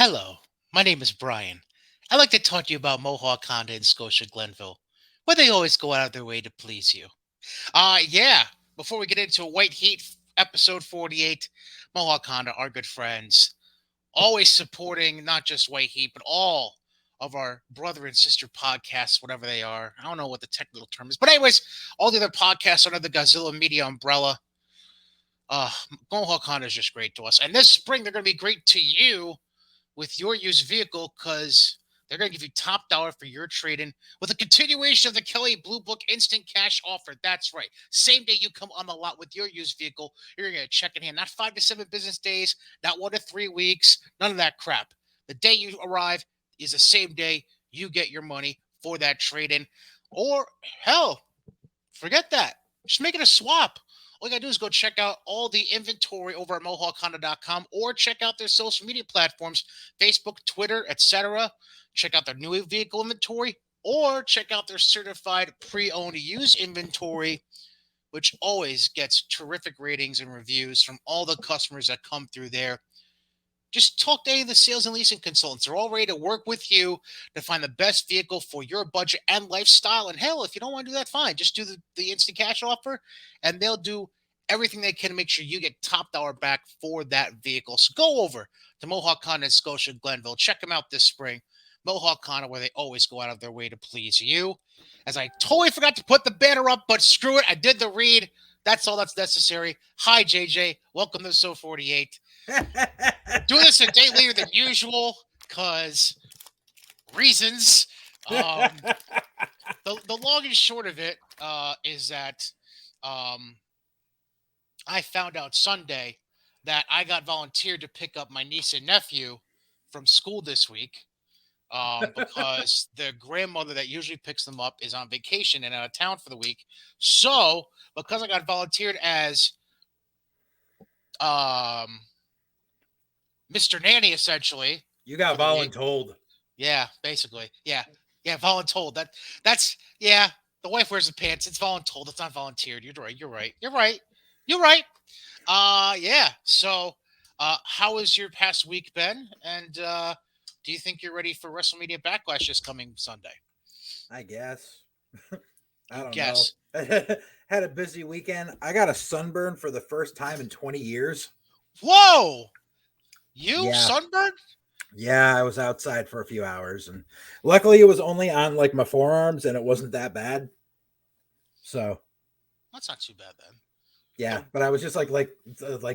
Hello, my name is Brian. I'd like to talk to you about Mohawk Honda in Scotia Glenville, where they always go out of their way to please you. Yeah, before we get into White Heat episode 48, Mohawk Honda, our good friends, always supporting not just White Heat, but all of our brother and sister podcasts, whatever they are. I don't know what the technical term is. But, anyways, all the other podcasts under the Godzilla Media umbrella. Uh, Mohawk Honda is just great to us. And this spring, they're going to be great to you with your used vehicle because they're going to give you top dollar for your trade-in with a continuation of the Kelly Blue Book instant cash offer. That's right. Same day you come on the lot with your used vehicle, you're going to get a check in hand. Not 5 to 7 business days, not 1 to 3 weeks, none of that crap. The day you arrive is the same day you get your money for that trade-in. Or, hell, forget that. Just make it a swap. All you gotta do is go check out all the inventory over at MohawkHonda.com or check out their social media platforms, Facebook, Twitter, etc. Check out their new vehicle inventory or check out their certified pre-owned used inventory, which always gets terrific ratings and reviews from all the customers that come through there. Just talk to any of the sales and leasing consultants. They're all ready to work with you to find the best vehicle for your budget and lifestyle. And hell, if you don't want to do that, fine. Just do the instant cash offer, and they'll do everything they can to make sure you get top dollar back for that vehicle. So go over to Mohawk Honda in Scotia Glenville. Check them out this spring. Mohawk Honda, where they always go out of their way to please you. As I totally forgot to put the banner up, but screw it. I did the read. That's all that's necessary. Hi, JJ. Welcome to So 48. Doing this a day later than usual because reasons. The long and short of it is that I found out Sunday that I got volunteered to pick up my niece and nephew from school this week because their grandmother that usually picks them up is on vacation and out of town for the week. So, because I got volunteered as Mr. Nanny, essentially. You got voluntold. Yeah, basically. Yeah, voluntold. That's yeah. The wife wears the pants. It's voluntold. It's not volunteered. You're right. You're right. Yeah. So, how has your past week been? And do you think you're ready for WrestleMania Backlash this coming Sunday? I guess. I don't guess. know. Had a busy weekend. I got a sunburn for the first time in 20 years. Whoa! You sunburned? Yeah, I was outside for a few hours, and luckily it was only on like my forearms, and it wasn't that bad. So that's not too bad then. Yeah, but I was just like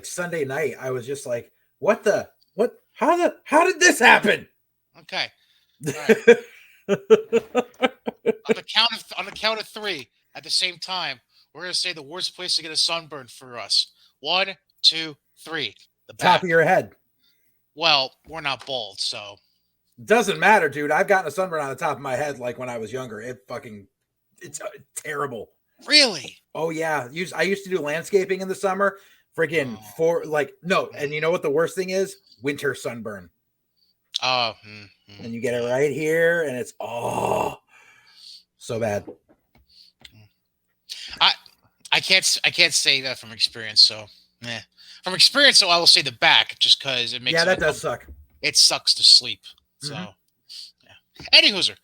Sunday night. I was just like, what? How did this happen? Okay. Right. on the count of three, at the same time, we're gonna say the worst place to get a sunburn for us. 1, 2, 3. The back. Top of your head. Well, we're not bald, so doesn't matter, dude. I've gotten a sunburn on the top of my head like when I was younger. It's terrible. Really? Oh yeah. I used to do landscaping in the summer. Freaking and you know what the worst thing is? Winter sunburn. And you get it right here, and it's so bad. I can't say that from experience, so from experience, so I will say the back, just because it makes that does suck. It sucks to sleep. So, Anywhozer.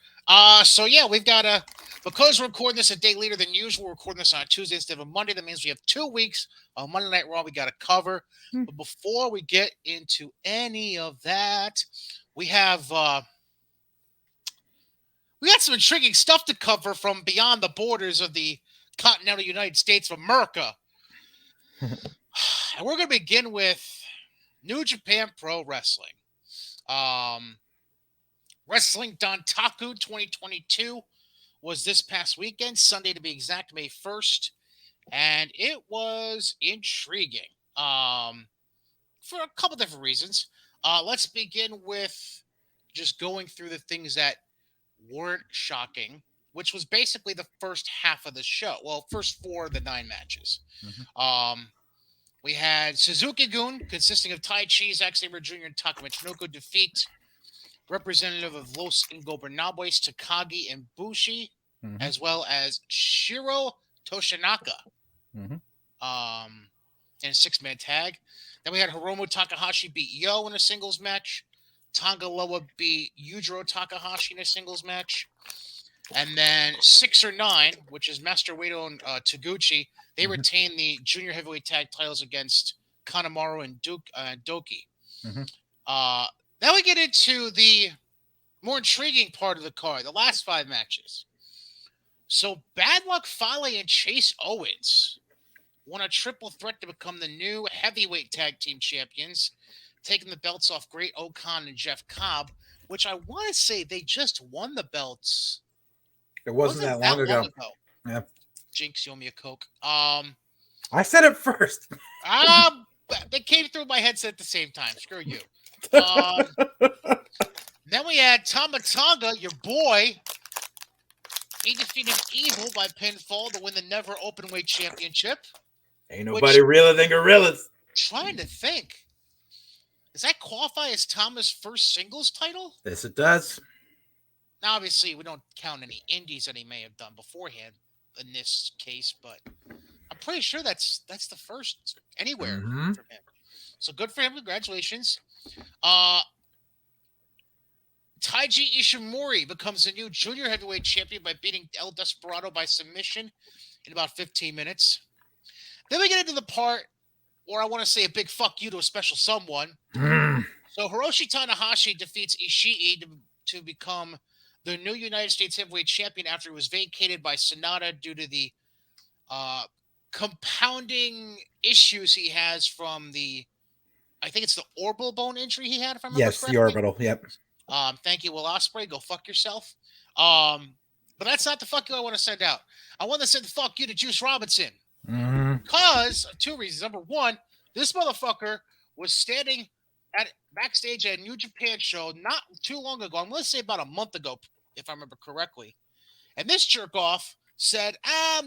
So yeah, we've got because we're recording this a day later than usual. We're recording this on a Tuesday instead of a Monday. That means we have 2 weeks of Monday Night Raw we got to cover. But before we get into any of that, we have we got some intriguing stuff to cover from beyond the borders of the continental United States of America. And we're going to begin with New Japan Pro Wrestling. Wrestling Dontaku 2022 was this past weekend, Sunday to be exact, May 1st. And it was intriguing for a couple different reasons. Let's begin with just going through the things that weren't shocking, which was basically the first half of the show. Well, first 4 of the 9 matches. We had Suzuki-gun, consisting of Tai Chi, Zack Sabre Jr., and Taka Michinoku, defeat representative of Los Ingobernables, Takagi and Bushi, as well as Shiro Toshinaka in a 6-man tag. Then we had Hiromu Takahashi beat Yo in a singles match. Tonga Loa beat Yujiro Takahashi in a singles match. And then 6 or 9, which is Master Wato and Taguchi, they retain the junior heavyweight tag titles against Kanemaru and Doki. Now we get into the more intriguing part of the card, the last 5 matches. So Bad Luck Fale and Chase Owens won a triple threat to become the new heavyweight tag team champions, taking the belts off Great Okan and Jeff Cobb, which I want to say they just won the belts. It wasn't that long ago. Yeah. Jinx, you owe me a Coke. I said it first. They came through my headset at the same time. Screw you. Then we had Tama Tonga, your boy. He defeated Evil by pinfall to win the Never Openweight Championship. Ain't nobody realer than gorillas. Trying to think. Does that qualify as Tama's first singles title? Yes, it does. Now, obviously, we don't count any indies that he may have done beforehand in this case, but I'm pretty sure that's the first anywhere from him. So good for him. Congratulations. Taiji Ishimori becomes the new junior heavyweight champion by beating El Desperado by submission in about 15 minutes. Then we get into the part where I want to say a big fuck you to a special someone. So Hiroshi Tanahashi defeats Ishii to become the new United States heavyweight champion after he was vacated by Sonata due to the compounding issues he has from the, I think it's the orbital bone injury he had, if I remember correctly. The orbital, yep. Thank you, Will Ospreay. Go fuck yourself. But that's not the fuck you I want to send out. I want to send the fuck you to Juice Robinson. Because of 2 reasons. Number 1, this motherfucker was standing backstage at a New Japan show not too long ago. I'm going to say about a month ago, if I remember correctly. And this jerk off said, I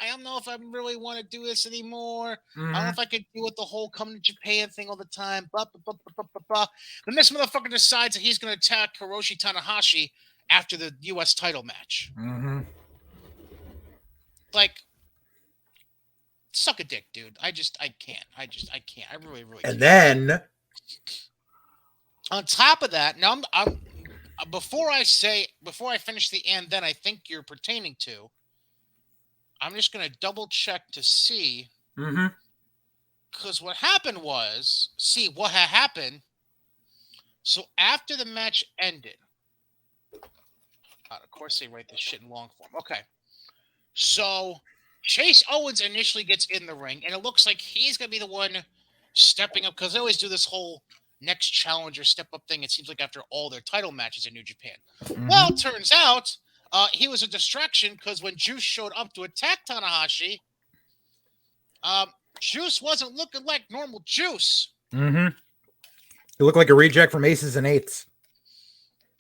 don't know if I really want to do this anymore. I don't know if I could deal with the whole coming to Japan thing all the time. Then this motherfucker decides that he's going to attack Hiroshi Tanahashi after the U.S. title match. Like, suck a dick, dude. I can't. I can't. I really can't. And then, on top of that, now I'm before I finish the and then I think you're pertaining to, I'm just going to double check to see. Because what happened was, what had happened. So after the match ended, of course they write this shit in long form. Okay. So Chase Owens initially gets in the ring, and it looks like he's going to be the one stepping up, because they always do this whole next challenger step up thing, it seems like, after all their title matches in New Japan. Well, it turns out he was a distraction, because when Juice showed up to attack Tanahashi, Juice wasn't looking like normal Juice. He looked like a reject from Aces and Eights.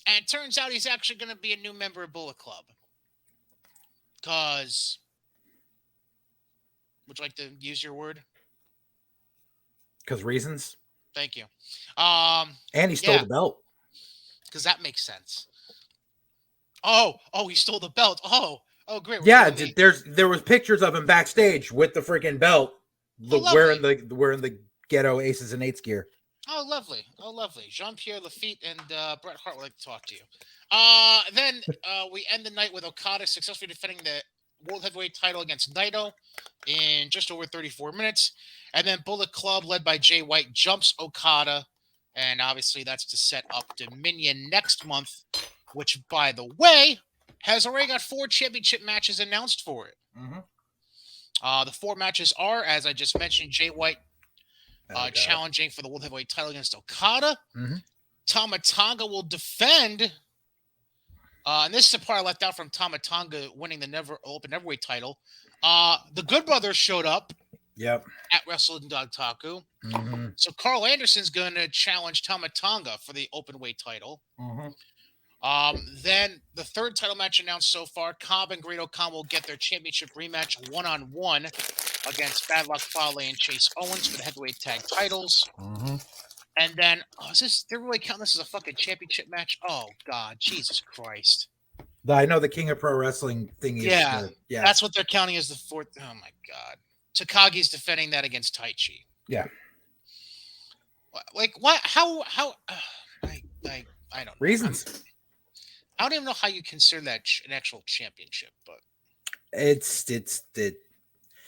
And it turns out he's actually going to be a new member of Bullet Club. Because, would you like to use your word? Because reasons. Thank you. And he stole the belt. Because that makes sense. Oh, he stole the belt. Oh, great. Yeah, there was pictures of him backstage with the freaking belt, wearing the ghetto Aces and Eights gear. Oh, lovely. Jean-Pierre Lafitte and Bret Hart would like to talk to you. Then we end the night with Okada successfully defending the World Heavyweight title against Naito in just over 34 minutes. And then Bullet Club, led by Jay White, jumps Okada. And obviously that's to set up Dominion next month, which, by the way, has already got 4 championship matches announced for it. The 4 matches are, as I just mentioned, Jay White challenging for the World Heavyweight title against Okada. Tama Tonga will defend, and this is the part I left out from Tama Tonga winning the Open Heavyweight title. The Good Brothers showed up at Wrestling Dontaku. So Carl Anderson's going to challenge Tama Tonga for the Openweight title. Then the 3rd title match announced so far, Cobb and Great Okan will get their championship rematch one-on-one against Bad Luck Fale and Chase Owens for the heavyweight tag titles. And then, they're really counting this as a fucking championship match? Oh, God, Jesus Christ. I know the King of Pro Wrestling thing is. Yeah, that's what they're counting as the 4th. Oh, my God. Takagi's defending that against Taichi. Yeah. Like, what? How? I don't know. Reasons. I don't even know how you consider that an actual championship, but it's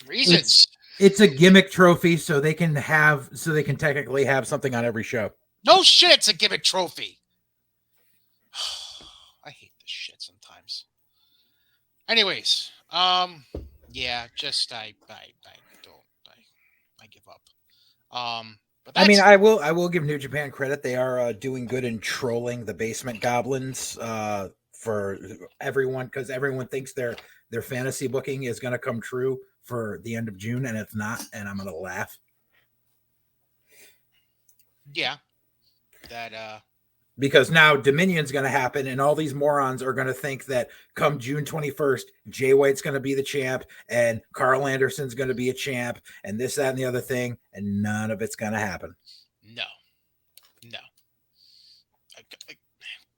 reasons. It's a gimmick trophy, so they can technically have something on every show. No shit, it's a gimmick trophy. I hate this shit sometimes. Anyways, yeah, just I give up. But I mean, I will give New Japan credit. They are doing good in trolling the basement goblins for everyone, because everyone thinks their fantasy booking is going to come true for the end of June, and it's not, and I'm going to laugh. Yeah, that because now Dominion's going to happen, and all these morons are going to think that come June 21st, Jay White's going to be the champ, and Carl Anderson's going to be a champ, and this, that, and the other thing, and none of it's going to happen. No.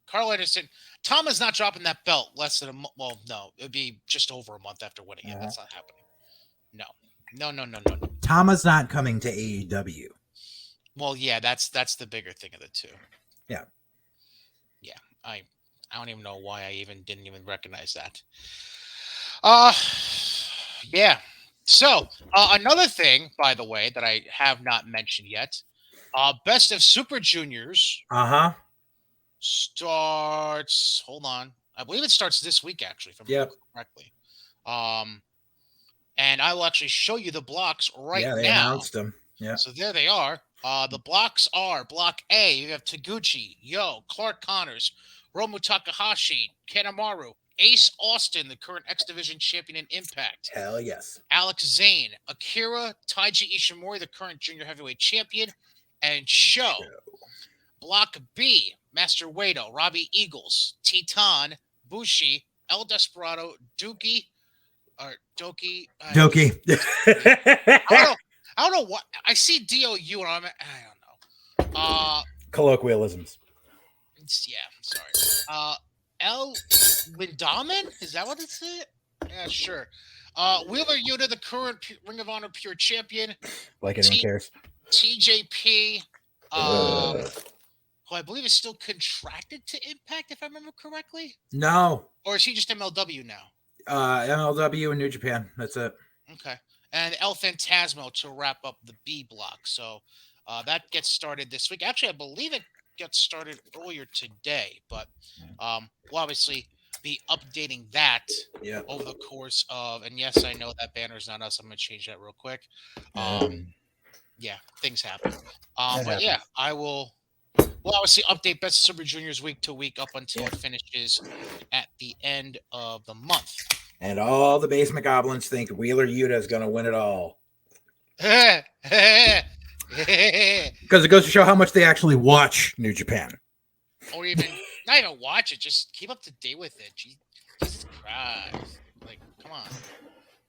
Carl Anderson, Tom is not dropping that belt less than a month. Well, no, it would be just over a month after winning it. That's not happening. No. Tama's not coming to AEW. Well, yeah, that's the bigger thing of the two. Yeah. I don't even know why I didn't even recognize that. Yeah. So another thing, by the way, that I have not mentioned yet, Best of Super Juniors. Starts. Hold on, I believe it starts this week, actually, if I remember correctly. And I will actually show you the blocks right now. Yeah, they announced them. Yeah. So there they are. The blocks are Block A. You have Taguchi, Clark Connors, Romu Takahashi, Kanemaru, Ace Austin, the current X Division champion in Impact. Hell yes. Alex Zane, Akira, Taiji Ishimori, the current junior heavyweight champion, and Sho. Block B, Master Wato, Robbie Eagles, Titan, Bushi, El Desperado, Doki. Doki. I don't know what I see. DOU and I don't know. Colloquialisms. Yeah, sorry. El Lindaman? Is that what it's? Yeah, sure. Wheeler Yuta, the current Ring of Honor Pure Champion. Like anyone cares. TJP. Who I believe is still contracted to Impact, if I remember correctly. No. Or is he just MLW now? MLW and New Japan. That's it. Okay. And El Phantasmo to wrap up the B block. So that gets started this week. Actually, I believe it gets started earlier today, but we'll obviously be updating that over the course of, and yes, I know that banner's not us. I'm going to change that real quick. Yeah, things happen. But yeah, I will. We'll obviously update Best of Super Juniors week to week up until it finishes at the end of the month. And all the basement goblins think Wheeler Yuta is going to win it all. Because it goes to show how much they actually watch New Japan. Or even, not even watch it, just keep up to date with it. Jesus Christ. Like, come on.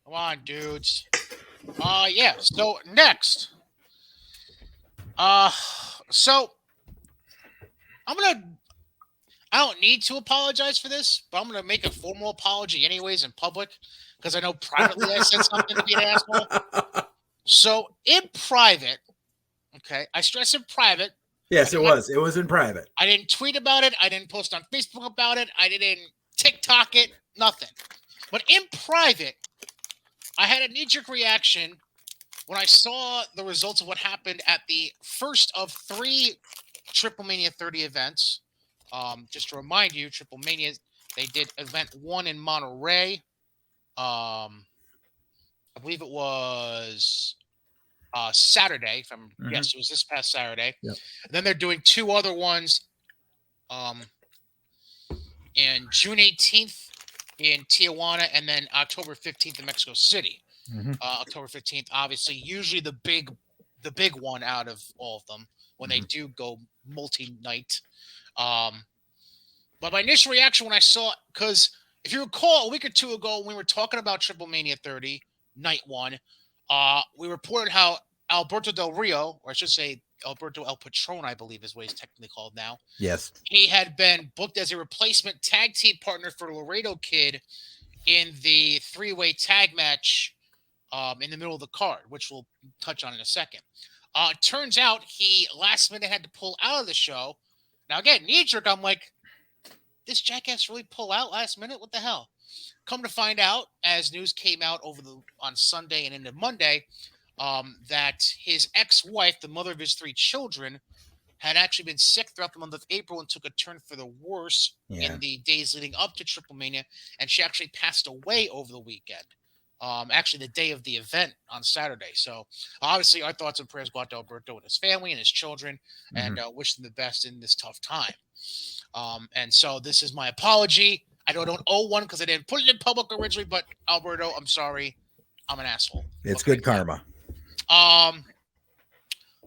Come on, dudes. Yeah, so next. So I don't need to apologize for this, but I'm gonna make a formal apology anyways in public, because I know privately I said something to be an asshole. So in private, okay, I stress in private. Yes, it was. It was in private. I didn't tweet about it. I didn't post on Facebook about it. I didn't TikTok it. Nothing. But in private, I had a knee-jerk reaction when I saw the results of what happened at the first of 3 Triple Mania 30 events. Just to remind you, Triple Mania, they did event 1 in Monterey. I believe it was Saturday. Yes, it was this past Saturday. Yep. And then they're doing 2 other ones in June 18th in Tijuana, and then October 15th in Mexico City. October 15th, obviously, usually the big one out of all of them when they do go multi-night. But my initial reaction when I saw it, because if you recall, a week or 2 ago, when we were talking about Triple Mania 30, night 1, we reported how Alberto Del Rio, or I should say Alberto El Patron, I believe is what he's technically called now. Yes. He had been booked as a replacement tag team partner for Laredo Kid in the 3-way tag match in the middle of the card, which we'll touch on in a second. Turns out he last minute had to pull out of the show Now, again, knee-jerk, I'm like, this jackass really pull out last minute? What the hell? Come to find out, as news came out on Sunday and into Monday, that his ex-wife, the mother of his 3 children, had actually been sick throughout the month of April and took a turn for the worse in the days leading up to Triple Mania, and she actually passed away over the weekend. Actually, the day of the event on Saturday. So, obviously, our thoughts and prayers go out to Alberto and his family and his children, and wish them the best in this tough time. And so, this is my apology. I don't owe one because I didn't put it in public originally, but Alberto, I'm sorry. I'm an asshole. It's good karma.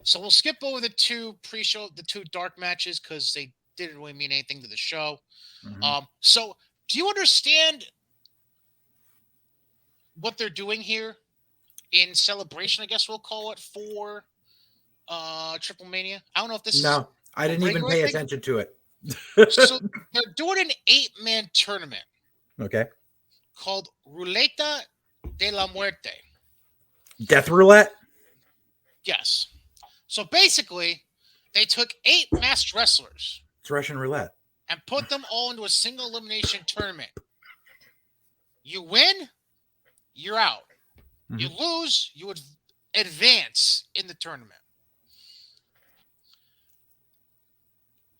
So we'll skip over the 2 pre-show, the 2 dark matches, because they didn't really mean anything to the show. So do you understand what they're doing here in celebration, I guess we'll call it, for Triple Mania? I don't know if this is... No, I didn't even pay attention to it. So they're doing an 8-man tournament. Okay. Called Ruleta de la Muerte. Death roulette? Yes. So basically, they took 8 masked wrestlers. It's Russian roulette. And put them all into a single elimination tournament. You win, you're out. You lose, you would advance in the tournament.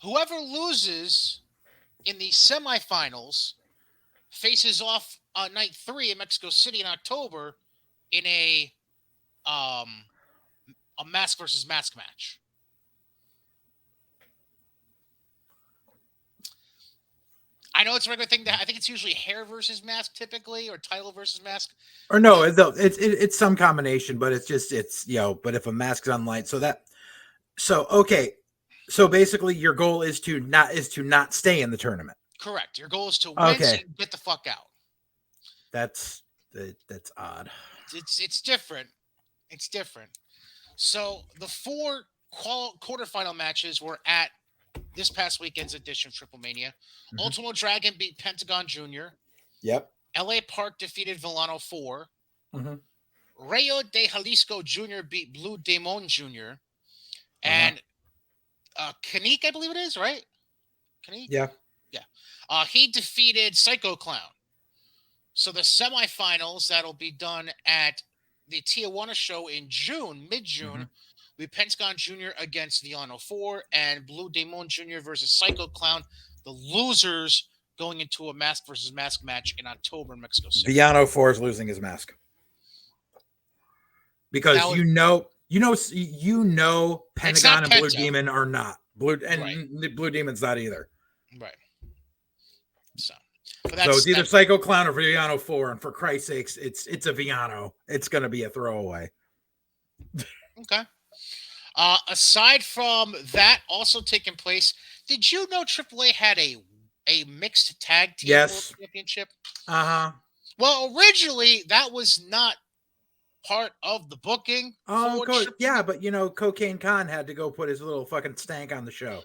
Whoever loses in the semifinals faces off on night 3 in Mexico City in October in a mask versus mask match. I know it's a regular thing. I think it's usually hair versus mask typically, or title versus mask. Or no, it's some combination, but it's but if a mask's online, okay. So basically your goal is to not stay in the tournament. Correct. Your goal is to win so you can get the fuck out. That's odd. It's different. It's different. So the 4 quarterfinal matches were at this past weekend's edition of Triple Mania. Ultimo Dragon beat Pentagon Jr. Yep. LA Park defeated Villano 4. Rayo de Jalisco Jr. beat Blue Demon Jr. And Kanik, I believe it is, right? Kanik? Yeah. Yeah. He defeated Psycho Clown. So the semifinals that'll be done at the Tijuana show in June, mid-June, will be Pentagon Jr. against Villano 4 and Blue Demon Jr. versus Psycho Clown. The losers going into a mask versus mask match in October in Mexico City. Villano 4 is losing his mask. Because Pentagon and Blue Demon are not. Blue Demon's not either. Right. So it's either Psycho Clown or Villano 4, and for Christ's sakes, it's a Villano. It's going to be a throwaway. Okay. Aside from that also taking place, did you know AAA had a mixed tag team world championship? Well, originally that was not part of the booking. But Cocaine Khan had to go put his little fucking stank on the show.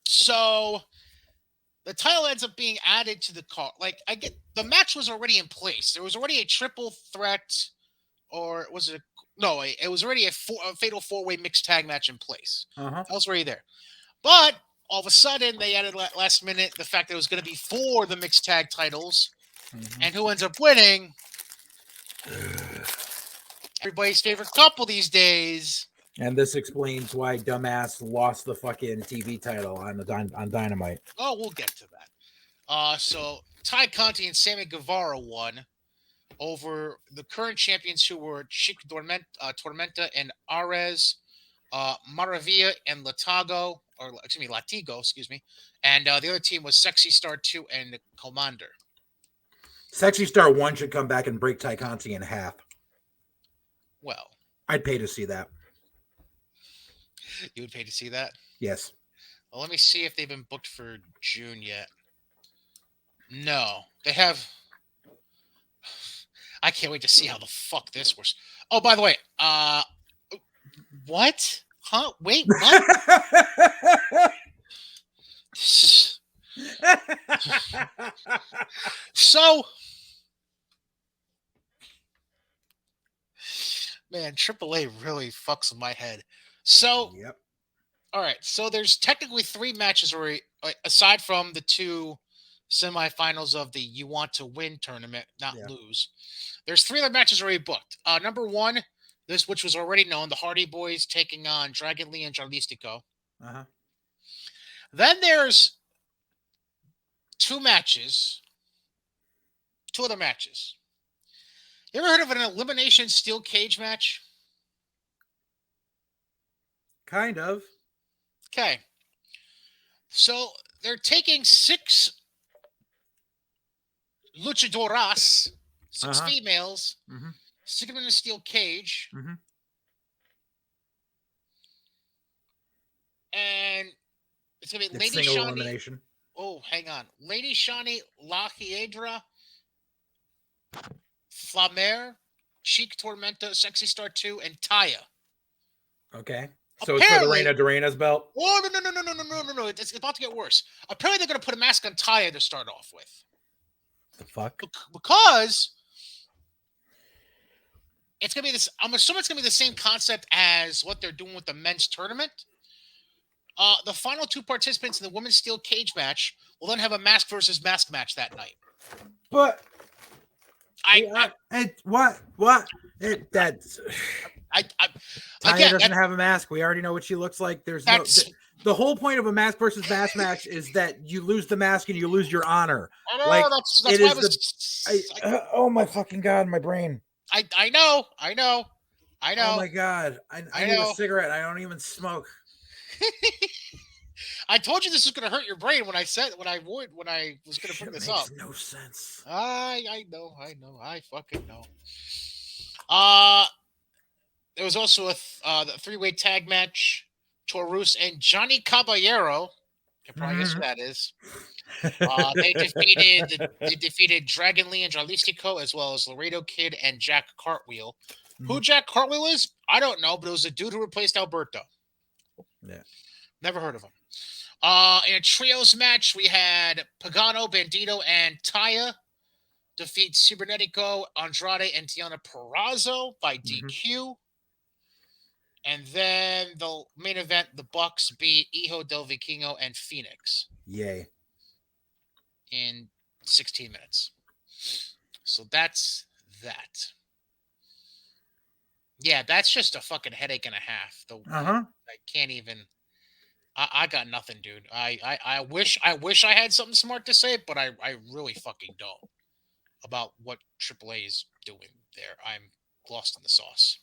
So the title ends up being added to the card. Like, the match was already in place. There was already a triple threat, or was it? It was already a fatal 4-way mixed tag match in place. That was already there. But all of a sudden, they added last minute the fact that it was going to be for the mixed tag titles. And who ends up winning? Everybody's favorite couple these days. And this explains why dumbass lost the fucking TV title on Dynamite. Oh, we'll get to that. So Ty Conti and Sammy Guevara won over the current champions, who were Chico Tormenta and Ares, Maravilla and Latigo, and the other team was Sexy Star 2 and Commander. Sexy Star 1 should come back and break Ty Conti in half. Well, I'd pay to see that. You would pay to see that? Yes. Well, let me see if they've been booked for June yet. No, they have. I can't wait to see how the fuck this works. Oh, by the way, what? Huh? Wait, what? So, man, AAA really fucks with my head. So, All right, so there's technically 3 matches aside from the 2 semifinals of the You Want to Win tournament, not lose. There's 3 other matches already booked. Number 1, which was already known, the Hardy Boys taking on Dragon Lee and Jalistico. Then there's 2 other matches. You ever heard of an elimination steel cage match? Kind of. Okay. So they're taking 6 luchadoras, 6 females, stick them in a steel cage, and it's going to be Lady single Shani. Elimination. Oh, hang on. Lady Shani, La Hiedra, Flamer, Cheek Tormenta, Sexy Star 2, and Taya. Okay. So it's for the Reina Dorena's belt? Oh, no. It's about to get worse. Apparently, they're going to put a mask on Taya to start off with. The fuck? Because it's going to be this. I'm assuming it's going to be the same concept as what they're doing with the men's tournament. The final 2 participants in the women's steel cage match will then have a mask versus mask match that night. But Taya doesn't have a mask. We already know what she looks like. The whole point of a mask versus mask match is that you lose the mask and you lose your honor. I know, that's why oh my fucking god, my brain. I know. Oh my god, I need a cigarette. I don't even smoke. I told you this was going to hurt your brain when I was going to bring this up. No sense. I know. I fucking know. There was also a 3-way tag match. Taurus and Johnny Caballero. You can probably guess who that is. They defeated Dragon Lee and Jalistico, as well as Laredo Kid and Jack Cartwheel. Who Jack Cartwheel is? I don't know, but it was a dude who replaced Alberto. Yeah. Never heard of him. In a trios match, we had Pagano, Bandito, and Taya defeat Cibernetico, Andrade, and Tiana Perazzo by DQ. And then the main event, the Bucks beat Hijo del Vikingo and Phoenix. Yay. In 16 minutes. So that's that. Yeah, that's just a fucking headache and a half. I can't even. I got nothing, dude. I wish I had something smart to say, but I really fucking don't about what AAA is doing there. I'm lost in the sauce.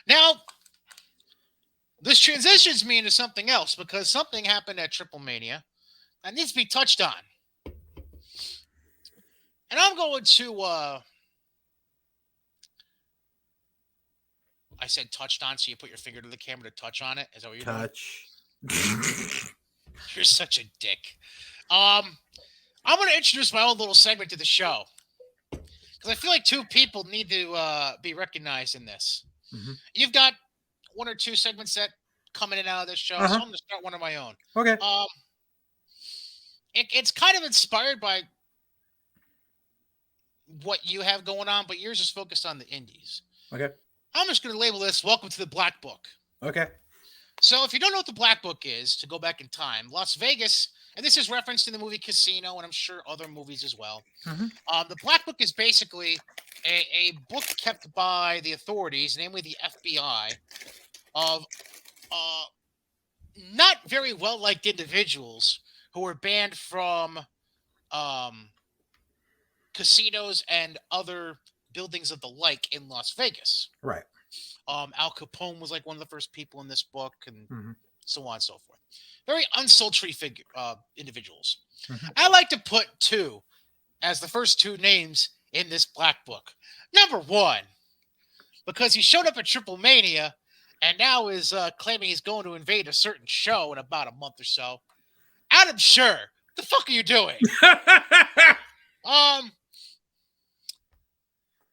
Now, this transitions me into something else because something happened at Triple Mania that needs to be touched on. And I'm going to I said touched on, so you put your finger to the camera to touch on it. Is that what you're doing? Touch. You're such a dick. I'm going to introduce my own little segment to the show because I feel like 2 people need to be recognized in this. You've got 1 or 2 segments that come in and out of this show, so I'm going to start one of my own. Okay. It's kind of inspired by what you have going on, but yours is focused on the indies. Okay. I'm just going to label this Welcome to the Black Book. Okay. So if you don't know what the Black Book is, to go back in time, Las Vegas, and this is referenced in the movie Casino, and I'm sure other movies as well. The Black Book is basically a book kept by the authorities, namely the FBI, of not very well-liked individuals who were banned from casinos and other buildings of the like in Las Vegas. Right. Al Capone was like one of the first people in this book, and so on and so forth. Very unsultry individuals. I like to put 2 as the first 2 names in this Black Book. Number 1, because he showed up at Triple Mania and now is claiming he's going to invade a certain show in about a month or so. Adam Scher, what the fuck are you doing?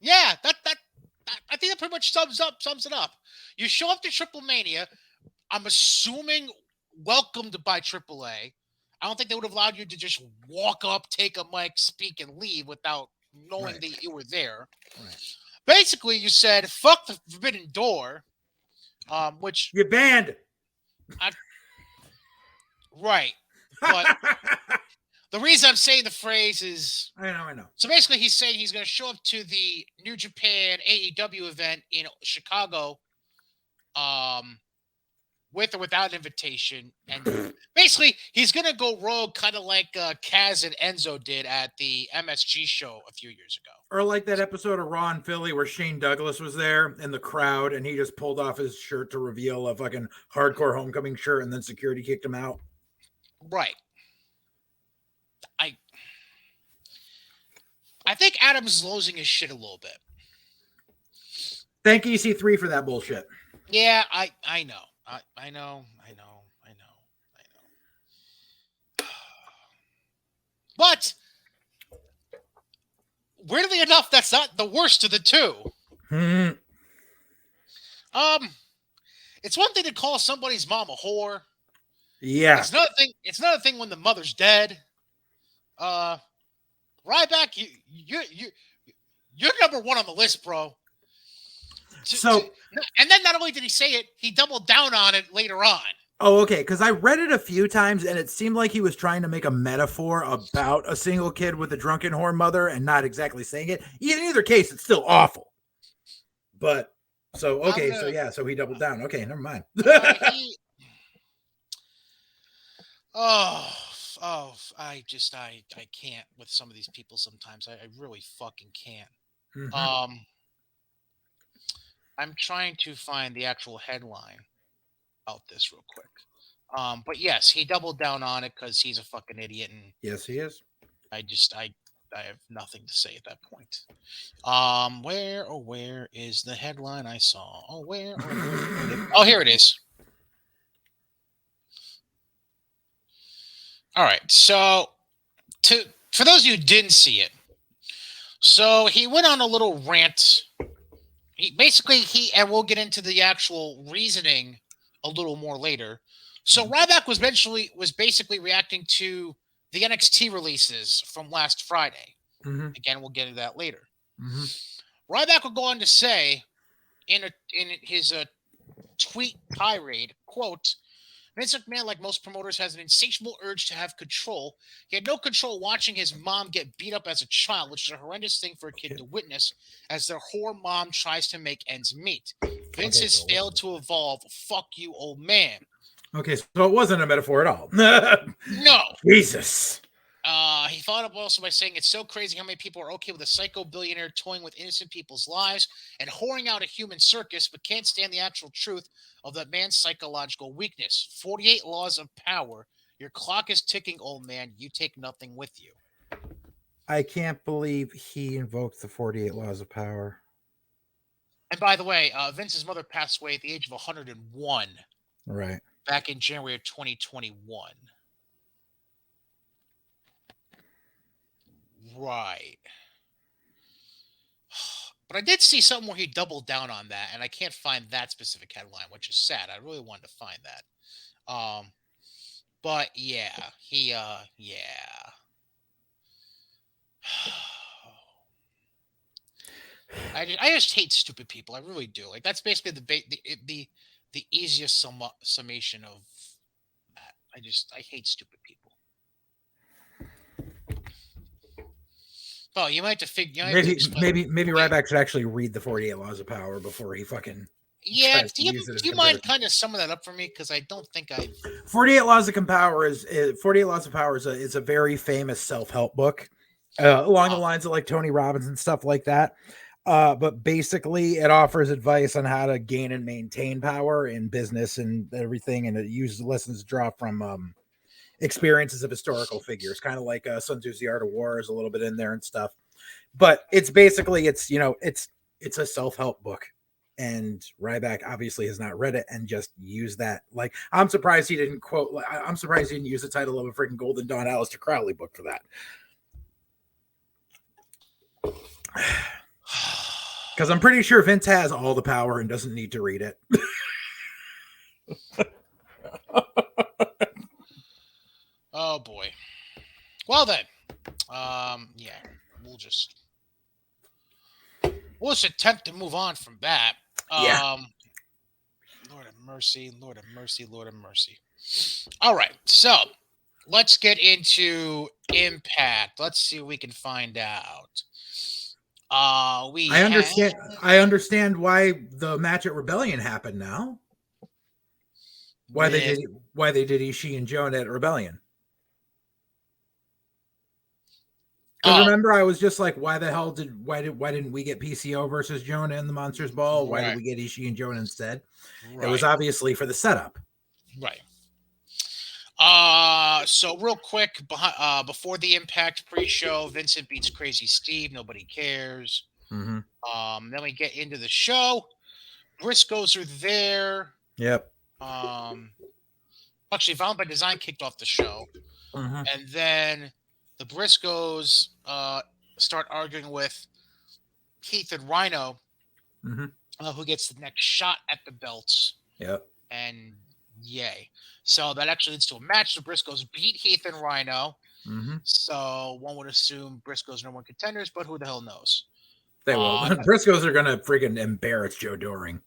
Yeah, that I think that pretty much sums it up. You show up to Triple Mania, I'm assuming welcomed by AAA. I don't think they would have allowed you to just walk up, take a mic, speak, and leave without knowing that you were there. Right. Basically, you said, fuck the Forbidden Door, which... You're banned. Right. But the reason I'm saying the phrase is... I know. So basically he's saying he's going to show up to the New Japan AEW event in Chicago with or without invitation. And basically he's going to go rogue, kind of like Kaz and Enzo did at the MSG show a few years ago. Or like that episode of Raw in Philly where Shane Douglas was there in the crowd and he just pulled off his shirt to reveal a fucking Hardcore Homecoming shirt and then security kicked him out. Right. I think Adams is losing his shit a little bit. Thank EC3 for that bullshit. Yeah, I know. I know. But weirdly enough, that's not the worst of the two. It's one thing to call somebody's mom a whore. Yeah. It's another thing when the mother's dead. Ryback, you're number one on the list, bro. And then not only did he say it, he doubled down on it later on. Oh, okay. Because I read it a few times, and it seemed like he was trying to make a metaphor about a single kid with a drunken whore mother, and not exactly saying it. In either case, it's still awful. But so okay, so he doubled down. Okay, never mind. I can't with some of these people sometimes. I really fucking can't. Mm-hmm. I'm trying to find the actual headline about this real quick. But yes, he doubled down on it because he's a fucking idiot, and yes, he is. I have nothing to say at that point. Where is the headline I saw? Oh, here it is. All right, so for those of you who didn't see it, so he went on a little rant. And we'll get into the actual reasoning a little more later. So Ryback was basically reacting to the NXT releases from last Friday. Mm-hmm. Again, we'll get into that later. Mm-hmm. Ryback will go on to say in his tweet tirade, quote, Vince McMahon, like most promoters, has an insatiable urge to have control. He had no control watching his mom get beat up as a child, which is a horrendous thing for a kid to witness as their whore mom tries to make ends meet. Vince has failed to evolve. Fuck you, old man. Okay, so it wasn't a metaphor at all. No. Jesus. He followed up also by saying, it's so crazy how many people are okay with a psycho billionaire toying with innocent people's lives and whoring out a human circus, but can't stand the actual truth of that man's psychological weakness. 48 laws of power. Your clock is ticking, old man. You take nothing with you. I can't believe he invoked the 48 laws of power. And by the way, Vince's mother passed away at the age of 101. Right. Back in January of 2021. Right. But I did see something where he doubled down on that, and I can't find that specific headline, which is sad. I really wanted to find that. But yeah, I just hate stupid people. I really do. Like, that's basically the easiest summation of that. I hate stupid people. Oh, you might have to figure. Maybe Ryback should actually read the 48 laws of power before he fucking. Yeah, do you mind kind of summing that up for me? Because I don't think 48 laws of power is a very famous self-help book, along the lines of like Tony Robbins and stuff like that. But basically, it offers advice on how to gain and maintain power in business and everything, and it uses lessons drawn from experiences of historical figures, kind of like Sun Tzu's The Art of War is a little bit in there and stuff. But it's basically it's a self-help book, and Ryback obviously has not read it and just used that. Like, I'm surprised he didn't I'm surprised he didn't use the title of a freaking Golden Dawn Aleister Crowley book for that. Because I'm pretty sure Vince has all the power and doesn't need to read it. Oh boy. Well then, yeah, we'll just attempt to move on from that. Yeah. Lord of mercy, Lord of mercy, Lord of mercy. All right, so let's get into Impact. Let's see what we can find out. I understand why the match at Rebellion happened now. Why they did Ishii and Jonah at Rebellion. Because remember, I was just like, why didn't we get PCO versus Jonah in the Monsters Ball? Why did we get Ishii and Jonah instead? Right. It was obviously for the setup. Right. So real quick, before the Impact pre-show, Vincent beats Crazy Steve. Nobody cares. Mm-hmm. Then we get into the show. Briscoes are there. Yep. Actually, Violent by Design kicked off the show. Mm-hmm. And then the Briscoes start arguing with Keith and Rhino, who gets the next shot at the belts. Yep. And yay. So that actually leads to a match. The Briscoes beat Heath and Rhino. Mm-hmm. So one would assume Briscoes are #1 contenders, but who the hell knows? They will. Briscoes are going to freaking embarrass Joe Doring.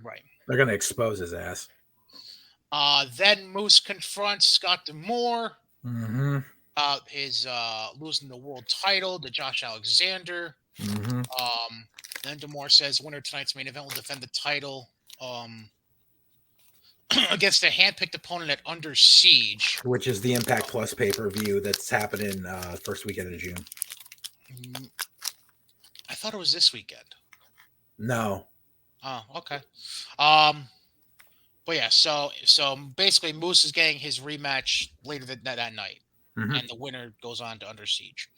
Right. They're going to expose his ass. Then Moose confronts Scott D'Amore mm-hmm. about his losing the world title to Josh Alexander. Mm-hmm. Then D'Amore says winner tonight's main event will defend the title against a handpicked opponent at Under Siege, which is the Impact Plus pay-per-view that's happening first weekend of June. I thought it was this weekend. No. Oh, okay. But yeah, so basically Moose is getting his rematch later that night, and the winner goes on to Under Siege.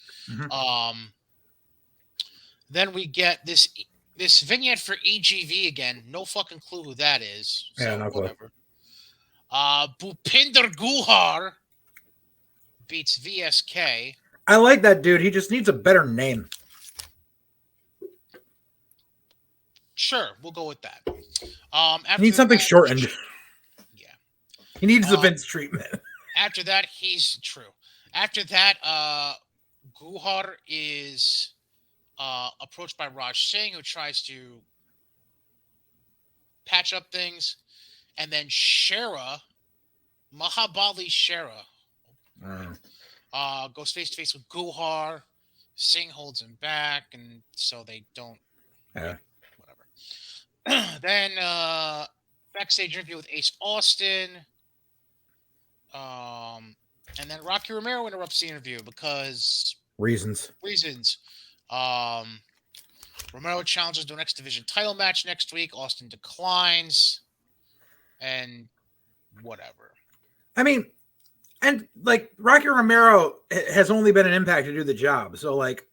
Then we get this vignette for EGV again. No fucking clue who that is. So no whatever. Bhupinder Guhar beats VSK. I like that dude. He just needs a better name. Sure, we'll go with that. He needs something shortened. Yeah. He needs the Vince treatment. After that, After that, Guhar is approached by Raj Singh, who tries to patch up things. And then Shera, Mahabali Shera, goes face to face with Guhar. Singh holds him back, and so they don't. Yeah. Whatever. Then backstage interview with Ace Austin. And then Rocky Romero interrupts the interview because reasons. Romero challenges to an X Division title match next week. Austin declines. And whatever. I mean, and like Rocky Romero has only been an Impact to do the job. So like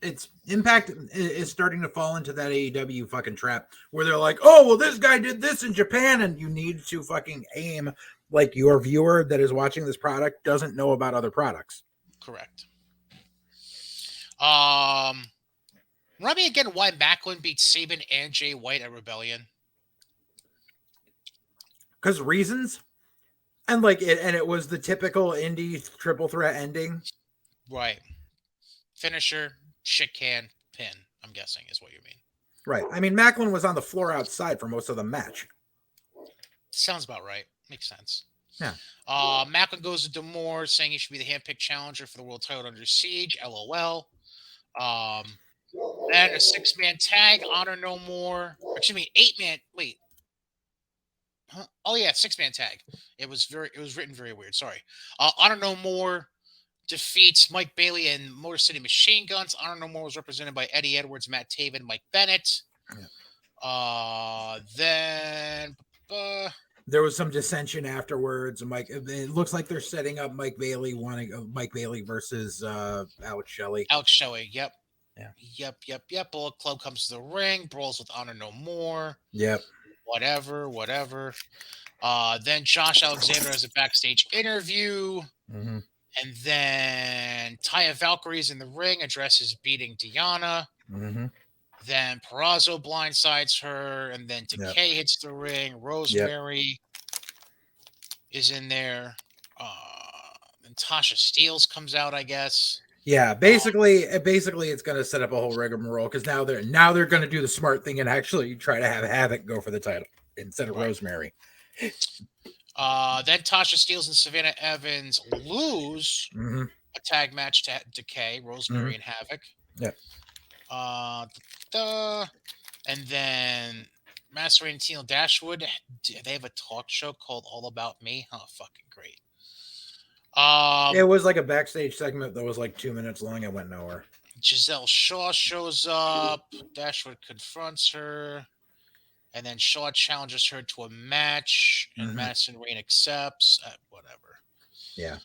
it's Impact is starting to fall into that AEW fucking trap where they're like, oh, well, this guy did this in Japan, and you need to fucking aim like your viewer that is watching this product doesn't know about other products. Correct. Remind me again why Macklin beat Sabin and Jay White at Rebellion. Because reasons, and like it was the typical indie triple threat ending, right? Finisher, shit can, pin. I'm guessing is what you mean, right? I mean, Macklin was on the floor outside for most of the match. Sounds about right. Makes sense. Yeah. Macklin goes to D'Amore saying he should be the handpicked challenger for the world title Under Siege. LOL. Then a 6-man tag, Honor No More. Excuse me, 8-man. Wait. Huh? Oh yeah, 6-man tag. It was written very weird. Sorry. Honor No More defeats Mike Bailey and Motor City Machine Guns. Honor No More was represented by Eddie Edwards, Matt Taven, Mike Bennett. Yeah. Then there was some dissension afterwards. It looks like they're setting up Mike Bailey versus Alex Shelley. Yep. Yeah. Yep. Bullet Club comes to the ring, brawls with Honor No More. Yep. Whatever. Then Josh Alexander has a backstage interview. Mm-hmm. And then Taya Valkyrie's in the ring, addresses beating Deanna. Mm-hmm. Then Perazzo blindsides her. And then Decay hits the ring. Rosemary is in there. And Tasha Steelz comes out, I guess. Yeah, basically it's going to set up a whole rigmarole because now they're going to do the smart thing and actually try to have Havoc go for the title. instead of Rosemary. Then Tasha Steelz and Savannah Evans lose a tag match to Decay, Rosemary and Havoc. Yeah. And then Master Ray and Tino Dashwood, they have a talk show called All About Me. Oh, fucking great. It was like a backstage segment that was like 2 minutes long and went nowhere. Giselle Shaw shows up. Dashwood confronts her. And then Shaw challenges her to a match. And Madison Rayne accepts. Whatever. Yeah.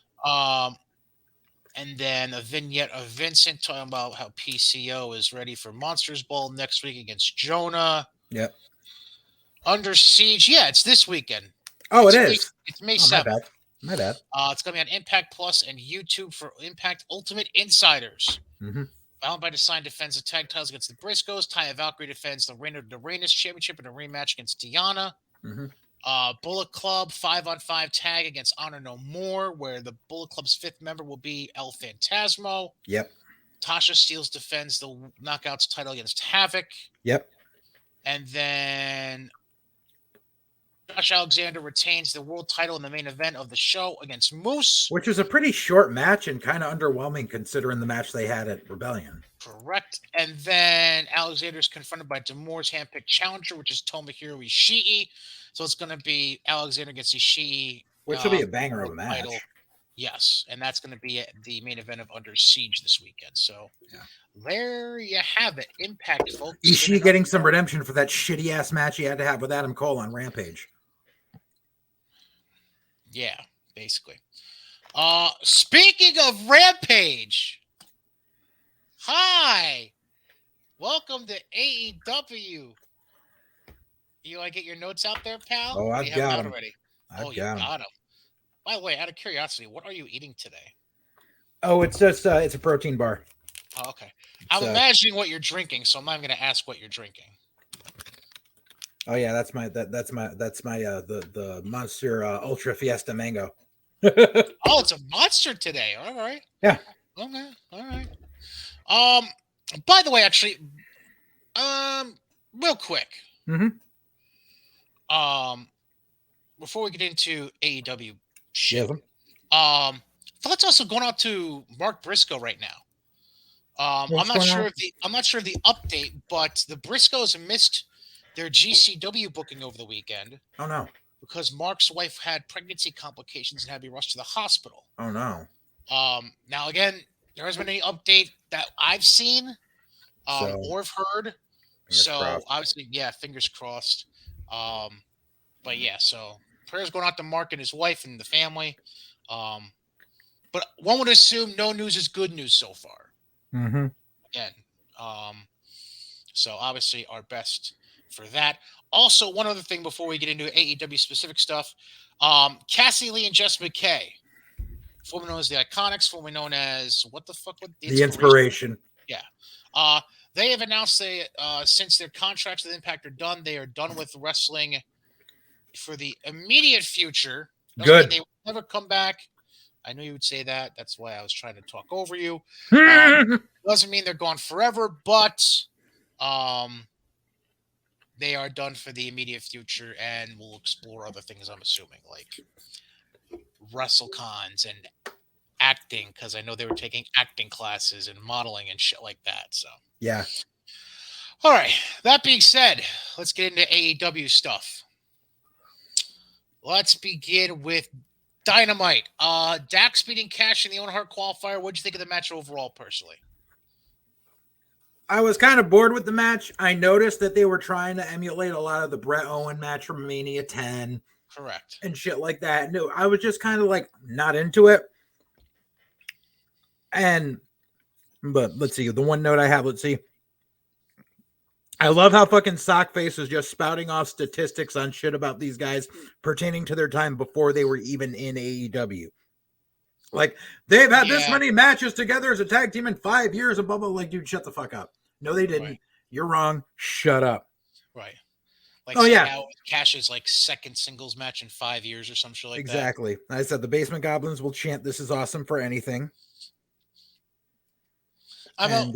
And then a vignette of Vincent talking about how PCO is ready for Monsters Ball next week against Jonah. Yep. Under Siege. Yeah, it's this weekend. Oh, it's May 7th. My bad. It's going to be on Impact Plus and YouTube for Impact Ultimate Insiders. Bound by Design defends the tag titles against the Briscoes. Taya Valkyrie defends the Reigns Championship in a rematch against Diana. Bullet Club 5-on-5 tag against Honor No More, where the Bullet Club's 5th member will be El Phantasmo. Yep. Tasha Steelz defends the Knockouts title against Havoc. Yep. And then Josh Alexander retains the world title in the main event of the show against Moose. Which was a pretty short match and kind of underwhelming considering the match they had at Rebellion. Correct. And then Alexander is confronted by D'Amour's handpicked challenger, which is Tomohiro Ishii. So it's going to be Alexander against Ishii. Which will be a banger of a match. Title. Yes. And that's going to be the main event of Under Siege this weekend. So there you have it. Impact, folks. Ishii getting some redemption for that shitty ass match he had to have with Adam Cole on Rampage. Yeah, basically. Speaking of Rampage, hi, welcome to AEW. You want to get your notes out there, pal? Oh, I've got them already. I've got them. By the way, out of curiosity, what are you eating today? Oh, it's just it's a protein bar. Oh, okay. I'm imagining what you're drinking, so I'm not going to ask what you're drinking. Oh yeah, that's my the Monster Ultra Fiesta Mango. Oh, it's a Monster today. All right. Yeah. Okay. All right. By the way, actually, real quick. Before we get into AEW shit, thoughts also going out to Mark Briscoe right now. I'm not sure of the update, but the Briscoes missed their GCW booking over the weekend. Oh no! Because Mark's wife had pregnancy complications and had to be rushed to the hospital. Oh no! Now again, there hasn't been any update that I've seen or have heard. So obviously, yeah, fingers crossed. But yeah, so prayers going out to Mark and his wife and the family. But one would assume no news is good news so far. Again, so obviously our best for that. Also, one other thing before we get into AEW specific stuff, Cassie Lee and Jess McKay, formerly known as the Iconics, formerly known as what the fuck? The Inspiration. Yeah. They have announced since their contracts with Impact are done, they are done with wrestling for the immediate future. Good. They will never come back. I knew you would say that. That's why I was trying to talk over you. Doesn't mean they're gone forever, but they are done for the immediate future, and we'll explore other things, I'm assuming, like WrestleCons and acting, because I know they were taking acting classes and modeling and shit like that. So yeah. All right. That being said, let's get into AEW stuff. Let's begin with Dynamite. Dax beating Cash in the Owen Hart qualifier. What'd you think of the match overall, personally? I was kind of bored with the match. I noticed that they were trying to emulate a lot of the Bret Owen match from Mania 10. Correct. And shit like that. No, I was just kind of like not into it. But let's see. The one note I have, let's see. I love how fucking Sockface was just spouting off statistics on shit about these guys pertaining to their time before they were even in AEW. Like, they've had this many matches together as a tag team in 5 years and blah, blah, like, dude, shut the fuck up. No, they didn't. Right. You're wrong. Shut up. Right. Like, Cash's, like, second singles match in 5 years or some shit like exactly. That. I said the Basement Goblins will chant, "This is awesome" for anything. Let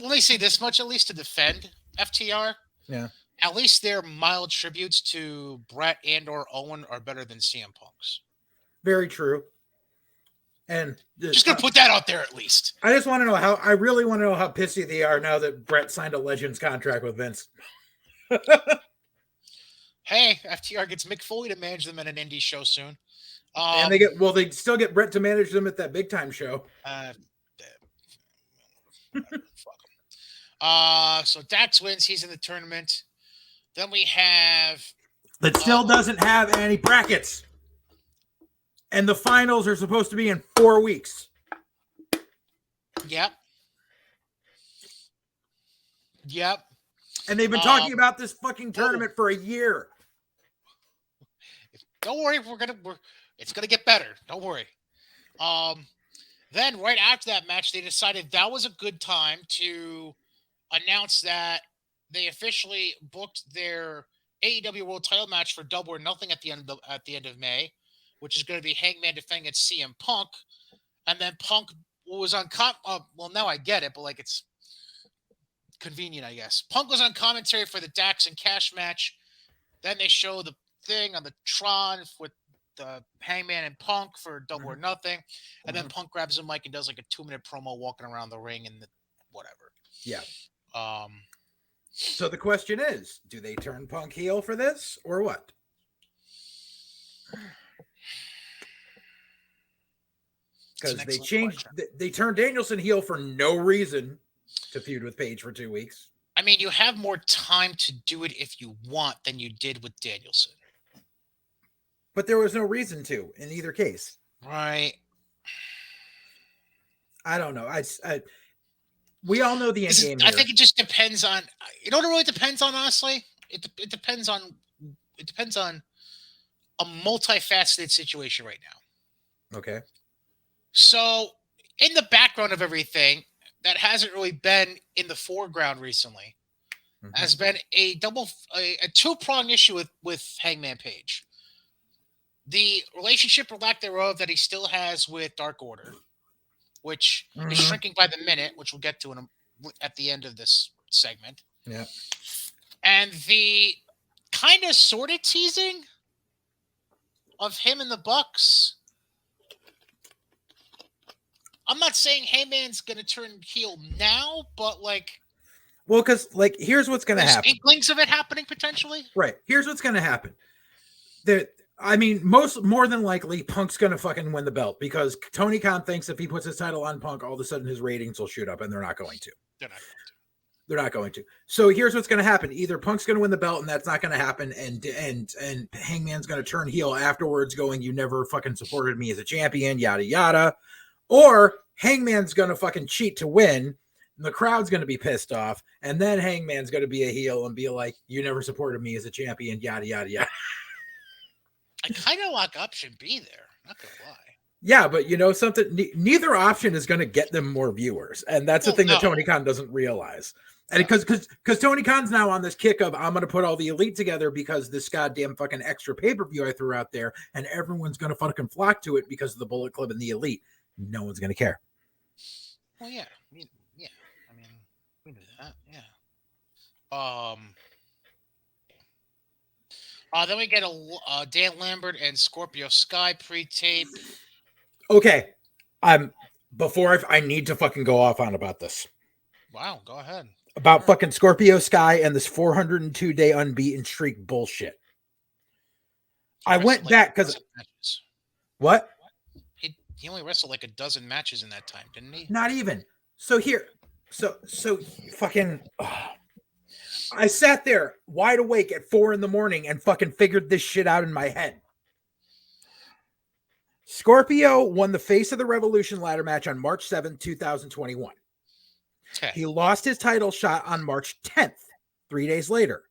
me say this much, at least, to defend FTR. Yeah. At least their mild tributes to Brett and or Owen are better than CM Punk's. Very true. And just gonna put that out there at least. I just want to know I really want to know how pissy they are now that Brett signed a Legends contract with Vince. Hey, FTR gets Mick Foley to manage them at an indie show soon. And they still get Brett to manage them at that big time show. Fuck him. So Dax wins. He's in the tournament. Then we have. That still doesn't have any brackets. And the finals are supposed to be in 4 weeks. Yep. And they've been talking about this fucking tournament for a year. Don't worry, it's gonna get better. Don't worry. Then right after that match, they decided that was a good time to announce that they officially booked their AEW World Title match for Double or Nothing at the end of May, which is going to be Hangman defending against CM Punk, and then Punk was on well, now I get it, but like it's convenient, I guess. Punk was on commentary for the Dax and Cash match. Then they show the thing on the Tron with the Hangman and Punk for Double or Nothing, and then Punk grabs a mic and does like a 2-minute promo walking around the ring and whatever. Yeah. So the question is, do they turn Punk heel for this or what? Because they turned Danielson heel for no reason to feud with Paige for 2 weeks. I mean, you have more time to do it if you want than you did with Danielson. But there was no reason to in either case. Right. I don't know. We all know the end game here. I think it just depends on. You know what it really depends on, honestly? It depends on a multifaceted situation right now. Okay. So, in the background of everything, that hasn't really been in the foreground recently, has been a two-pronged issue with Hangman Page. The relationship or lack thereof that he still has with Dark Order, which is shrinking by the minute, which we'll get to at the end of this segment. Yeah. And the kind of sort of teasing of him and the Bucks. I'm not saying Heyman's going to turn heel now, but because here's what's going to happen. Inklings of it happening potentially. Right. Here's what's going to happen. More than likely, Punk's going to fucking win the belt because Tony Khan thinks if he puts his title on Punk, all of a sudden his ratings will shoot up, and they're not going to. They're not going to. So here's what's going to happen. Either Punk's going to win the belt, and that's not going to happen, and Hangman's going to turn heel afterwards going, you never fucking supported me as a champion, yada, yada. Or Hangman's going to fucking cheat to win, and the crowd's going to be pissed off, and then Hangman's going to be a heel and be like, you never supported me as a champion, yada, yada, yada. I kind of like option B there. Not going to lie. Yeah, but you know something? Neither option is going to get them more viewers, and that's the thing that Tony Khan doesn't realize. And because Tony Khan's now on this kick of, I'm going to put all the elite together because this goddamn fucking extra pay-per-view I threw out there, and everyone's going to fucking flock to it because of the Bullet Club and the elite. No one's going to care. Well, yeah. I mean, we knew that. Yeah. Then we get a Dan Lambert and Scorpio Sky pre-tape. Okay. I need to fucking go off on about this. Wow, go ahead. About fucking Scorpio Sky and this 402-day unbeaten streak bullshit. I went back because... What? He only wrestled like a dozen matches in that time, didn't he? Not even. So fucking... I sat there wide awake at 4 a.m. and fucking figured this shit out in my head. Scorpio won the Face of the Revolution ladder match on March 7th, 2021. Okay. He lost his title shot on March 10th, 3 days later.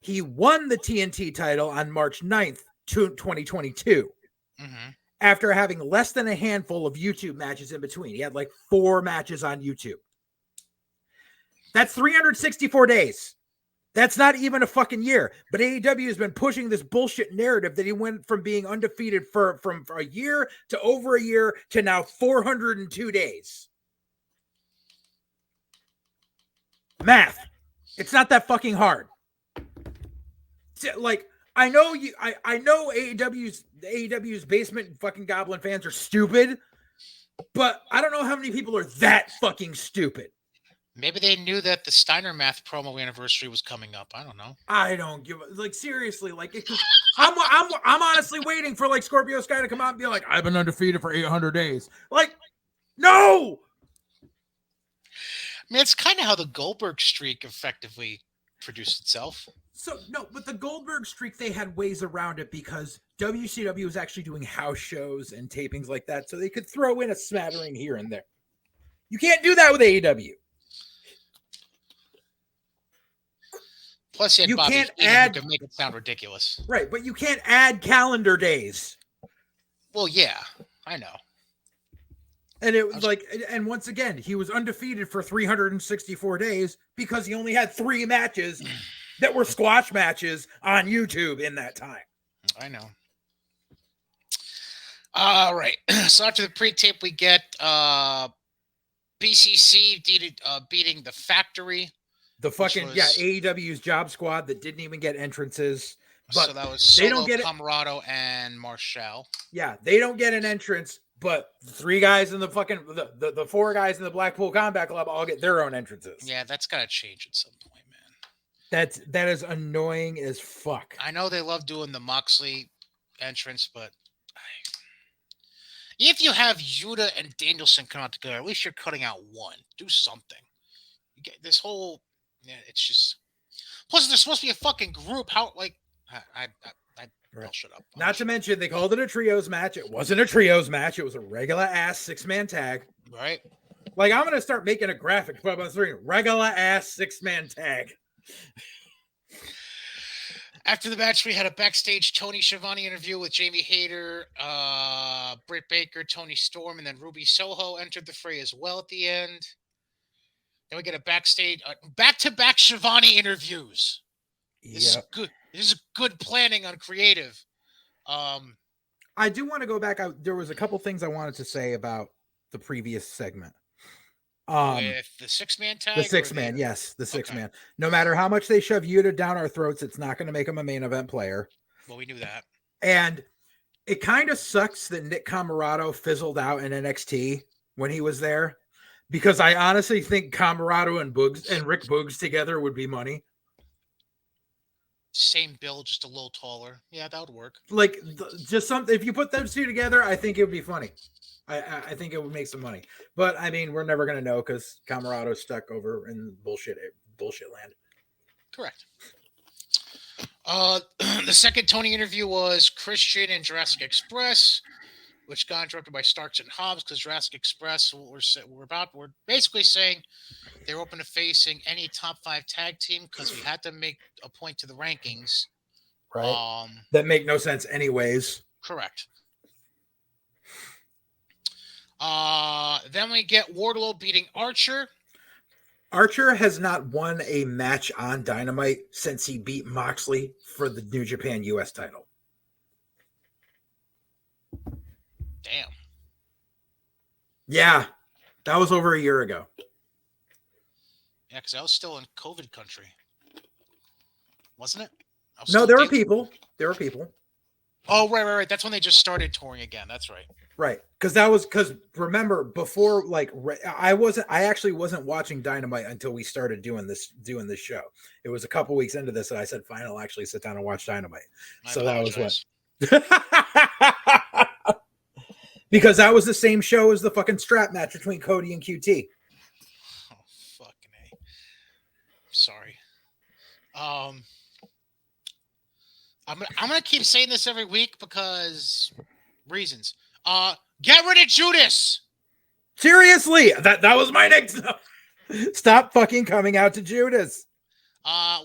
He won the TNT title on March 9th, 2022. After having less than a handful of YouTube matches in between. He had 4 matches on YouTube. That's 364 days. That's not even a fucking year. But AEW has been pushing this bullshit narrative that he went from being undefeated from a year to over a year to now 402 days. Math. It's not that fucking hard. like I know AEW's basement fucking goblin fans are stupid, but I don't know how many people are that fucking stupid. Maybe they knew that the Steiner Math promo anniversary was coming up. I don't know. I don't give like seriously, like because I'm honestly waiting for like Scorpio Sky to come out and be like, I've been undefeated for 800 days. Like, no. I mean, it's kind of how the Goldberg streak effectively produced itself. So no, but the Goldberg streak, they had ways around it because WCW was actually doing house shows and tapings like that, so they could throw in a smattering here and there. You can't do that with AEW. Plus, you can't add to make it sound ridiculous, right? But you can't add calendar days. Well, yeah, I know. And it was like, and once again, he was undefeated for 364 days because he only had 3 matches that were squash matches on YouTube in that time. I know. All right. So after the pre-tape, we get BCC beating the Factory. The fucking AEW's Job Squad that didn't even get entrances. But so that was Solo, Camarado, and Marshall. Yeah, they don't get an entrance, but the 3 guys in the fucking the 4 guys in the Blackpool Combat Club all get their own entrances. Yeah, that's gotta change at some point, man. That is annoying as fuck. I know they love doing the Moxley entrance, but if you have Yuta and Danielson come out together, at least you're cutting out one. Do something. You get this whole. Yeah, it's just. Plus, there's supposed to be a fucking group. How I'll shut up. Not to mention, they called it a trios match. It wasn't a trios match. It was a regular ass 6-man tag. Right. Like I'm gonna start making a graphic for about 3 regular ass 6-man tag. After the match, we had a backstage Tony Schiavone interview with Jamie Hayter, Britt Baker, Tony Storm, and then Ruby Soho entered the fray as well at the end. Then we get a backstage, back-to-back Schiavone interviews. This is good. This is good planning on creative. I do want to go back. There was a couple things I wanted to say about the previous segment. With the 6-man tag? The 6-man, yes. The 6-man. No matter how much they shove Yuta down our throats, it's not going to make him a main event player. Well, we knew that. And it kind of sucks that Nick Camarado fizzled out in NXT when he was there. Because I honestly think Camarado and Rick Boogs together would be money. Same build, just a little taller. Yeah, that would work. Like, just something. If you put those 2 together, I think it would be funny. I think it would make some money. But, I mean, we're never going to know because Camarado's stuck over in bullshit land. Correct. The second Tony interview was Christian and Jurassic Express, which got interrupted by Starks and Hobbs because Jurassic Express, we're basically saying they're open to facing any top 5 tag team because we had to make a point to the rankings. Right. That make no sense anyways. Correct. Then we get Wardlow beating Archer. Archer has not won a match on Dynamite since he beat Moxley for the New Japan US title. Damn. Yeah, that was over a year ago. Yeah, because I was still in COVID country. Wasn't it? No, there were people. Oh, right. That's when they just started touring again. That's right. Right. Because remember before, like, I actually wasn't watching Dynamite until we started doing this show. It was a couple weeks into this that I said, fine, I'll actually sit down and watch Dynamite. That was what. Because that was the same show as the fucking strap match between Cody and QT. Oh, fucking A. Sorry. I'm gonna keep saying this every week because reasons. Get rid of Judas. Seriously, that was my next. Stop fucking coming out to Judas.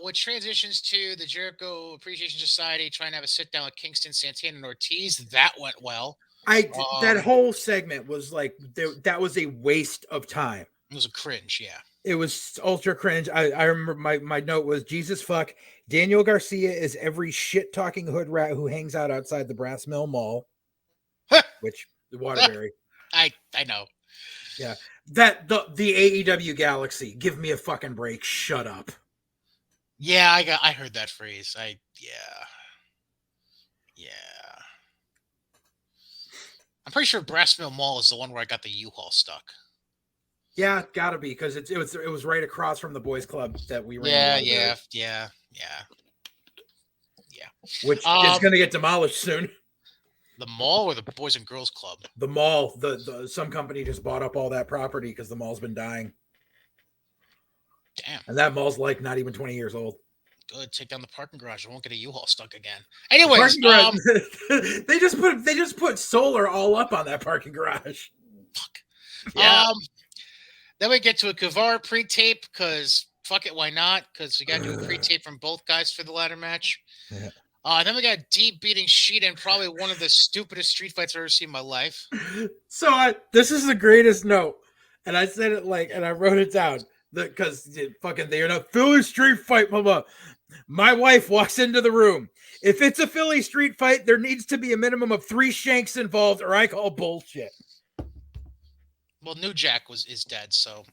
Which transitions to the Jericho Appreciation Society trying to have a sit down with Kingston, Santana, and Ortiz. That went well. That whole segment was like that was a waste of time. It was a cringe, yeah. It was ultra cringe. I remember my note was Jesus fuck. Daniel Garcia is every shit talking hood rat who hangs out outside the Brass Mill Mall, which the Waterbury. I know. Yeah, that the AEW Galaxy. Give me a fucking break. Shut up. Yeah, I heard that phrase. Yeah. I'm pretty sure Brass Mill Mall is the one where I got the U-Haul stuck. Yeah, gotta be, because it was right across from the boys club that we ran a lot of Yeah. which is going to get demolished soon. The mall or the Boys and Girls Club? The mall. The some company just bought up all that property because the mall's been dying. Damn. And that mall's like not even 20 years old. Good. Take down the parking garage. I won't get a U-Haul stuck again. Anyways, they just put solar all up on that parking garage. Fuck. Yeah. Then we get to a Guevara pre-tape because fuck it, why not? Because we got to do a pre-tape from both guys for the ladder match. Yeah. Then we got Deep beating Sheeta in probably one of the stupidest street fights I've ever seen in my life. So this is the greatest note, and I said it and I wrote it down because fucking they're in a Philly street fight. Blah, blah. My wife walks into the room. If it's a Philly street fight, there needs to be a minimum of 3 shanks involved, or I call bullshit. Well, New Jack is dead, so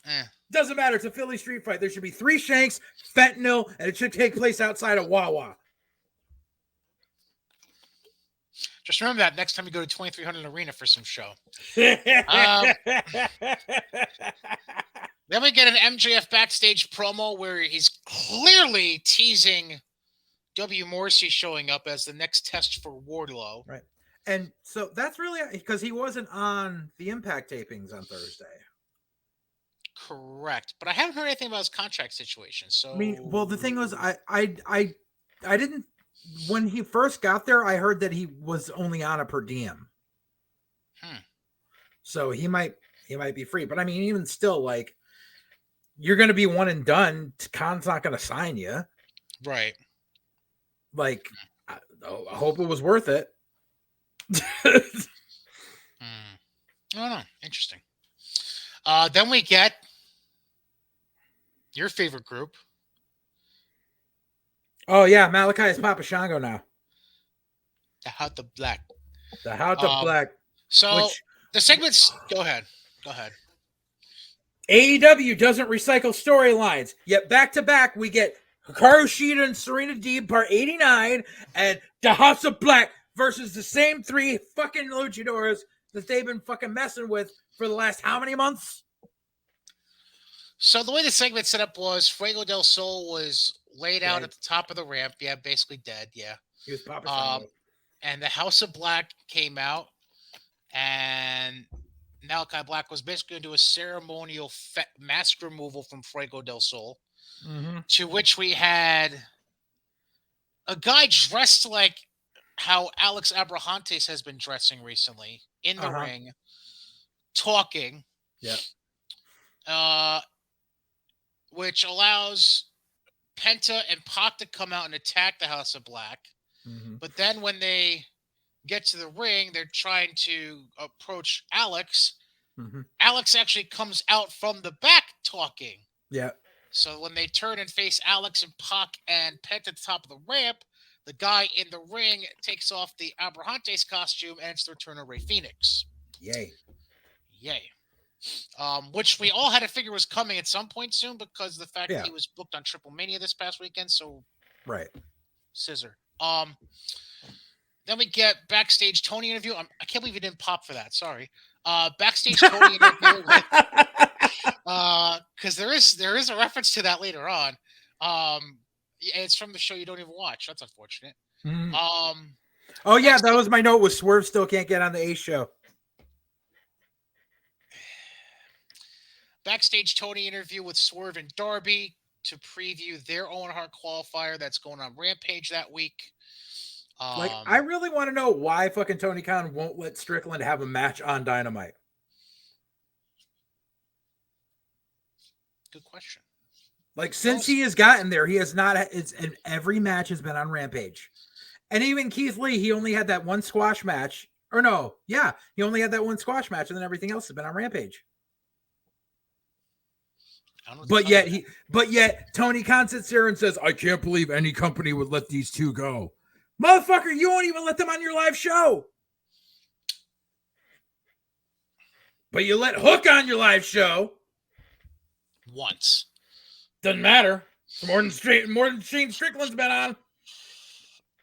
Doesn't matter. It's a Philly street fight. There should be 3 shanks, fentanyl, and it should take place outside of Wawa. Just remember that next time you go to 2300 Arena for some show. Then we get an MJF backstage promo where he's clearly teasing W. Morrissey showing up as the next test for Wardlow. Right. And so that's really because he wasn't on the Impact tapings on Thursday. Correct. But I haven't heard anything about his contract situation. So I mean, well, the thing was I didn't, when he first got there, I heard that he was only on a per diem. So he might be free. But I mean, even still, like, you're going to be one and done. Khan's not going to sign you. Right. Like, I hope it was worth it. Oh, no. Interesting. Then we get your favorite group. Oh, yeah. Malachi is Papa Shango now. The House of Black. The House of Black. So the segments... Go ahead. AEW doesn't recycle storylines, yet back-to-back we get Hikaru Shida and Serena Deeb part 89 and the House of Black versus the same 3 fucking luchadors that they've been fucking messing with for the last how many months? So the way the segment set up was Fuego del Sol was laid out at the top of the ramp. Yeah, basically dead. Yeah. He was Papa Shango. And the House of Black came out, and Malachi Black was basically going to do a ceremonial mask removal from Fuego del Sol, to which we had a guy dressed like how Alex Abrahantes has been dressing recently in the ring, talking. Yeah. Which allows Penta and Pac to come out and attack the House of Black. But then when they get to the ring, they're trying to approach Alex. Alex actually comes out from the back talking. Yeah. So when they turn and face Alex and Pac and Penta at the top of the ramp, the guy in the ring takes off the Abrahantes costume, and it's the return of Rey Fenix. Yay. Which we all had to figure was coming at some point soon because of the fact that he was booked on Triple Mania this past weekend. So, right. Scissor. Then we get backstage Tony interview. I can't believe you didn't pop for that. Sorry. Backstage Tony interview because there is a reference to that later on. It's from the show you don't even watch. That's unfortunate. Oh yeah, that was my note. Was Swerve still can't get on the Ace show? Backstage Tony interview with Swerve and Darby to preview their Owen Hart qualifier that's going on Rampage that week. I really want to know why fucking Tony Khan won't let Strickland have a match on Dynamite. Good question. Like, since he has gotten there, he has not. And every match has been on Rampage, and even Keith Lee, he only had that one squash match. Or no, yeah, he only had that one squash match, and then everything else has been on Rampage. But yet Tony Khan sits here and says, "I can't believe any company would let these 2 go." Motherfucker, you won't even let them on your live show. But you let Hook on your live show. Once. Doesn't matter. It's more than Shane Strickland's been on.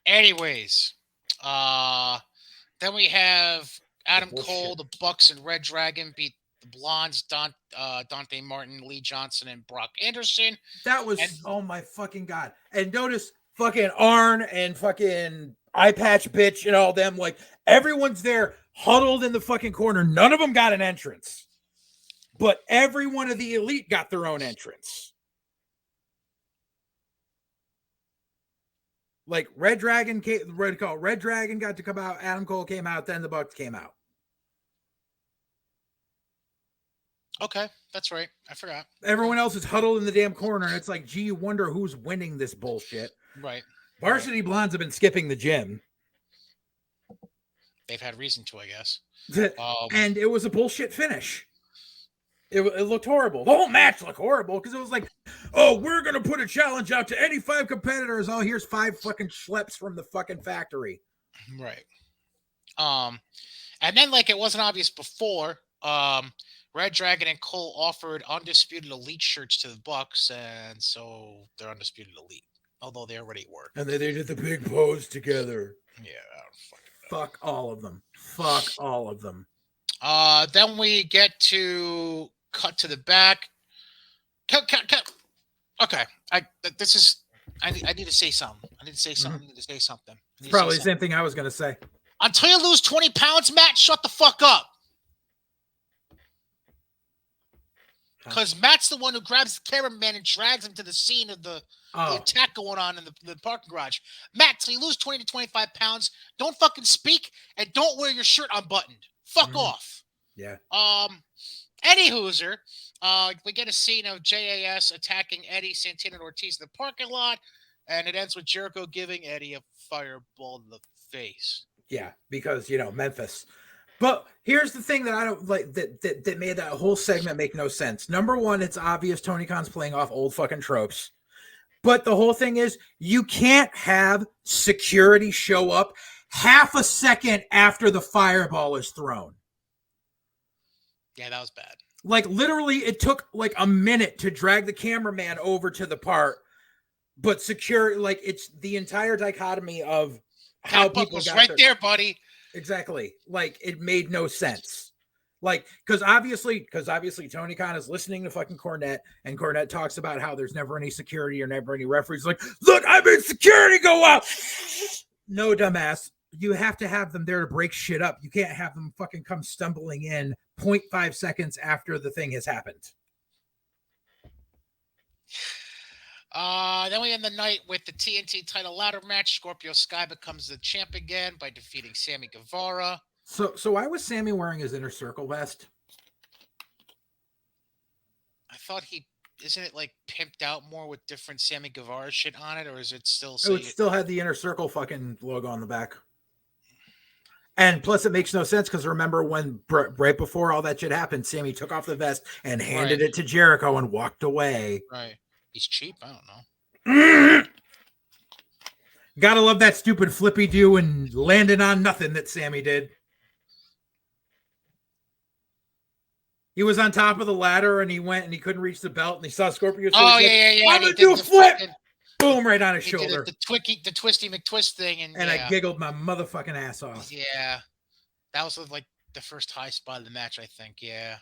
Anyways, then we have Adam Cole, the Bucks, and Red Dragon beat the Blondes, Dante Martin, Lee Johnson, and Brock Anderson. That was, oh my fucking God. And notice fucking Arn and fucking Eye Patch Bitch and all them, like everyone's there huddled in the fucking corner. None of them got an entrance, but every one of the Elite got their own entrance. Like Red Dragon got to come out, Adam Cole came out, then the Bucks came out. Okay, that's right. I forgot. Everyone else is huddled in the damn corner, and it's like, gee, you wonder who's winning this bullshit. Right. Varsity Blondes have been skipping the gym. They've had reason to, I guess. And it was a bullshit finish. It looked horrible. The whole match looked horrible because it was like, oh, we're going to put a challenge out to any 5 competitors. Oh, here's 5 fucking schleps from the fucking factory. Right. And then, like, it wasn't obvious before, Red Dragon and Cole offered Undisputed Elite shirts to the Bucks, and so they're Undisputed Elite, although they already were. And they did the big pose together. Yeah, I don't fucking know. Fuck all of them. Fuck all of them. Then we get to cut to the back. Cut. Okay, I need to say something. I need to say something. It's probably the same thing I was going to say. Until you lose 20 pounds, Matt, shut the fuck up. Because Matt's the one who grabs the cameraman and drags him to the scene of the attack going on in the parking garage. Matt, till you lose 20 to 25 pounds, don't fucking speak and don't wear your shirt unbuttoned. Fuck off. Yeah. Eddie Hooser, we get a scene of JAS attacking Eddie, Santana, and Ortiz in the parking lot, and it ends with Jericho giving Eddie a fireball in the face. Yeah, because, Memphis. But here's the thing that I don't like that made that whole segment make no sense. Number one, it's obvious Tony Khan's playing off old fucking tropes. But the whole thing is you can't have security show up half a second after the fireball is thrown. Yeah, that was bad. Like literally it took like a minute to drag the cameraman over to the part, but it's the entire dichotomy of how people got right there, buddy. Exactly. Like it made no sense. Like, because obviously Tony Khan is listening to fucking Cornette, and Cornette talks about how there's never any security or never any referees. Like, look, I made security go out. No, dumbass. You have to have them there to break shit up. You can't have them fucking come stumbling in 0.5 seconds after the thing has happened. Then we end the night with the TNT title ladder match. Scorpio Sky becomes the champ again by defeating Sammy Guevara. So why was Sammy wearing his Inner Circle vest? I thought isn't it like pimped out more with different Sammy Guevara shit on it, or is it still? It still had the Inner Circle fucking logo on the back. And plus, it makes no sense because remember when right before all that shit happened, Sammy took off the vest and handed it to Jericho and walked away. Right. He's cheap. I don't know. Gotta love that stupid flippy do and landing on nothing that Sammy did. He was on top of the ladder and he went and he couldn't reach the belt and he saw Scorpio. Oh, yeah. I'm gonna do a flip. Boom, right on his shoulder. The twisty McTwist thing. And I giggled my motherfucking ass off. Yeah. That was like the first high spot of the match, I think. Yeah.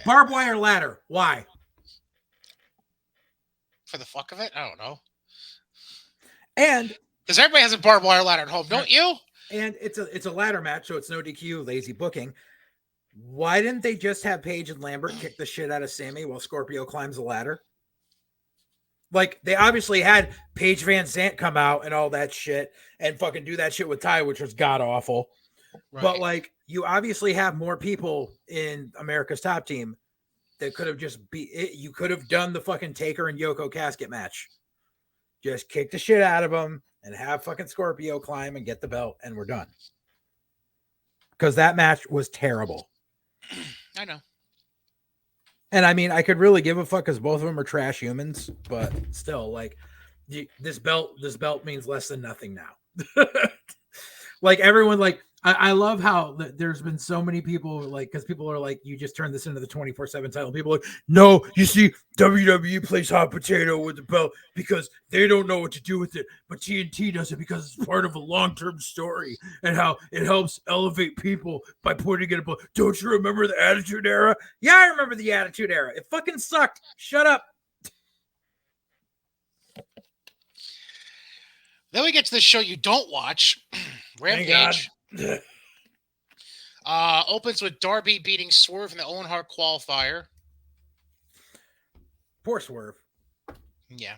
Barbed wire ladder. Why? For the fuck of it? I don't know. And because everybody has a barbed wire ladder at home, don't you? And it's a ladder match, so it's no DQ, lazy booking. Why didn't they just have Paige and Lambert kick the shit out of Sammy while Scorpio climbs the ladder? Like, they obviously had Paige Van Zandt come out and all that shit and fucking do that shit with Ty, which was god-awful. Right. But, like, you obviously have more people in America's Top Team that could have you could have done the fucking Taker and Yoko casket match. Just kick the shit out of them and have fucking Scorpio climb and get the belt, and we're done. Because that match was terrible. I know. And I mean, I could really give a fuck because both of them are trash humans, but still, like, this belt means less than nothing now. Like, everyone, like, I love how there's been so many people like, because people are like, you just turned this into the 24/7 title. People are like, no, you see, WWE plays hot potato with the belt because they don't know what to do with it, but TNT does it because it's part of a long-term story and how it helps elevate people by putting it above. Don't you remember the Attitude Era? Yeah, I remember the Attitude Era. It fucking sucked. Shut up. Then we get to the show you don't watch, Rampage. Opens with Darby beating Swerve in the Owen Hart qualifier. Poor Swerve. Yeah.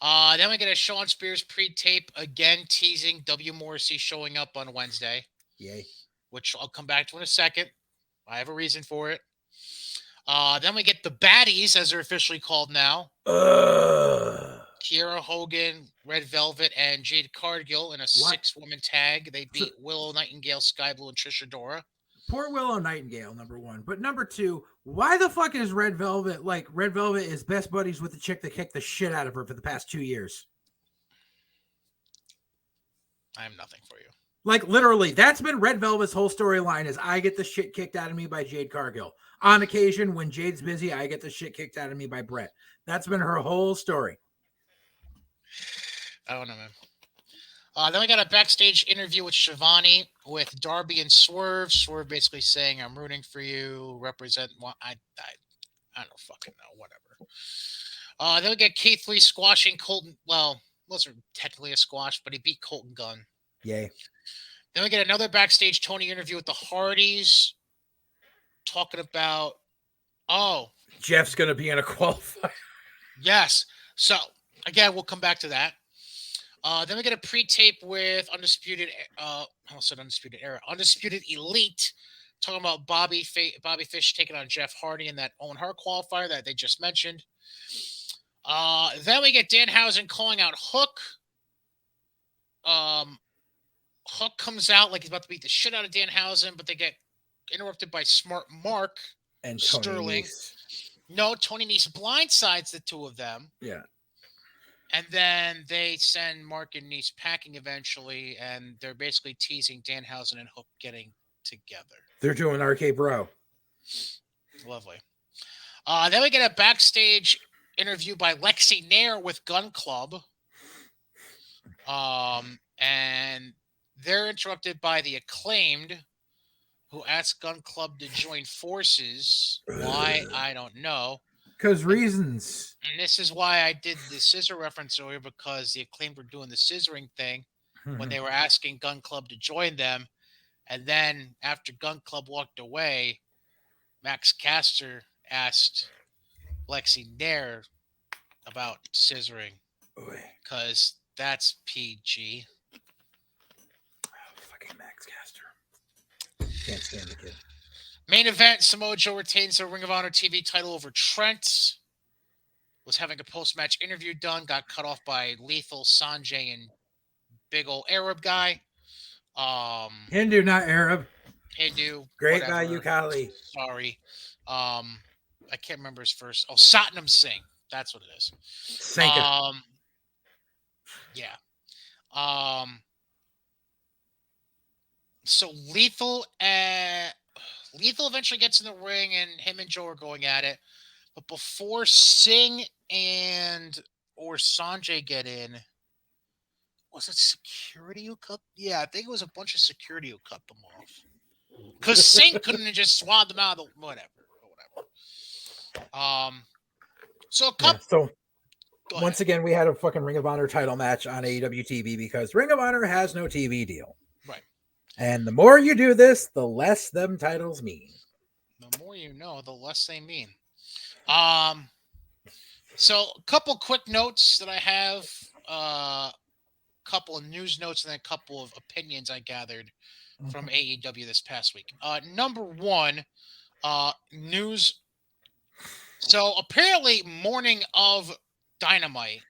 Then we get a Shawn Spears pre-tape again, teasing W. Morrissey showing up on Wednesday. Yay. Which I'll come back to in a second. I have a reason for it. Then we get the Baddies, as they're officially called now. Kiera Hogan, Red Velvet, and Jade Cargill in a 6-woman tag. They beat Willow Nightingale, Sky Blue, and Trisha Dora. Poor Willow Nightingale, number one. But number two, why the fuck is Red Velvet like Red Velvet is best buddies with the chick that kicked the shit out of her for the past 2 years? I have nothing for you. Like, literally, that's been Red Velvet's whole storyline is I get the shit kicked out of me by Jade Cargill. On occasion, when Jade's busy, I get the shit kicked out of me by Brett. That's been her whole story. I don't know, man. Then we got a backstage interview with Shivani with Darby and Swerve. Swerve basically saying, I'm rooting for you, represent... I don't fucking know, whatever. Then we get Keith Lee squashing Colton... Well, wasn't technically a squash, but he beat Colton Gunn. Yay. Then we get another backstage Tony interview with the Hardys, talking about, Jeff's going to be in a qualifier. Yes. So, again, we'll come back to that. Then we get a pre-tape with Undisputed Elite, talking about Bobby Fish taking on Jeff Hardy in that Owen Hart qualifier that they just mentioned. Then we get Danhausen calling out Hook. Hook comes out like he's about to beat the shit out of Danhausen, but they get interrupted by Smart Mark and Sterling. No, Tony Nese blindsides the two of them. Yeah. And then they send Mark and Nese packing eventually, and they're basically teasing Danhausen and Hook getting together. They're doing RK Bro. Lovely. Then we get a backstage interview by Lexi Nair with Gun Club. And they're interrupted by the Acclaimed, who asked Gun Club to join forces. Why? I don't know. Because reasons. And this is why I did the scissor reference earlier, because the Acclaimed were doing the scissoring thing when they were asking Gun Club to join them. And then after Gun Club walked away, Max Caster asked Lexi Nair about scissoring. Because that's PG. Fucking Max Caster. Can't stand the kid. Main event, Samoa Joe retains the Ring of Honor TV title over Trent. Was having a post-match interview done. Got cut off by Lethal, Sanjay, and big old Arab guy. Hindu, not Arab. Hindu. Great guy, Ukali. Sorry. I can't remember his first. Oh, Satnam Singh. That's what it is. Yeah. So Lethal eventually gets in the ring, and him and Joe are going at it. But before Singh or Sanjay get in, was it security who cut? Yeah, I think it was a bunch of security who cut them off. Because Singh couldn't have just swabbed them out of the whatever. Once again, we had a fucking Ring of Honor title match on AEW TV because Ring of Honor has no TV deal. Right. And the more you do this, the less them titles mean. The more you know, the less they mean. So a couple quick notes that I have, a couple of news notes, and then a couple of opinions I gathered from AEW this past week. Number one, news. So apparently, morning of Dynamite,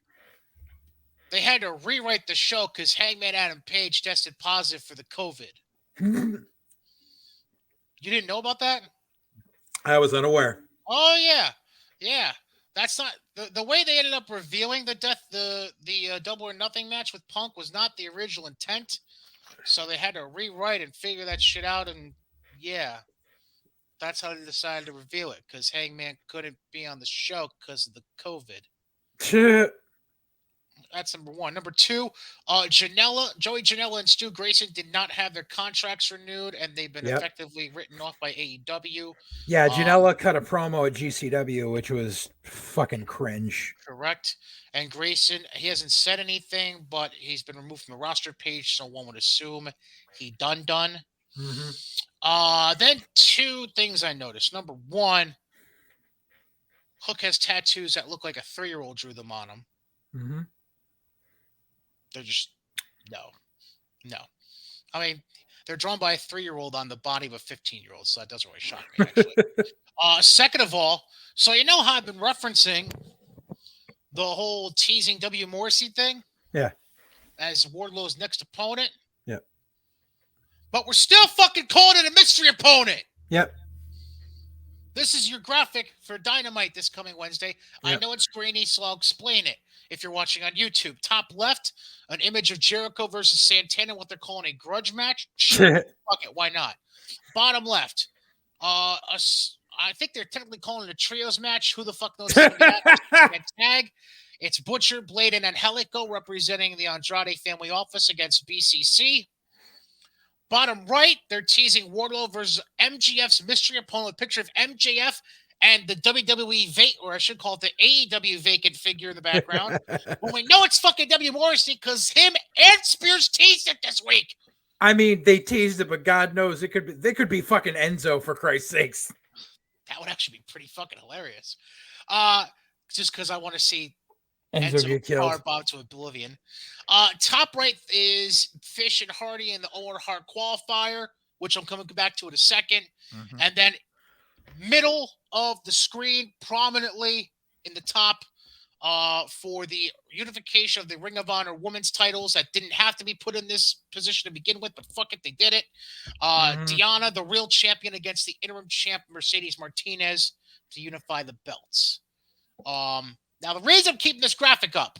they had to rewrite the show because Hangman Adam Page tested positive for the COVID. You didn't know about that? I was unaware. Oh yeah. That's not the way they ended up revealing the Double or Nothing match with Punk was not the original intent. So they had to rewrite and figure that shit out, and yeah, that's how they decided to reveal it, because Hangman couldn't be on the show because of the COVID. That's number one. Number two, Joey Janela, and Stu Grayson did not have their contracts renewed, and they've been effectively written off by AEW. Yeah, Janela cut a promo at GCW, which was fucking cringe. Correct. And Grayson, he hasn't said anything, but he's been removed from the roster page, so one would assume he done. Mm-hmm. Then two things I noticed. Number one, Hook has tattoos that look like a 3-year-old drew them on him. Mm-hmm. They're just no. I mean, they're drawn by a 3-year-old on the body of a 15-year-old, so that doesn't really shock me, actually. Second of all, so you know how I've been referencing the whole teasing W. Morrissey thing? Yeah. As Wardlow's next opponent? Yep. But we're still fucking calling it a mystery opponent! Yep. This is your graphic for Dynamite this coming Wednesday. Yep. I know it's grainy, so I'll explain it. If you're watching on YouTube, top left, an image of Jericho versus Santana, what they're calling a grudge match. Sure, fuck it, why not? Bottom left, I think they're technically calling it a trios match. Who the fuck knows? Tag. It's Butcher, Blade, and Angelico representing the Andrade family office against BCC. Bottom right, they're teasing Wardlow versus MJF's mystery opponent with a picture of MJF and the WWE or I should call it the AEW vacant figure in the background. Well, we know it's fucking W. Morrissey because him and Spears teased it this week. I mean, they teased it, but God knows they could be fucking Enzo, for Christ's sakes. That would actually be pretty fucking hilarious. Just because I want to see Enzo get killed. Bob to oblivion. Top right is Fish and Hardy in the Owen Hart qualifier, which I'm coming back to in a second. Mm-hmm. And then middle of the screen, prominently in the top, for the unification of the Ring of Honor women's titles that didn't have to be put in this position to begin with, but fuck it, they did it. Deanna, the real champion, against the interim champ Mercedes Martinez to unify the belts. Now, the reason I'm keeping this graphic up,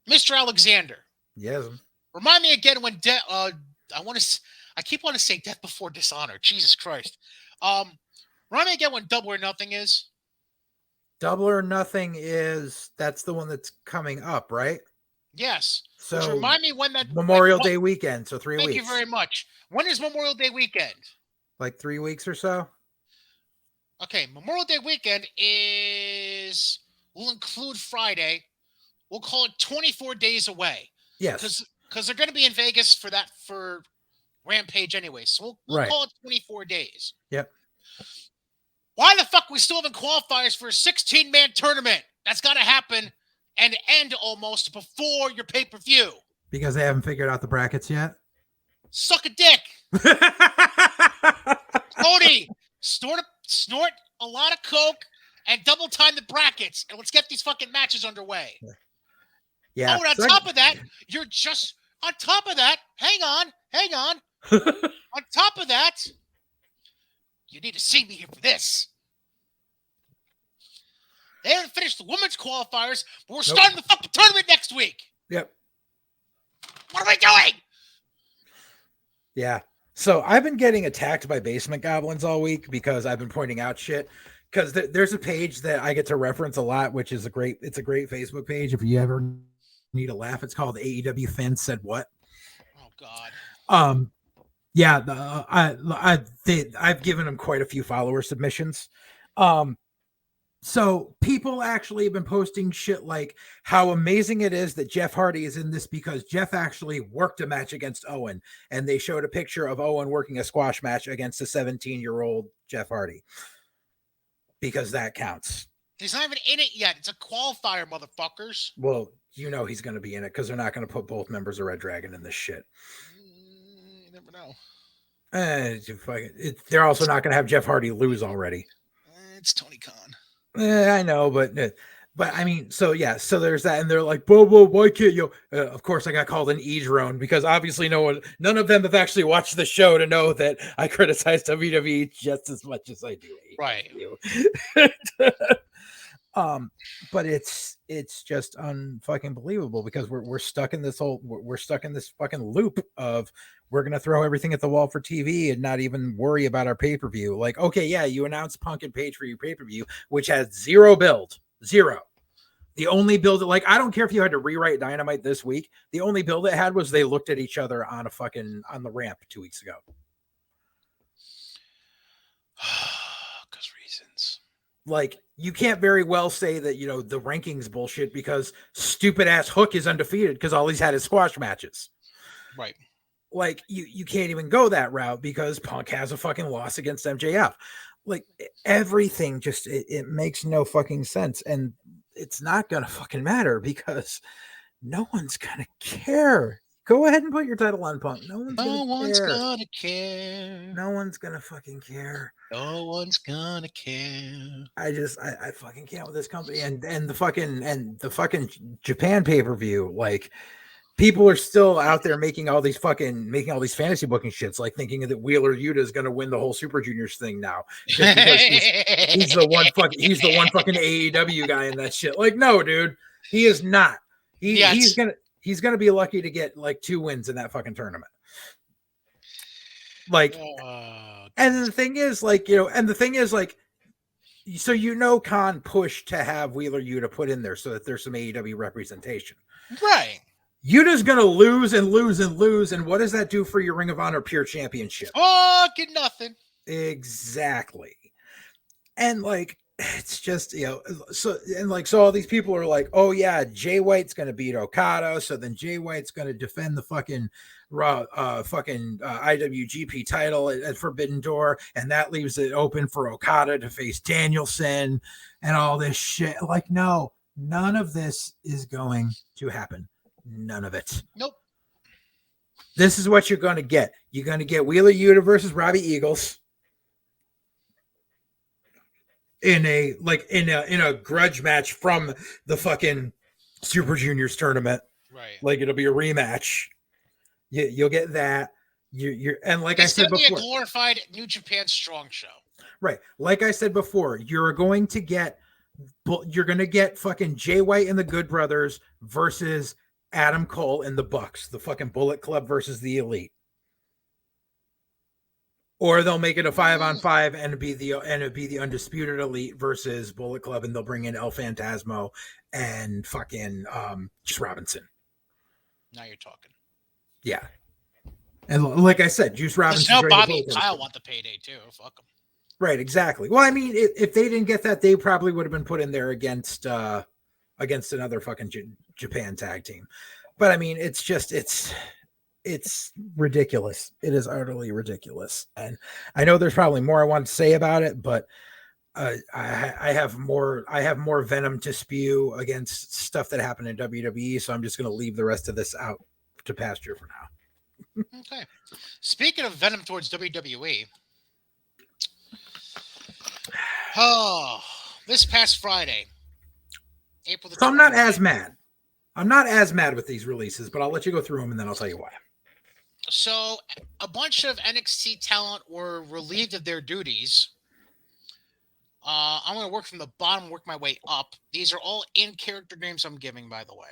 Mr. Alexander. Yes. Remind me again when I keep wanting to say Death Before Dishonor. Jesus Christ. Remind me again when Double or Nothing is. Double or Nothing that's the one that's coming up, right? Yes. So which remind me when that Memorial Day weekend. So 3 weeks. Thank you very much. When is Memorial Day weekend? Like 3 weeks or so. Okay, Memorial Day weekend will include Friday. We'll call it 24 days away. Yes. Because they're going to be in Vegas for Rampage anyway. So we'll call it 24 days. Yep. Why the fuck we still having qualifiers for a 16-man tournament? That's got to happen and end almost before your pay-per-view. Because they haven't figured out the brackets yet? Suck a dick. Cody, snort a lot of coke and double time the brackets, and let's get these fucking matches underway. Yeah. Oh, and on top of that, hang on. On top of that, you need to see me here for this. They haven't finished the women's qualifiers, but we're starting the fucking tournament next week. Yep. What are we doing? Yeah. So I've been getting attacked by basement goblins all week because I've been pointing out shit. Because there's a page that I get to reference a lot, which is a great Facebook page. If you ever need a laugh, it's called AEW Fans Said What. Oh God. Yeah. I've given them quite a few follower submissions. So people actually have been posting shit like how amazing it is that Jeff Hardy is in this because Jeff actually worked a match against Owen, and they showed a picture of Owen working a squash match against a 17-year-old Jeff Hardy. Because that counts. He's not even in it yet. It's a qualifier, motherfuckers. Well, you know he's going to be in it because they're not going to put both members of Red Dragon in this shit. You never know. They're also not going to have Jeff Hardy lose already. It's Tony Khan. I know, but I mean, so there's that, and they're like, whoa, why can't you? Of course, I got called an e-drone because obviously none of them have actually watched the show to know that I criticize WWE just as much as I do. Right. But it's just unfucking believable because we're stuck in this we're stuck in this fucking loop of we're gonna throw everything at the wall for TV and not even worry about our pay-per-view. Like, okay, yeah, you announced Punk and Page for your pay-per-view, which has zero build. Zero. The only build, like, I don't care if you had to rewrite Dynamite this week. The only build it had was they looked at each other on the ramp 2 weeks ago. Because reasons. Like, you can't very well say that, the rankings bullshit because stupid ass Hook is undefeated because all he's had is squash matches. Right. Like, you can't even go that route because Punk has a fucking loss against MJF. Like, everything just, it makes no fucking sense. And it's not gonna fucking matter because no one's gonna care. Go ahead and put your title on Punk. No one's gonna care. No one's gonna fucking care. No one's gonna care. I fucking can't with this company and the fucking Japan pay-per-view. Like, people are still out there making all these fantasy booking shits, like thinking that Wheeler Yuta is going to win the whole Super Juniors thing now, just because he's the one fucking AEW guy in that shit. Like, no, dude, he is not. He's gonna be lucky to get like 2 wins in that fucking tournament. Like, and the thing is, so Khan pushed to have Wheeler Yuta put in there so that there's some AEW representation, right? Yuta's gonna lose and lose and lose, and what does that do for your Ring of Honor Pure Championship? Fucking nothing. Exactly. And like, it's just, so all these people are like, oh yeah, Jay White's gonna beat Okada, so then Jay White's gonna defend the fucking IWGP title at Forbidden Door, and that leaves it open for Okada to face Danielson and all this shit. Like, no, none of this is going to happen. None of it. Nope. This is what you're going to get. You're going to get Wheeler Yuta versus Robbie Eagles in a grudge match from the fucking Super Juniors tournament. Right. Like, it'll be a rematch. You'll get that. And like I said before, a glorified New Japan Strong show. Right. Like I said before, you're going to get fucking Jay White and the Good Brothers versus Adam Cole and the Bucks, the fucking Bullet Club versus the Elite. Or they'll make it a 5-on-5 and it'd be the Undisputed Elite versus Bullet Club, and they'll bring in El Phantasmo and fucking just Robinson. Now you're talking. Yeah. And like I said, Juice Robinson. Now Bobby and Kyle want the payday too. Fuck them. Right, exactly. Well, I mean, if they didn't get that, they probably would have been put in there against another fucking Japan tag team. But I mean, it's ridiculous. It is utterly ridiculous. And I know there's probably more I want to say about it, but I have more venom to spew against stuff that happened in WWE. So I'm just going to leave the rest of this out to pasture for now. Okay. Speaking of venom towards WWE, this past Friday, April the 20th. So I'm not as mad. I'm not as mad with these releases, but I'll let you go through them and then I'll tell you why. So a bunch of NXT talent were relieved of their duties. I'm going to work from the bottom, work my way up. These are all in-character names I'm giving, by the way.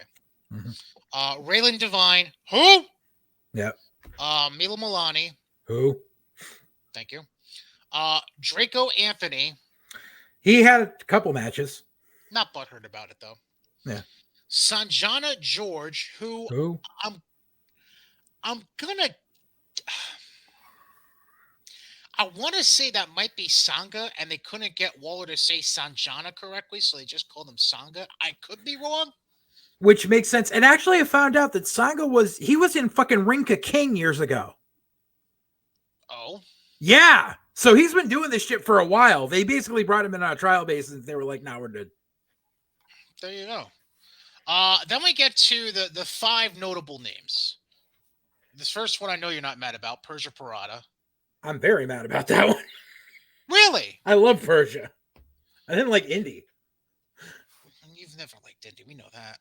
Mm-hmm. Raylan Divine. Who? Yep. Mila Milani. Who? Thank you. Draco Anthony. He had a couple matches. Not butthurt about it, though. Yeah. Sanjana George, who? I'm gonna. I want to say that might be Sangha, and they couldn't get Waller to say Sanjana correctly, so they just called him Sangha. I could be wrong. Which makes sense. And actually, I found out that Sangha was in fucking Rinka King years ago. Oh? Yeah. So he's been doing this shit for a while. They basically brought him in on a trial basis, and they were like, "Now we're good." There you go. Then we get to the 5 notable names. This first one I know you're not mad about, Persia Parata. I'm very mad about that one. Really? I love Persia. I didn't like Indy. You've never liked Indy. We know that.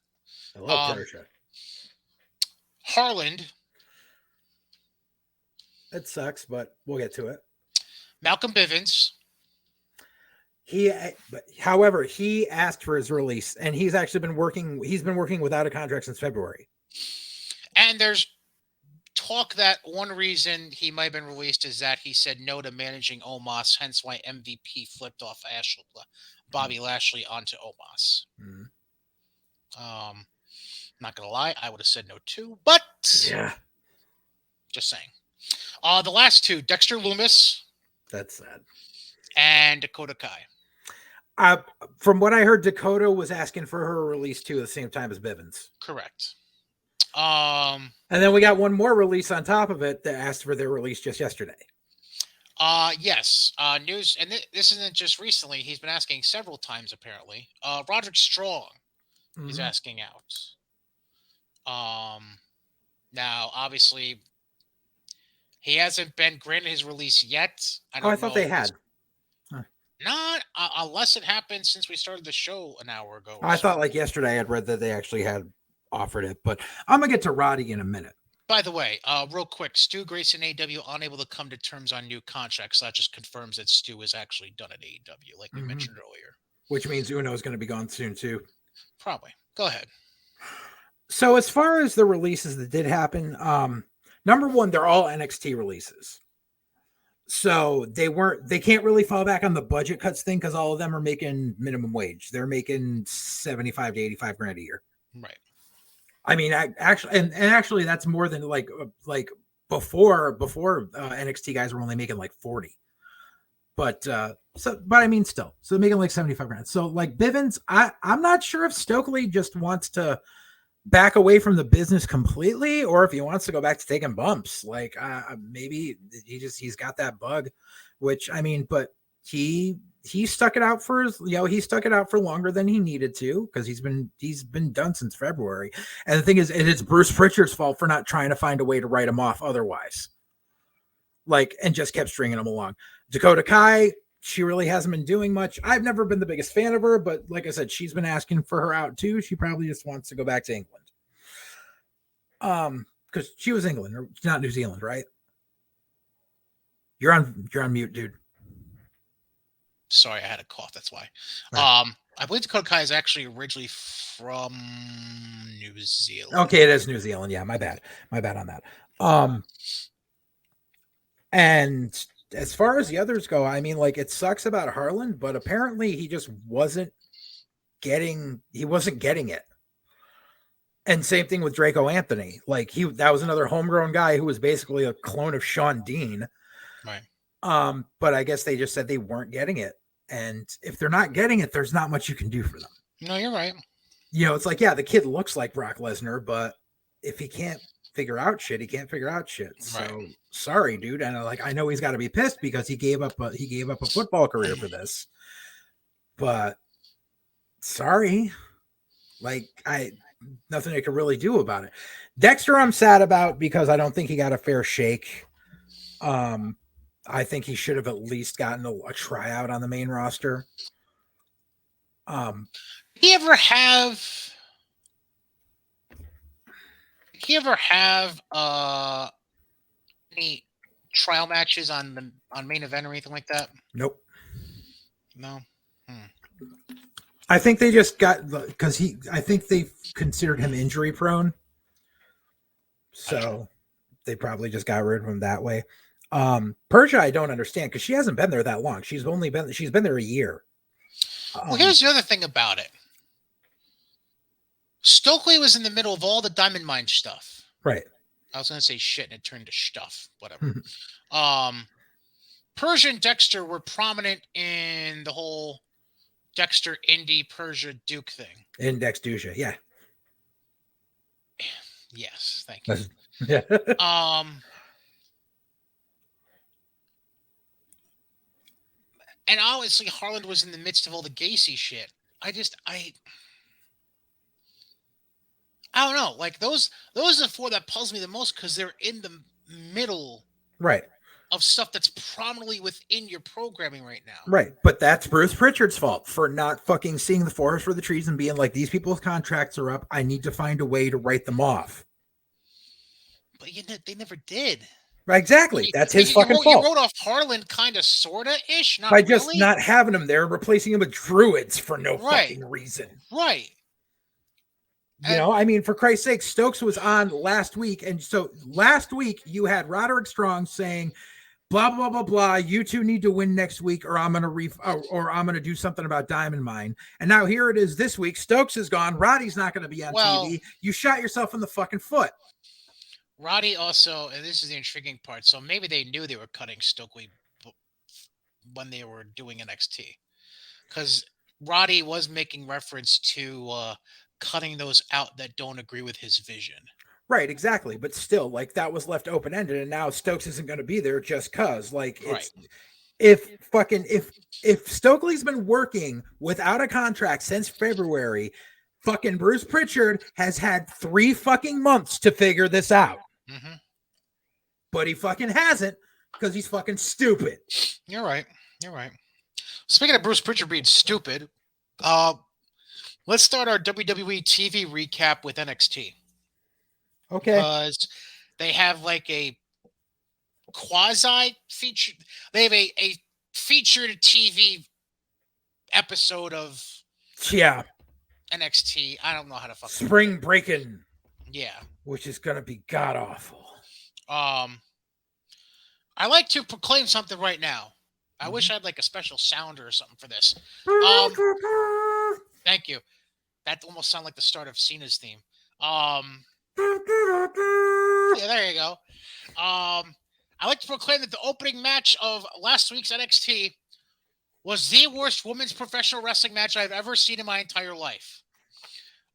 I love Persia. Harland. It sucks, but we'll get to it. Malcolm Bivens. However, he asked for his release, and he's actually been working. He's been working without a contract since February. And there's talk that one reason he might have been released is that he said no to managing Omos, hence why MVP flipped off Bobby Lashley onto Omos. Not gonna lie, I would have said no too, but yeah, just saying. The last two, Dexter Lumis. That's sad. And Dakota Kai. From what I heard, Dakota was asking for her release too at the same time as Bivens. Correct. And then we got one more release on top of it that asked for their release just yesterday. Yes. News, and this isn't just recently. He's been asking several times apparently. Roderick Strong is asking out. Now obviously he hasn't been granted his release yet. I thought they had. Not unless it happened since we started the show an hour ago. I thought like yesterday I had read that they actually had offered it, but I'm gonna get to Roddy in a minute. By the way, real quick, Stu Grayson AEW unable to come to terms on new contracts. That just confirms that Stu is actually done at AEW, like we mentioned earlier. Which means Uno is going to be gone soon too. Probably. Go ahead. So as far as the releases that did happen, number one, they're all NXT releases. So they can't really fall back on the budget cuts thing because all of them are making minimum wage. They're making 75 to 85 grand a year. Right. I mean, actually, that's more than like before NXT guys were only making like 40. But I mean, still, so they're making like 75 grand. So like Bivens, I'm not sure if Stokely just wants to back away from the business completely, or if he wants to go back to taking bumps. Like maybe he's got that bug, which I mean, but he stuck it out for he stuck it out for longer than he needed to because he's been done since February. And the thing is, it's Bruce Pritchard's fault for not trying to find a way to write him off otherwise. Like, and just kept stringing him along. Dakota Kai, she really hasn't been doing much. I've never been the biggest fan of her, but like I said, she's been asking for her out too. She probably just wants to go back to England. Because she was England, or not New Zealand, right? You're on mute, dude. Sorry, I had a cough. That's why. Right. I believe Dakota Kai is actually originally from New Zealand. Okay, it is New Zealand. Yeah, my bad on that. And as far as the others go, I mean, like, it sucks about Harlan, but apparently he just wasn't getting it. And same thing with Draco Anthony. Like, that was another homegrown guy who was basically a clone of Sean Dean. Right. But I guess they just said they weren't getting it. And if they're not getting it, there's not much you can do for them. No, you're right. You know, it's like, yeah, the kid looks like Brock Lesnar, but if he can't figure out shit, he can't figure out shit. So right. Sorry, dude. And I know he's got to be pissed because he gave up a football career for this. But sorry. Like, nothing I could really do about it. Dexter, I'm sad about because I don't think he got a fair shake. I think he should have at least gotten a tryout on the main roster. Did he ever have any trial matches on main event or anything like that? Nope. No. I think they just got because I think they considered him injury prone. So they probably just got rid of him that way. Persia, I don't understand because she hasn't been there that long. She's been there a year. Well, here's the other thing about it. Stokely was in the middle of all the Diamond Mine stuff. Right. I was going to say shit and it turned to stuff. Whatever. Persia and Dexter were prominent in the whole Dexter, Indy, Persia, Duke thing. Index Dusha, yeah. Yes, thank you. Yeah. And obviously Harland was in the midst of all the Gacy shit. I don't know. Like those are the four that puzzle me the most because they're in the middle, right, of stuff that's prominently within your programming right now. Right, but that's Bruce Pritchard's fault for not fucking seeing the forest for the trees and being like, these people's contracts are up. I need to find a way to write them off. But they never did. Exactly. That's his fucking fault. You wrote off Harlan kind of, sorta-ish, not by really. just not having him there, replacing him with druids for no fucking reason. Right. You know, I mean, for Christ's sake, Stokes was on last week. And so last week you had Roderick Strong saying, blah, blah, blah, blah. You two need to win next week or I'm going to do something about Diamond Mine. And now here it is this week. Stokes is gone. Roddy's not going to be on TV. You shot yourself in the fucking foot. Roddy also, and this is the intriguing part, so maybe they knew they were cutting Stokely when they were doing NXT. Because Roddy was making reference to cutting those out that don't agree with his vision. Right, exactly. But still, like, that was left open-ended, and now Stokes isn't going to be there just because. Like, it's if Stokely's been working without a contract since February, fucking Bruce Pritchard has had 3 fucking months to figure this out. Mm-hmm. But he fucking hasn't because he's fucking stupid. You're right. Speaking of Bruce Pritchard being stupid, let's start our WWE TV recap with NXT. Okay. Because they have like a quasi feature. They have a featured TV episode of NXT. I don't know how to fucking Spring Breakin'. Yeah. Which is gonna be god awful. I like to proclaim something right now. I wish I had like a special sounder or something for this. Thank you. That almost sounded like the start of Cena's theme. Yeah, there you go. I like to proclaim that the opening match of last week's NXT was the worst women's professional wrestling match I've ever seen in my entire life.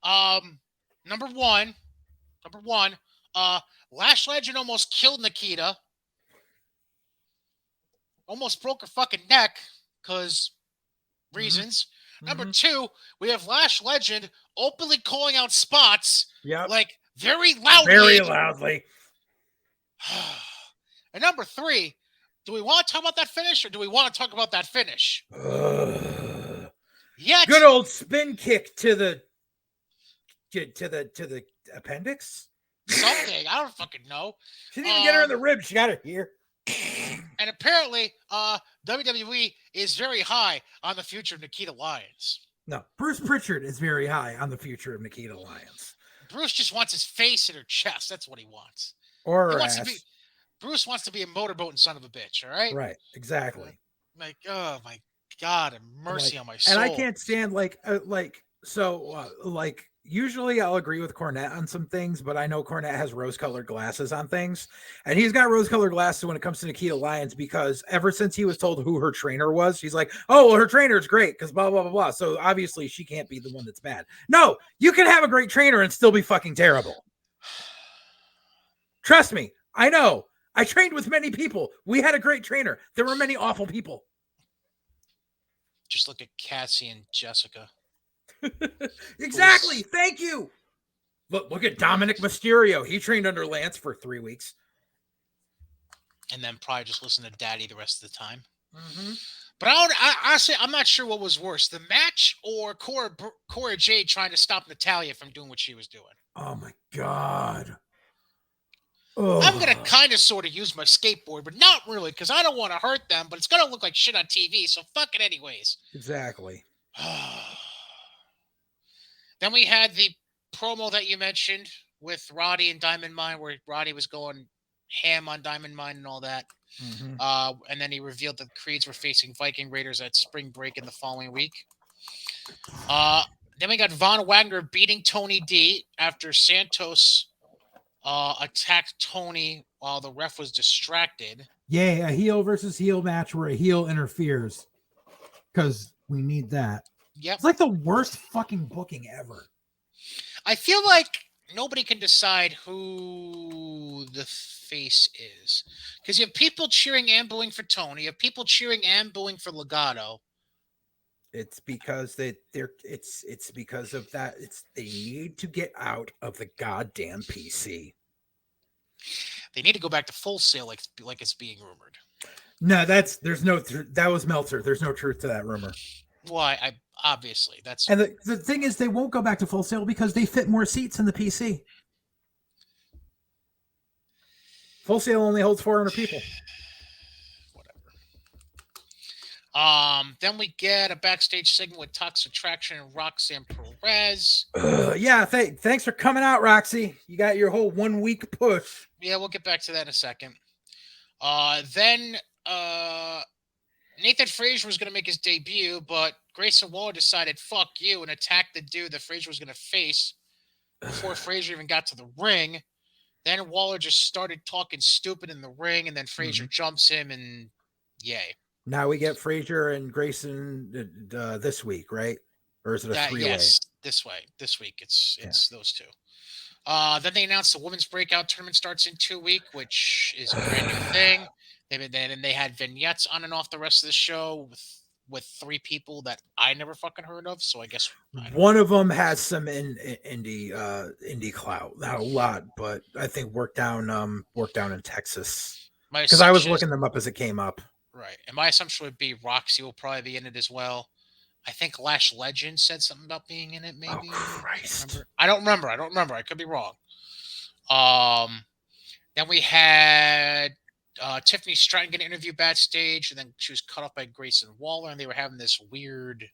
Number one, Lash Legend almost killed Nikita. Almost broke her fucking neck because reasons. Mm-hmm. Number 2, we have Lash Legend openly calling out spots. Like very loudly. And number 3, do we want to talk about that finish or do we want to talk about that finish? Yet, good old spin kick to the appendix. Something. I don't fucking know. She didn't even get her in the ribs. She got her here. And apparently, WWE is very high on the future of Nikita Lyons. No, Bruce Pritchard is very high on the future of Nikita Lyons. Bruce just wants his face in her chest. That's what he wants. Or her ass. Bruce wants to be a motorboating son of a bitch, all right? Right, exactly. Like, oh my God, and mercy on my soul. And I can't stand usually I'll agree with Cornette on some things, but I know Cornette has rose-colored glasses on things. And he's got rose-colored glasses when it comes to Nikita Lyons because ever since he was told who her trainer was, he's like, oh, well, her trainer's great because blah, blah, blah, blah. So obviously she can't be the one that's bad. No, you can have a great trainer and still be fucking terrible. Trust me, I know. I trained with many people. We had a great trainer. There were many awful people. Just look at Cassie and Jessica. Exactly. Thank you. Look at Dominic Mysterio. He trained under Lance for 3 weeks. And then probably just listen to Daddy the rest of the time. Mm-hmm. But honestly, I'm not sure what was worse, the match or Cora Jade trying to stop Natalya from doing what she was doing. Oh, my God. Oh. I'm going to kind of sort of use my skateboard, but not really because I don't want to hurt them, but it's going to look like shit on TV, so fuck it anyways. Exactly. Then we had the promo that you mentioned with Roddy and Diamond Mine where Roddy was going ham on Diamond Mine and all that. Mm-hmm. And then he revealed that the Creeds were facing Viking Raiders at Spring Break in the following week. Then we got Von Wagner beating Tony D after Santos attacked Tony while the ref was distracted. Yeah, a heel versus heel match where a heel interferes because we need that. Yep. It's like the worst fucking booking ever. I feel like nobody can decide who the face is because you have people cheering and booing for Tony. You have people cheering and booing for Legado. It's because it's because of that. They need to get out of the goddamn PC. They need to go back to Full Sail like it's being rumored. No, that was Meltzer. There's no truth to that rumor. Why? Obviously that's. And the thing is, they won't go back to Full Sail because they fit more seats in the PC. Full Sail only holds 400 people. Then we get a backstage segment with Toxic Attraction and Roxanne Perez. Yeah, thanks for coming out, Roxy. You got your whole 1 week push. Yeah, we'll get back to that in a second. Then Nathan Frazier was going to make his debut, but Grayson Waller decided, fuck you, and attacked the dude that Frazier was going to face before Frazier even got to the ring. Then Waller just started talking stupid in the ring, and then Frazier jumps him, and yay. Now we get Frazier and Grayson this week, right? Or is it a three-way? Yes, this week. It's those two. Then they announced the women's breakout tournament starts in 2 weeks, which is a brand new thing. They had vignettes on and off the rest of the show with 3 people that I never fucking heard of. So I guess one of them has some indie clout, not a lot, but I think worked down in Texas because I was looking them up as it came up. Right, and my assumption would be Roxy will probably be in it as well. I think Lash Legend said something about being in it, maybe. Oh, Christ. I don't remember. I could be wrong. Then we had Tiffany Stratton get an interview backstage, and then she was cut off by Grayson Waller, and they were having this weird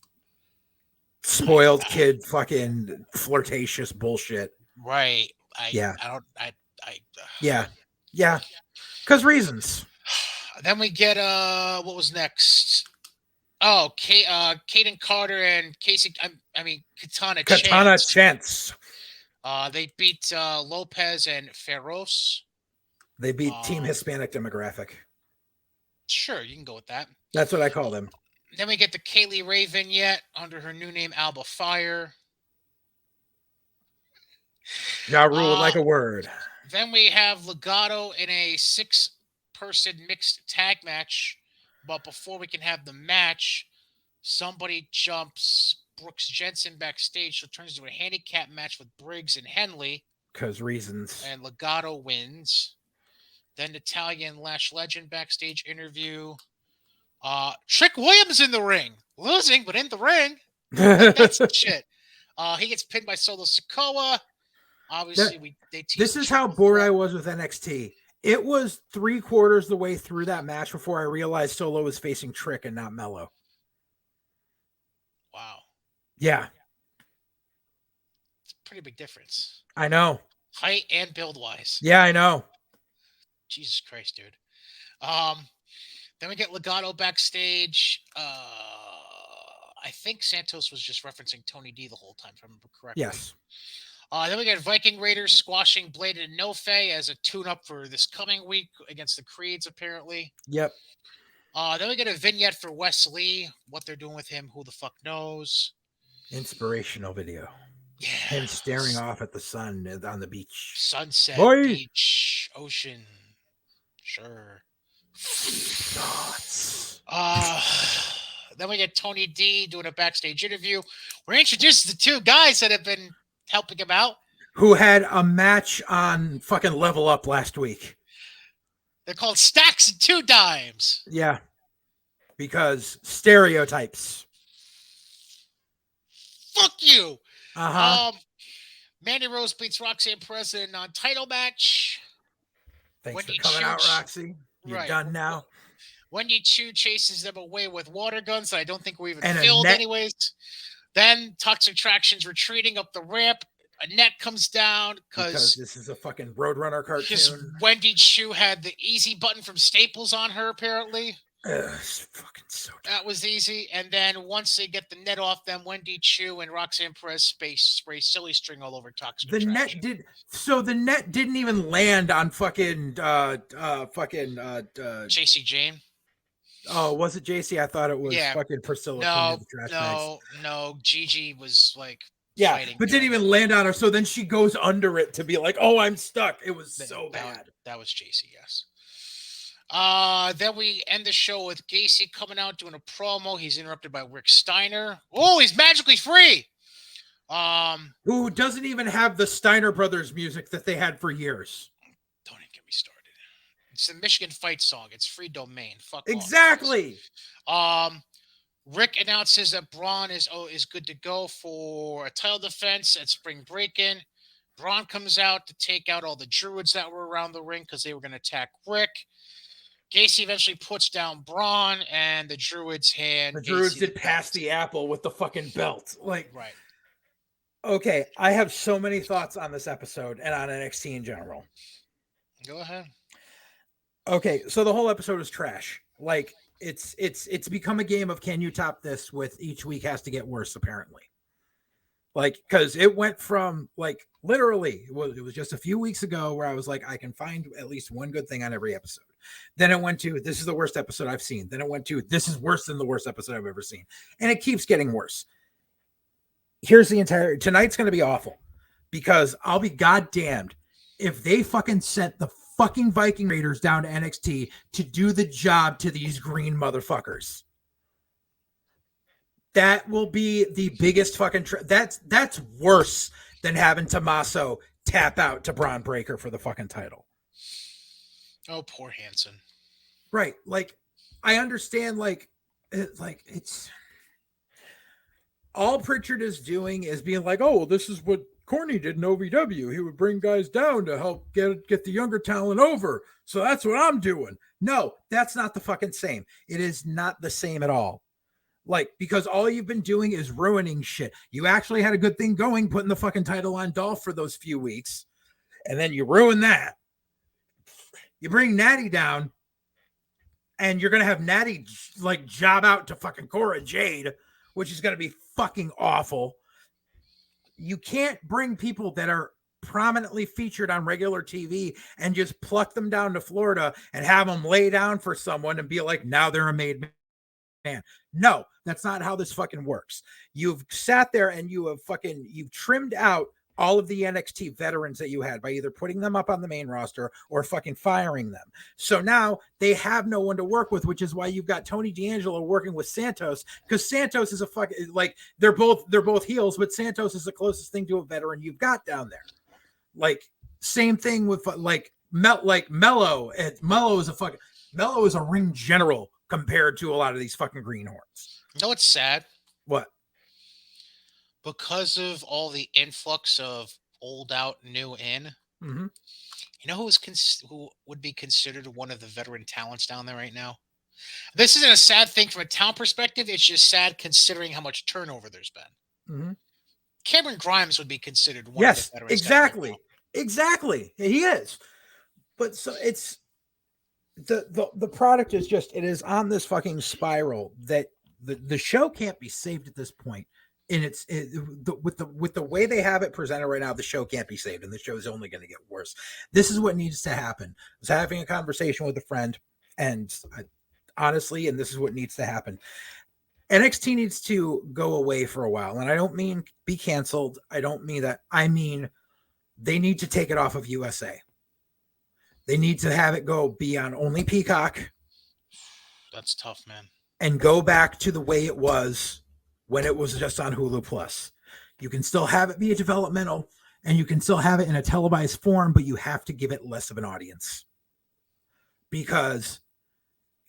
spoiled kid fucking flirtatious bullshit. Right. Yeah. Because reasons. Then we get what was next? Oh, Kaden Carter and Katana Chance. They beat Lopez and Feroz. They beat Team Hispanic Demographic. Sure, you can go with that. That's what I call them. Then we get the Kaylee Ray vignette under her new name, Alba Fire. Ja Rule like a word. Then we have Legato in a 6-person mixed tag match. But before we can have the match, somebody jumps Brooks Jensen backstage, so it turns into a handicap match with Briggs and Henley. Because reasons. And Legato wins. Then Natalia and Lash Legend backstage interview. Trick Williams in the ring. Losing, but in the ring. That's shit. He gets pinned by Solo Sikoa. Obviously, this is how bored I was with NXT. It was 3/4 the way through that match before I realized Solo was facing Trick and not Mello. Wow. Yeah. It's a pretty big difference. I know. Height and build-wise. Yeah, I know. Jesus Christ, dude. Then we get Legato backstage. I think Santos was just referencing Tony D the whole time, if I remember correctly. Yes. Then we get Viking Raiders squashing Blade and Nofe as a tune-up for this coming week against the Creeds, apparently. Yep. Then we get a vignette for Wes Lee. What they're doing with him, who the fuck knows? Inspirational video. Yeah. Him staring off at the sun on the beach. Sunset, beach, ocean. Sure. Thoughts. Then we get Tony D doing a backstage interview. We're introduced to the 2 guys that have been helping him out. Who had a match on fucking Level Up last week. They're called Stacks and 2 Dimes. Yeah. Because stereotypes. Fuck you. Uh-huh. Mandy Rose beats Roxanne Perez in a non-title match. Thanks for coming out, Roxy. You're done now. Wendy Chu chases them away with water guns that I don't think were even filled anyways. Then Toxic Attraction's retreating up the ramp. A net comes down because this is a fucking Roadrunner cartoon. Because Wendy Chu had the easy button from Staples on her, apparently. It's fucking so dumb. That was easy. And then once they get the net off them, Wendy Chu and Roxanne Perez spray silly string all over Toxic Attraction. The net didn't even land on fucking JC Jane. Oh, was it JC? I thought it was fucking Priscilla. No. Gigi was like fighting, but didn't even land on her. So then she goes under it to be like, "Oh, I'm stuck." It was so bad. That was JC, yes. Then we end the show with Gacy coming out doing a promo. He's interrupted by Rick Steiner. Oh, he's magically free. Who doesn't even have the Steiner Brothers music that they had for years. Don't even get me started. It's the Michigan fight song. It's free domain. Fuck exactly. Off. Rick announces that Braun is good to go for a title defense at Spring Break-In. Braun comes out to take out all the Druids that were around the ring because they were going to attack Rick. Gacy eventually puts down Braun, and the Druids hand the Druids Gacy did pass the apple with the fucking belt. Like, right. Okay, I have so many thoughts on this episode and on NXT in general. Go ahead. Okay, so the whole episode is trash. Like, it's become a game of can you top this, with each week has to get worse, apparently. Like, because it went from, like, literally, it was just a few weeks ago where I was like, I can find at least one good thing on every episode. Then it went to, this is the worst episode I've seen. Then it went to, this is worse than the worst episode I've ever seen. And it keeps getting worse. Here's the entire, tonight's going to be awful, because I'll be goddamned if they fucking sent the fucking Viking Raiders down to NXT to do the job to these green motherfuckers. That will be the biggest fucking that's worse than having Tommaso tap out to Braun Breaker for the fucking title. Oh, poor Hanson. Right. Like, I understand, it's all Pritchard is doing is being like, oh, well, this is what Corny did in OVW. He would bring guys down to help get the younger talent over. So that's what I'm doing. No, that's not the fucking same. It is not the same at all. Like, because all you've been doing is ruining shit. You actually had a good thing going, putting the fucking title on Dolph for those few weeks, and then you ruin that. You bring Natty down, and you're going to have Natty, like, job out to fucking Cora Jade, which is going to be fucking awful. You can't bring people that are prominently featured on regular TV and just pluck them down to Florida and have them lay down for someone and be like, now they're a made man. No, that's not how this fucking works. You've sat there and you've trimmed out all of the NXT veterans that you had by either putting them up on the main roster or fucking firing them. So now they have no one to work with, which is why you've got Tony D'Angelo working with Santos, because Santos is a fucking, like, they're both heels, but Santos is the closest thing to a veteran you've got down there. Like, same thing with Mello. Mello is a ring general compared to a lot of these fucking greenhorns. You know what's sad? What? Because of all the influx of old out, new in, mm-hmm. You know who would be considered one of the veteran talents down there right now? This isn't a sad thing from a talent perspective. It's just sad considering how much turnover there's been. Mm-hmm. Cameron Grimes would be considered one of the veterans. Exactly. Exactly. He is. But so it's the product is just, it is on this fucking spiral that the show can't be saved at this point. And with the way they have it presented right now, the show can't be saved, and the show is only going to get worse. This is what needs to happen. I was having a conversation with a friend, and honestly, and this is what needs to happen. NXT needs to go away for a while, and I don't mean be canceled. I don't mean that. I mean they need to take it off of USA. They need to have it be on only Peacock. That's tough, man. And go back to the way it was when it was just on Hulu Plus. You can still have it be a developmental, and you can still have it in a televised form, but you have to give it less of an audience.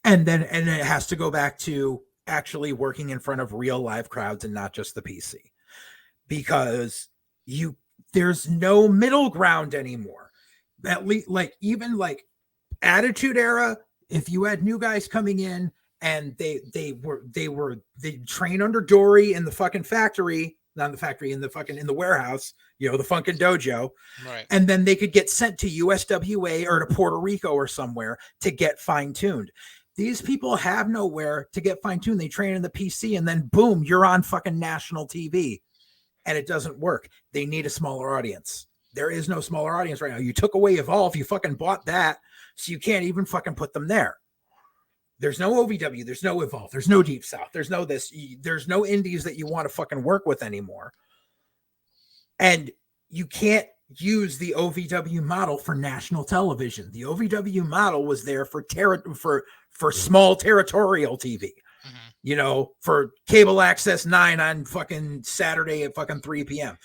And it has to go back to actually working in front of real live crowds and not just the PC. Because there's no middle ground anymore. At least, even Attitude Era, if you had new guys coming in and they train under Dory in the fucking factory, not the factory, in the warehouse, the fucking dojo, right? And then they could get sent to USWA or to Puerto Rico or somewhere to get fine-tuned. These people have nowhere to get fine-tuned. They train in the PC, and then boom, you're on fucking national TV, and it doesn't work. They need a smaller audience. There is no smaller audience right now. You took away Evolve. You fucking bought that. So you can't even fucking put them there. There's no OVW. There's no Evolve. There's no Deep South. There's no this. There's no indies that you want to fucking work with anymore. And you can't use the OVW model for national television. The OVW model was there for small territorial TV. Mm-hmm. For cable access 9 on fucking Saturday at fucking 3 p.m.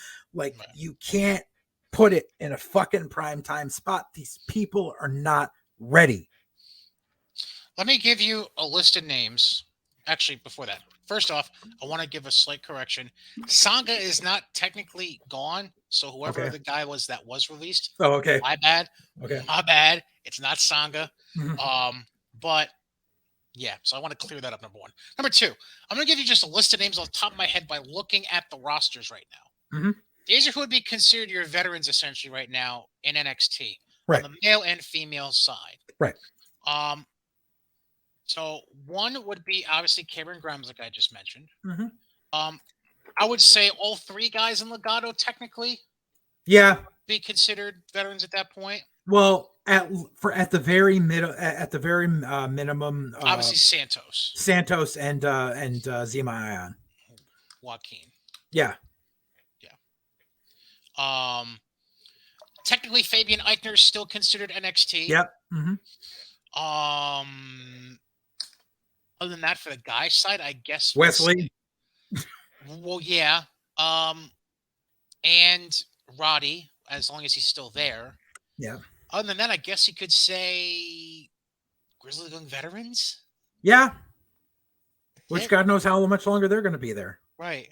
You can't put it in a fucking primetime spot. These people are not ready. Let me give you a list of names. Actually, before that, First off, I want to give a slight correction. Sanga is not technically gone, so whoever the guy was that was released. Oh, okay. My bad. Okay. My bad. It's not Sanga. Mm-hmm. But yeah, so I want to clear that up, number one. Number two, I'm going to give you just a list of names off the top of my head by looking at the rosters right now. Mm-hmm. These are who would be considered your veterans essentially right now in NXT. Right. On the male and female side. Right. So one would be obviously Cameron Grimes, like I just mentioned. Mm-hmm. I would say all three guys in Legado technically, be considered veterans at that point. Well, at the very minimum, obviously Santos and Zima Ion, Joaquin. Yeah. Technically, Fabian Eichner is still considered NXT. Yep. Mm-hmm. Other than that, for the guy side, I guess Wesley. Well, yeah. And Roddy, as long as he's still there. Yeah. Other than that, I guess you could say Grizzly Gung veterans. Yeah. Which God knows how much longer they're going to be there. Right.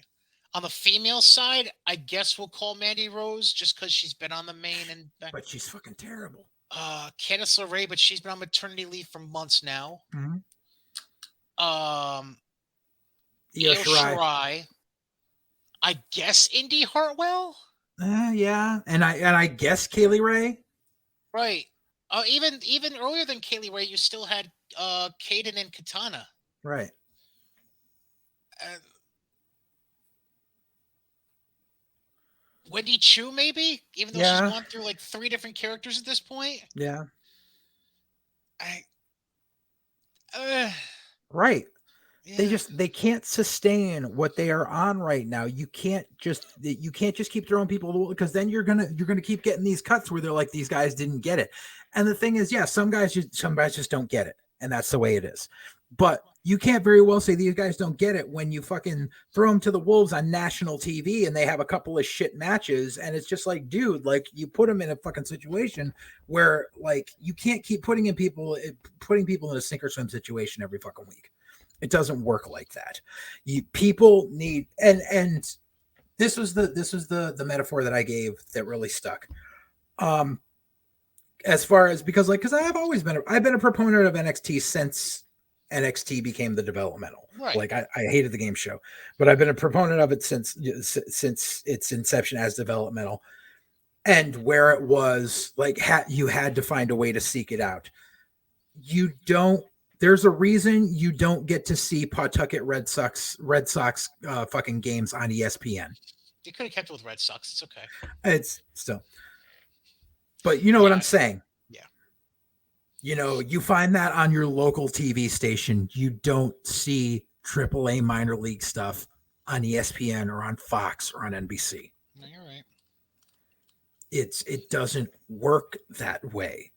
On the female side, I guess we'll call Mandy Rose just because she's been on the main and back. But she's fucking terrible. Candice LeRae, but she's been on maternity leave for months now. Mm-hmm. Io Shirai. I guess Indy Hartwell. Yeah, and I guess Kaylee Ray. Right. Even earlier than Kaylee Ray, you still had Kaden and Katana. Right. Wendy Chu, maybe, even though she's gone through like 3 different characters at this point. Yeah. Right. Yeah. They can't sustain what they are on right now. You can't just keep throwing people, because then you're gonna keep getting these cuts where they're like, these guys didn't get it. And the thing is, some guys just don't get it, and that's the way it is. But you can't very well say these guys don't get it when you fucking throw them to the wolves on national TV and they have a couple of shit matches, and it's just like, dude, like, you put them in a fucking situation where, like, you can't keep putting people in a sink or swim situation every fucking week. It doesn't work like that. People need, and this was the metaphor that I gave that really stuck. As far as, because I've been a proponent of NXT since NXT became the developmental. Right. Like, I hated the game show, but I've been a proponent of it since its inception as developmental, and where it was like, you had to find a way to seek it out. There's a reason you don't get to see Pawtucket Red Sox fucking games on ESPN. They could have kept it with Red Sox. It's okay. It's still, but you know what I'm saying? Yeah. You find that on your local TV station. You don't see AAA minor league stuff on ESPN or on Fox or on NBC. No, you're right. It doesn't work that way.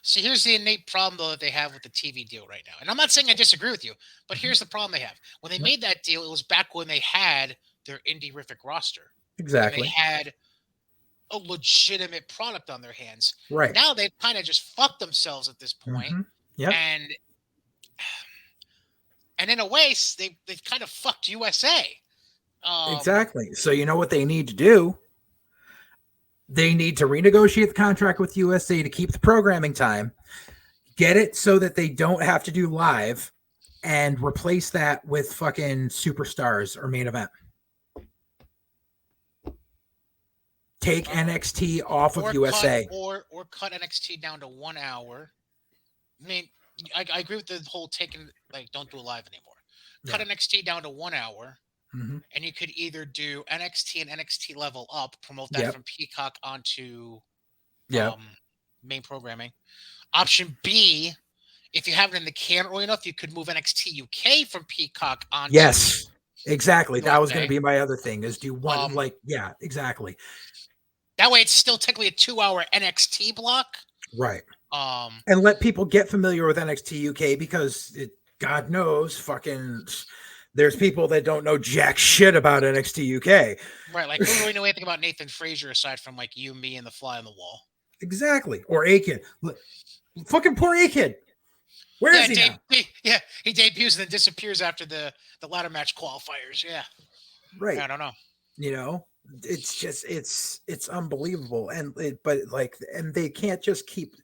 See, here's the innate problem, though, that they have with the TV deal right now. And I'm not saying I disagree with you, but here's the problem they have. When they made that deal, it was back when they had their indie-rific roster. Exactly. They had a legitimate product on their hands. Right. Now they've kind of just fucked themselves at this point. Mm-hmm. Yep. And in a way, they've kind of fucked USA. Exactly. So you know what they need to do? They need to renegotiate the contract with USA to keep the programming time, get it so that they don't have to do live, and replace that with fucking Superstars or Main Event. Take NXT off of USA. Or cut NXT down to 1 hour. I mean, I agree with the whole don't do it live anymore. Cut NXT down to 1 hour. Mm-hmm. And you could either do NXT and NXT Level Up, promote that from Peacock onto main programming. Option B, if you have it in the can early enough, you could move NXT UK from Peacock onto. Yes, exactly. That was going to be my other thing, is do one, exactly. That way it's still technically a 2-hour NXT block. Right. And let people get familiar with NXT UK, because God knows fucking... There's people that don't know jack shit about NXT UK. Right, like, who really know anything about Nathan Frazier aside from, like, you, me, and the fly on the wall? Exactly. Or A-Kid. Fucking poor A-Kid. Where is he now? He debuts and then disappears after the ladder match qualifiers. Yeah. Right. I don't know. You know, it's just it's unbelievable. And they can't just keep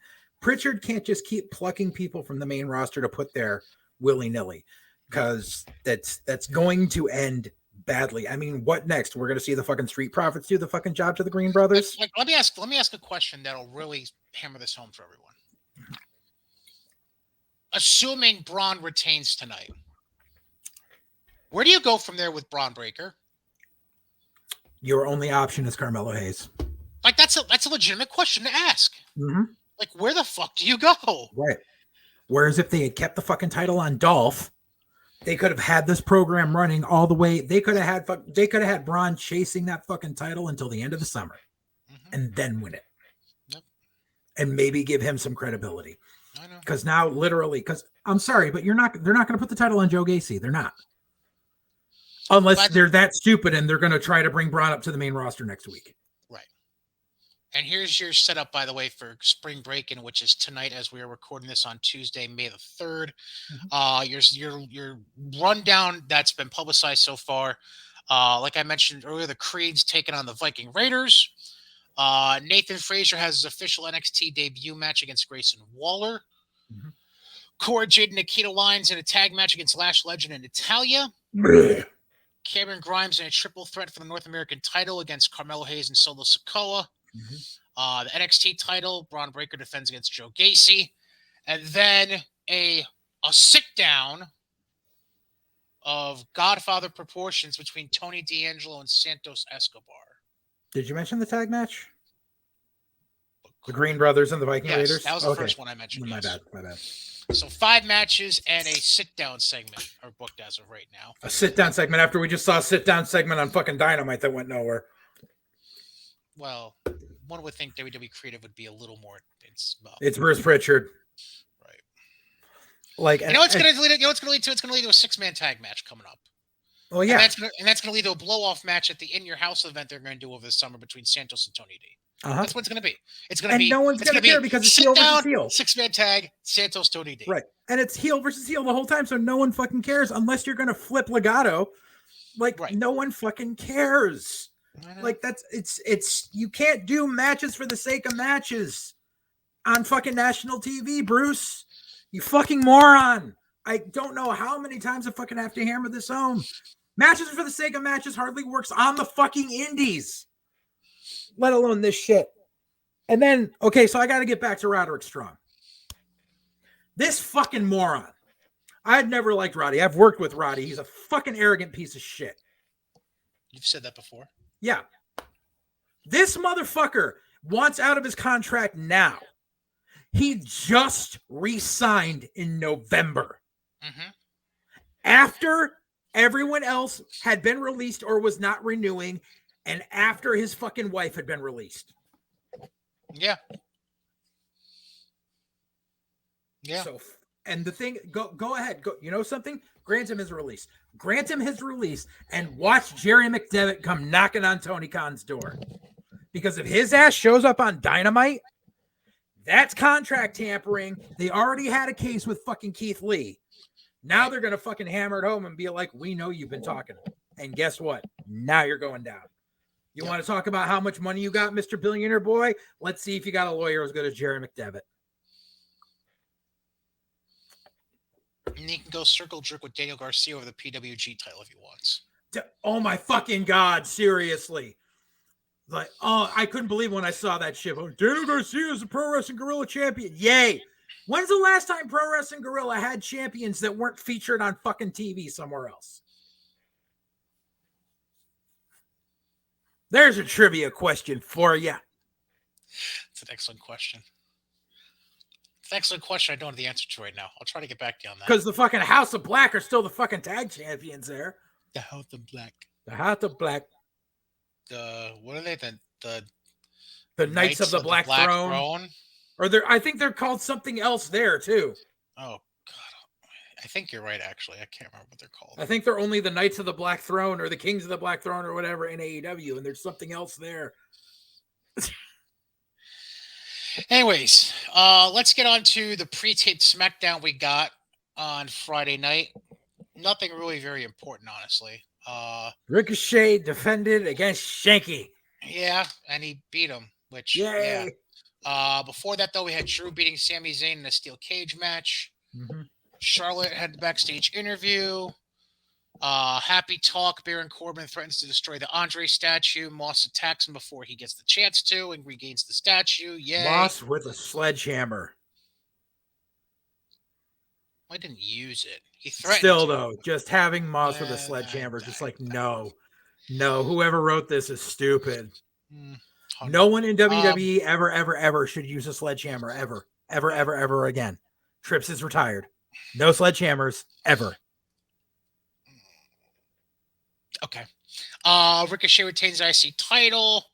Pritchard can't just keep plucking people from the main roster to put there willy-nilly, because that's going to end badly. I mean, what next? We're gonna see the fucking Street Profits do the fucking job to the Green Brothers. Let me ask a question that'll really hammer this home for everyone. Assuming Braun retains tonight, where do you go from there with Braun Breaker? Your only option is Carmelo Hayes. Like that's a legitimate question to ask. Mm-hmm. Like, where the fuck do you go? Right. Whereas if they had kept the fucking title on Dolph, they could have had this program running all the way. They could have had Braun chasing that fucking title until the end of the summer, and then win it, and maybe give him some credibility. I know. Because now, literally, because I'm sorry, but they're not going to put the title on Joe Gacy. They're not, unless they're that stupid and they're going to try to bring Braun up to the main roster next week. Right. And here's your setup, by the way, for Spring Breakin', which is tonight as we are recording this on Tuesday, May the 3rd. Your rundown that's been publicized so far. Like I mentioned earlier, the Creed's taking on the Viking Raiders. Nathan Frazier has his official NXT debut match against Grayson Waller. Cora Jade and Nikita Lyons in a tag match against Lash Legend and Natalya. Cameron Grimes in a triple threat for the North American title against Carmelo Hayes and Solo Sikoa. The NXT title, Braun Breaker defends against Joe Gacy. And then a sit down of Godfather proportions between Tony D'Angelo and Santos Escobar. Did you mention the tag match? The Green Brothers and the Viking Raiders? That was the first one I mentioned. My bad. So 5 matches and a sit-down segment are booked as of right now. A sit-down segment after we just saw a sit-down segment on fucking Dynamite that went nowhere. Well, one would think WWE Creative would be a little more. It's Bruce Pritchard. Right. Like, you know what's going to lead to? It's going to lead to a 6-man tag match coming up. Oh yeah, and that's going to lead to a blow-off match at the In Your House event they're going to do over the summer between Santos and Tony D. That's what it's going to be. It's going to be. No one's going to care because it's heel versus heel. 6-man tag, Santos, Tony D. Right, and it's heel versus heel the whole time, so no one fucking cares unless you're going to flip Legato. No one fucking cares. Like it's you can't do matches for the sake of matches on fucking national TV, Bruce. You fucking moron. I don't know how many times I fucking have to hammer this home. Matches for the sake of matches hardly works on the fucking indies, let alone this shit. And then, okay, so I got to get back to Roderick Strong. This fucking moron. I'd never liked Roddy. I've worked with Roddy. He's a fucking arrogant piece of shit. You've said that before. Yeah. This motherfucker wants out of his contract now. He just re-signed in November. After everyone else had been released or was not renewing, and after his fucking wife had been released. Yeah. So, and the thing, go ahead. Go. You know something? Grant him his release. Grant him his release and watch Jerry McDevitt come knocking on Tony Khan's door. Because if his ass shows up on Dynamite, that's contract tampering. They already had a case with fucking Keith Lee. Now they're going to fucking hammer it home and be like, we know you've been talking. And guess what? Now you're going down. You want to talk about how much money you got, Mr. Billionaire Boy? Let's see if you got a lawyer as good as Jerry McDevitt. And he can go circle jerk with Daniel Garcia over the PWG title if he wants. Oh my fucking God, seriously. Like, oh, I couldn't believe when I saw that shit. Oh, Daniel Garcia is a Pro Wrestling Guerrilla champion. Yay. When's the last time Pro Wrestling Guerrilla had champions that weren't featured on fucking TV somewhere else? There's a trivia question for you. It's an excellent question. It's an excellent question I don't have the answer to right now. I'll try to get back to you on that. Because the fucking House of Black are still the fucking tag champions there. The House of Black. The House of Black. What are they? The Knights of the Black Throne. Or I think they're called something else there too. Oh God, I think you're right. Actually, I can't remember what they're called. I think they're only the Knights of the Black Throne or the Kings of the Black Throne or whatever in AEW, and there's something else there. Anyways, let's get on to the pre-taped SmackDown we got on Friday night. Nothing really very important, honestly. Ricochet defended against Shanky. Yeah, and he beat him, which, Yay. yeah. Before that, though, we had Drew beating Sami Zayn in a steel cage match. Mm-hmm. Charlotte had the backstage interview. Happy talk. Baron Corbin threatens to destroy the Andre statue. Moss attacks him before he gets the chance to and regains the statue. Yay. Moss with a sledgehammer. I didn't use it. He threatened. Still, though, just having Moss with a sledgehammer, just like, no, whoever wrote this is stupid. No one in WWE ever should use a sledgehammer ever again. Trips is retired. No sledgehammers ever. Okay. Ricochet retains the IC title.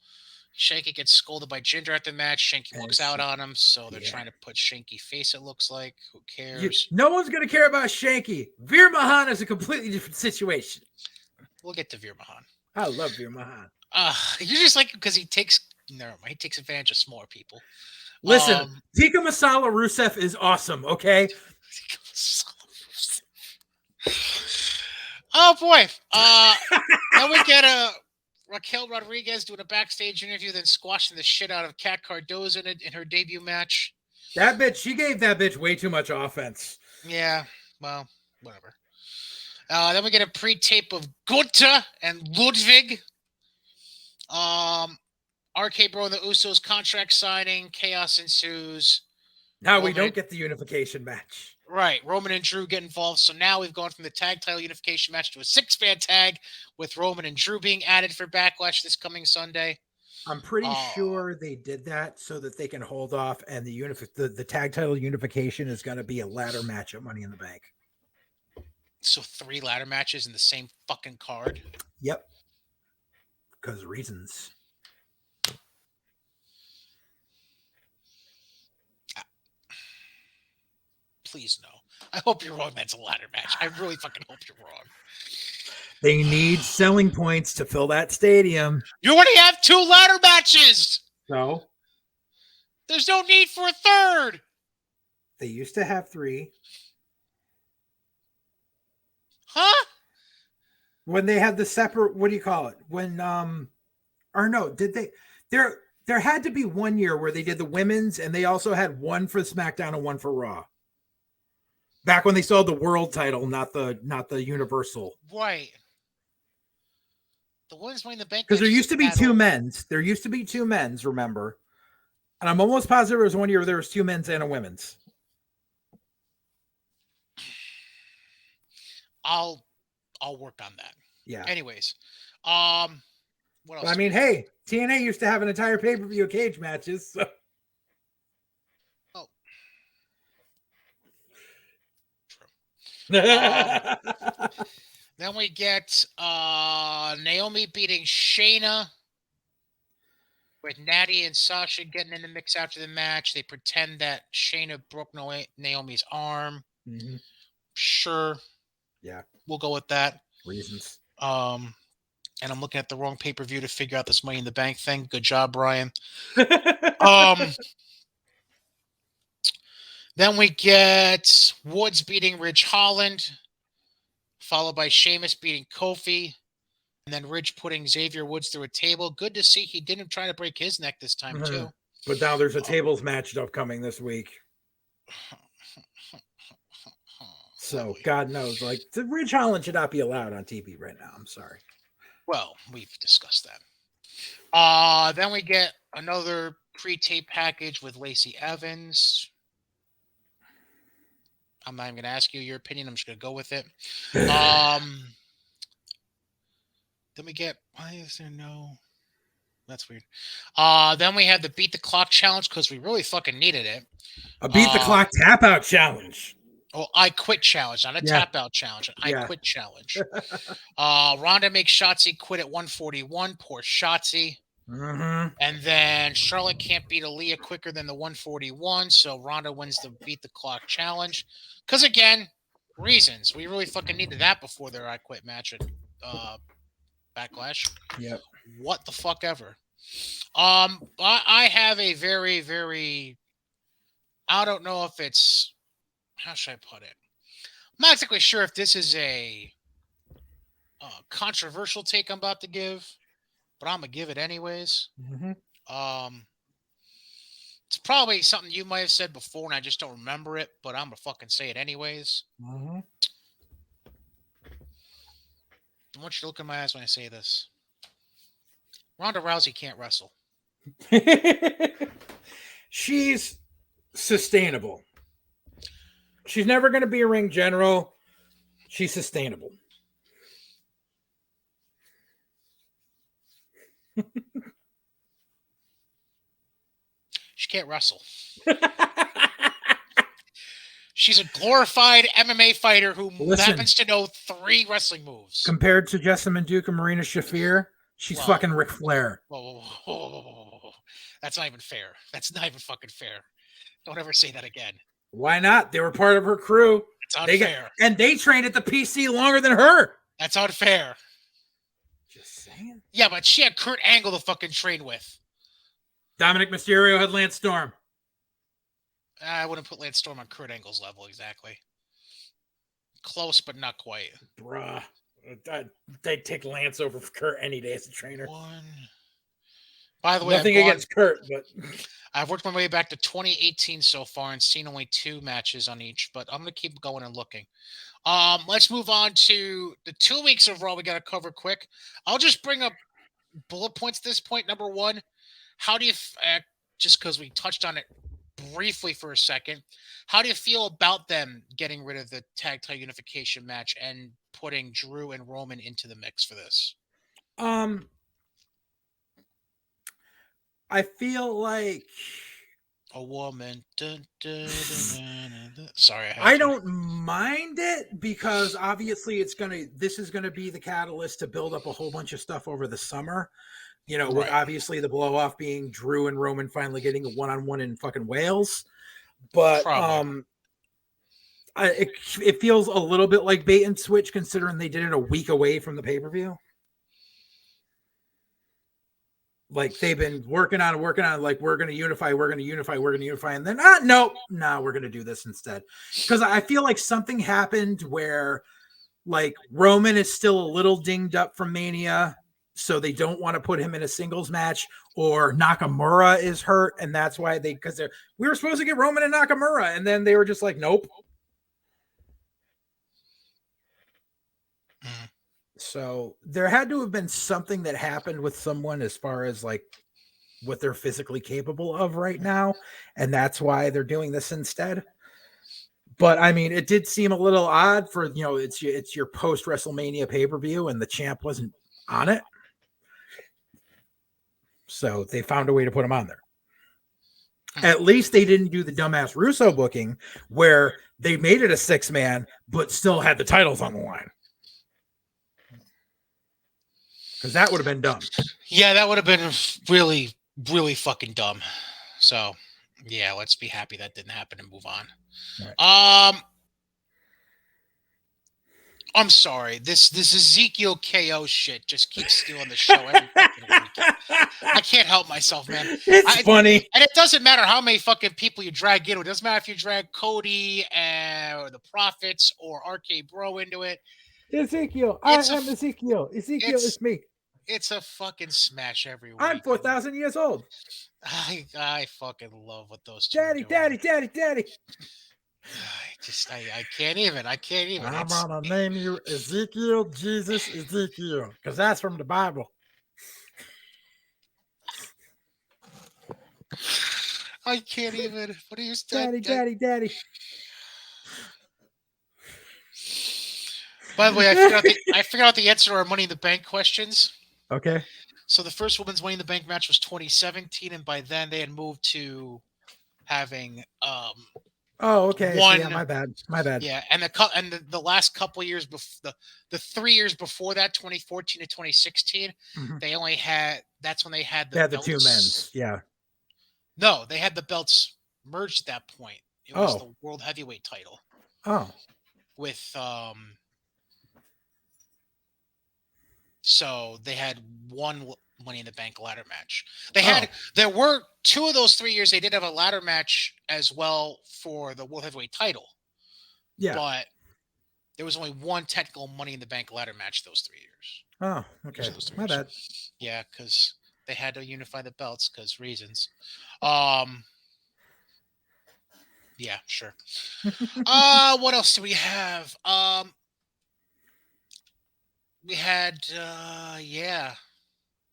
Shanky gets scolded by Jinder at the match. Shanky walks out on him, so they're trying to put Shanky face, it looks like. Who cares? No one's going to care about Shanky. Veer Mahan is a completely different situation. We'll get to Veer Mahan. I love Veer Mahan. You just like him because he takes advantage of smaller people. Listen, Tikka Masala Rusev is awesome, okay? Oh, boy. Then we get Raquel Rodriguez doing a backstage interview, then squashing the shit out of Kat Cardoza in her debut match. That bitch, she gave that bitch way too much offense. Yeah, well, whatever. Then we get a pre-tape of Gunther and Ludwig. RK Bro and the Usos contract signing. Chaos ensues. Now we don't get the unification match. Right. Roman and Drew get involved. So now we've gone from the tag title unification match to a 6-man tag with Roman and Drew being added for Backlash this coming Sunday. I'm pretty sure they did that so that they can hold off, and the tag title unification is going to be a ladder match at Money in the Bank. So 3 ladder matches in the same fucking card? Yep. Because reasons. Please no. I hope you're wrong. That's a ladder match. I really fucking hope you're wrong. They need selling points to fill that stadium. You already have 2 ladder matches. So? There's no need for a third. They used to have 3. Huh? When they had the separate, what do you call it? When, or no, did they, there had to be one year where they did the women's and they also had one for SmackDown and one for Raw. Back when they still had the world title, not the universal. Right. The women's Money in the Bank. Because there used to be 2 men's. There used to be 2 men's, remember? And I'm almost positive there was one year where there was 2 men's and a women's. I'll work on that. Yeah. Anyways, what else? I mean, hey, TNA used to have an entire pay-per-view of cage matches. So. Oh. True. Then we get Naomi beating Shayna with Natty and Sasha getting in the mix after the match. They pretend that Shayna broke Naomi's arm. Mm-hmm. Sure. Yeah. We'll go with that. Reasons. And I'm looking at the wrong pay-per-view to figure out this Money in the Bank thing. Good job, Brian. Then we get Woods beating Ridge Holland, followed by Sheamus beating Kofi, and then Ridge putting Xavier Woods through a table. Good to see he didn't try to break his neck this time, too. But now there's a tables match upcoming this week. So God knows, like, the Ridge Holland should not be allowed on TV right now. I'm sorry. Well, we've discussed that. Then we get another pre-tape package with Lacey Evans. I'm not even going to ask you your opinion. I'm just going to go with it. Then we get, why is there no, that's weird. Then we have the Beat the Clock challenge because we really fucking needed it. A Beat the Clock tap out challenge. Oh, I quit challenge, not a tap out challenge. I quit challenge. Ronda makes Shotzi quit at 141. Poor Shotzi. Mm-hmm. And then Charlotte can't beat Aaliyah quicker than the 141, so Ronda wins the Beat the Clock challenge. Because again, reasons. We really fucking needed that before their I Quit match at Backlash. Yep. What the fuck ever. I have a very, very. I don't know if it's. How should I put it? I'm not exactly sure if this is a controversial take I'm about to give, but I'm gonna give it anyways. Mm-hmm. It's probably something you might have said before, and I just don't remember it. But I'm gonna fucking say it anyways. Mm-hmm. I want you to look in my eyes when I say this. Ronda Rousey can't wrestle. She's sustainable. She's never going to be a ring general. She's sustainable. She can't wrestle. She's a glorified MMA fighter who happens to know 3 wrestling moves. Compared to Jessamine Duke and Marina Shafir, she's fucking Ric Flair. Whoa. That's not even fair. That's not even fucking fair. Don't ever say that again. Why not? They were part of her crew. It's unfair. And they trained at the PC longer than her. That's unfair. Just saying. Yeah, but she had Kurt Angle to fucking train with. Dominic Mysterio had Lance Storm. I wouldn't put Lance Storm on Kurt Angle's level exactly. Close, but not quite. Bruh. They'd take Lance over for Kurt any day as a trainer. By the way, nothing against Kurt, but I've worked my way back to 2018 so far and seen only 2 matches on each, but I'm going to keep going and looking. Let's move on to the 2 weeks of Raw we got to cover quick. I'll just bring up bullet points at this point. Number 1, how do you, just because we touched on it briefly for a second, how do you feel about them getting rid of the tag title unification match and putting Drew and Roman into the mix for this? I feel like a woman. Sorry, I don't mind it because obviously this is gonna be the catalyst to build up a whole bunch of stuff over the summer. You know, with obviously the blow off being Drew and Roman finally getting a one-on-one in fucking Wales. But it feels a little bit like bait and switch considering they did it a week away from the pay-per-view. Like they've been working on like we're gonna unify, and then no, we're gonna do this instead. Because I feel like something happened where like Roman is still a little dinged up from Mania. So they don't want to put him in a singles match, or Nakamura is hurt, and that's why we were supposed to get Roman and Nakamura, and then they were just like, nope. So there had to have been something that happened with someone as far as like what they're physically capable of right now, and that's why they're doing this instead. But I mean, it did seem a little odd for it's your post WrestleMania pay-per-view, and the champ wasn't on it. So they found a way to put him on there. At least they didn't do the dumbass Russo booking where they made it a 6-man, but still had the titles on the line. Because that would have been dumb. Yeah, that would have been really, really fucking dumb. So, yeah, let's be happy that didn't happen and move on. Right. I'm sorry. This Ezekiel KO shit just keeps stealing the show every fucking week. I can't help myself, man. It's funny. And it doesn't matter how many fucking people you drag into it. It doesn't matter if you drag Cody or the Prophets or RK Bro into it. Ezekiel. I'm Ezekiel. Ezekiel is me. It's a fucking smash every week. I'm 4,000 years old. I fucking love what those two Daddy. I can't even. I'm gonna name you Ezekiel, Jesus, Ezekiel, because that's from the Bible. I can't even. What are you saying? Daddy. By the way, I figured out the answer to our Money in the Bank questions. Okay. So the first women's Money in the Bank match was 2017, and by then they had moved to having Oh, okay. Yeah, my bad. Yeah, and the last couple of years before the 3 years before that, 2014 to 2016, they only had. That's when they had the belts. The 2 men's. Yeah. No, they had the belts merged at that point. It was the World Heavyweight title. Oh. With So they had one Money in the Bank ladder match. There were 2 of those 3 years they did have a ladder match as well for the World Heavyweight title. Yeah. But there was only 1 technical Money in the Bank ladder match those 3 years. Oh, okay. My bad. Yeah, because they had to unify the belts because reasons. Yeah, sure. What else do we have? We had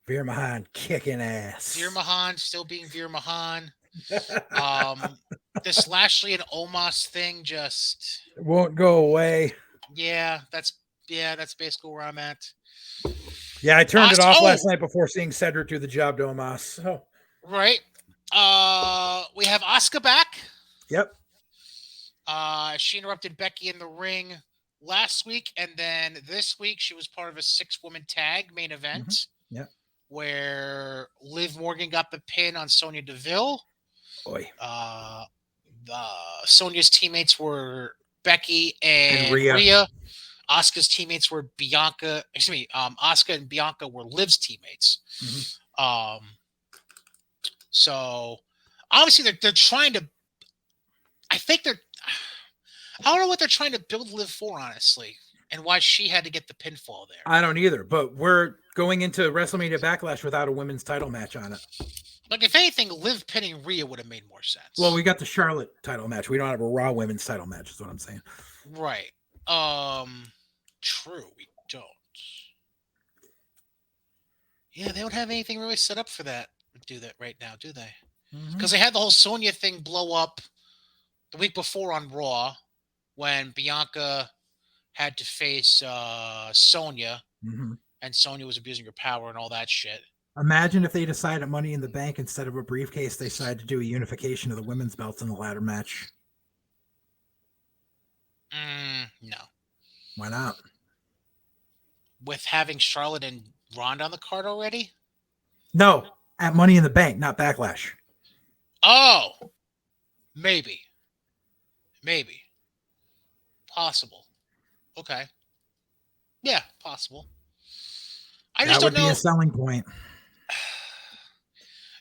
Veer Mahan kicking ass. Veer Mahan still being Veer Mahan. This Lashley and Omos thing just won't go away. Yeah, that's basically where I'm at. Yeah, I turned it off last night before seeing Cedric do the job to Omos. So. Right. We have Asuka back. Yep. She interrupted Becky in the ring last week, and then this week she was part of a 6-woman tag main event. Mm-hmm. Yeah. Where Liv Morgan got the pin on Sonya Deville. Boy. Sonya's teammates were Becky and Rhea. Asuka's teammates were Bianca. Asuka and Bianca were Liv's teammates. Mm-hmm. So obviously they're trying to. I don't know what they're trying to build Liv for, honestly, and why she had to get the pinfall there. I don't either, but we're going into WrestleMania Backlash without a women's title match on it. Like, if anything, Liv pinning Rhea would have made more sense. Well, we got the Charlotte title match. We don't have a Raw women's title match, is what I'm saying. Right. True, we don't. Yeah, they don't have anything really set up for that. Do that right now, do they? Because they had the whole Sonya thing blow up the week before on Raw when Bianca had to face Sonya, and Sonya was abusing her power and all that shit. Imagine if they decided Money in the Bank instead of a briefcase, they decided to do a unification of the women's belts in the ladder match. No. Why not? With having Charlotte and Ronda on the card already? No, at Money in the Bank, not Backlash. Oh, maybe. Possible. Okay. Yeah, possible. That would be a selling point.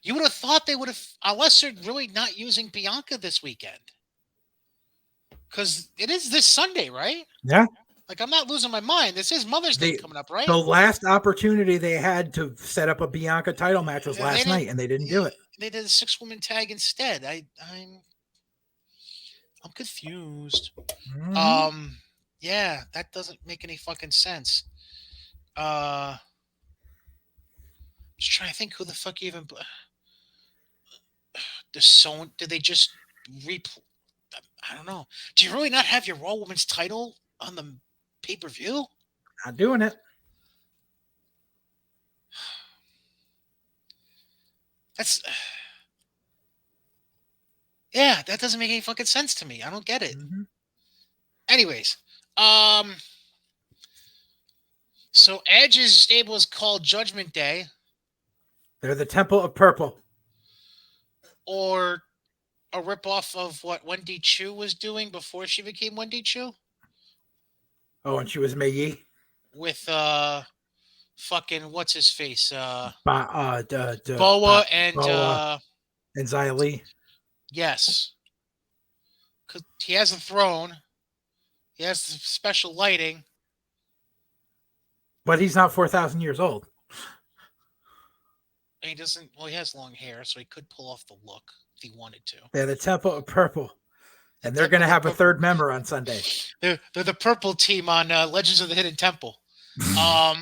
You would have thought they would have, unless they're really not using Bianca this weekend. Because it is this Sunday, right? Yeah. Like, I'm not losing my mind. This is Mother's Day coming up, right? The last opportunity they had to set up a Bianca title match was last night, and they didn't do it. They did a 6-woman tag instead. I'm confused. Yeah, that doesn't make any fucking sense. Just trying to think who the fuck even. Did they just I don't know. Do you really not have your Raw Women's title on the pay-per-view? Not doing it. Yeah, that doesn't make any fucking sense to me. I don't get it. Anyways, so Edge's stable is called Judgment Day. They're the Temple of Purple. Or a ripoff of what Wendy Chu was doing before she became Wendy Chu. Oh, and she was Mei Yi? With fucking what's his face? Boa and Xia Li. Yes. Cause he has a throne. He has special lighting. But he's not 4,000 years old. And he doesn't. Well, he has long hair, so he could pull off the look if he wanted to. They're the Temple of Purple, and they're going to have a third member on Sunday. They're the purple team on Legends of the Hidden Temple. They're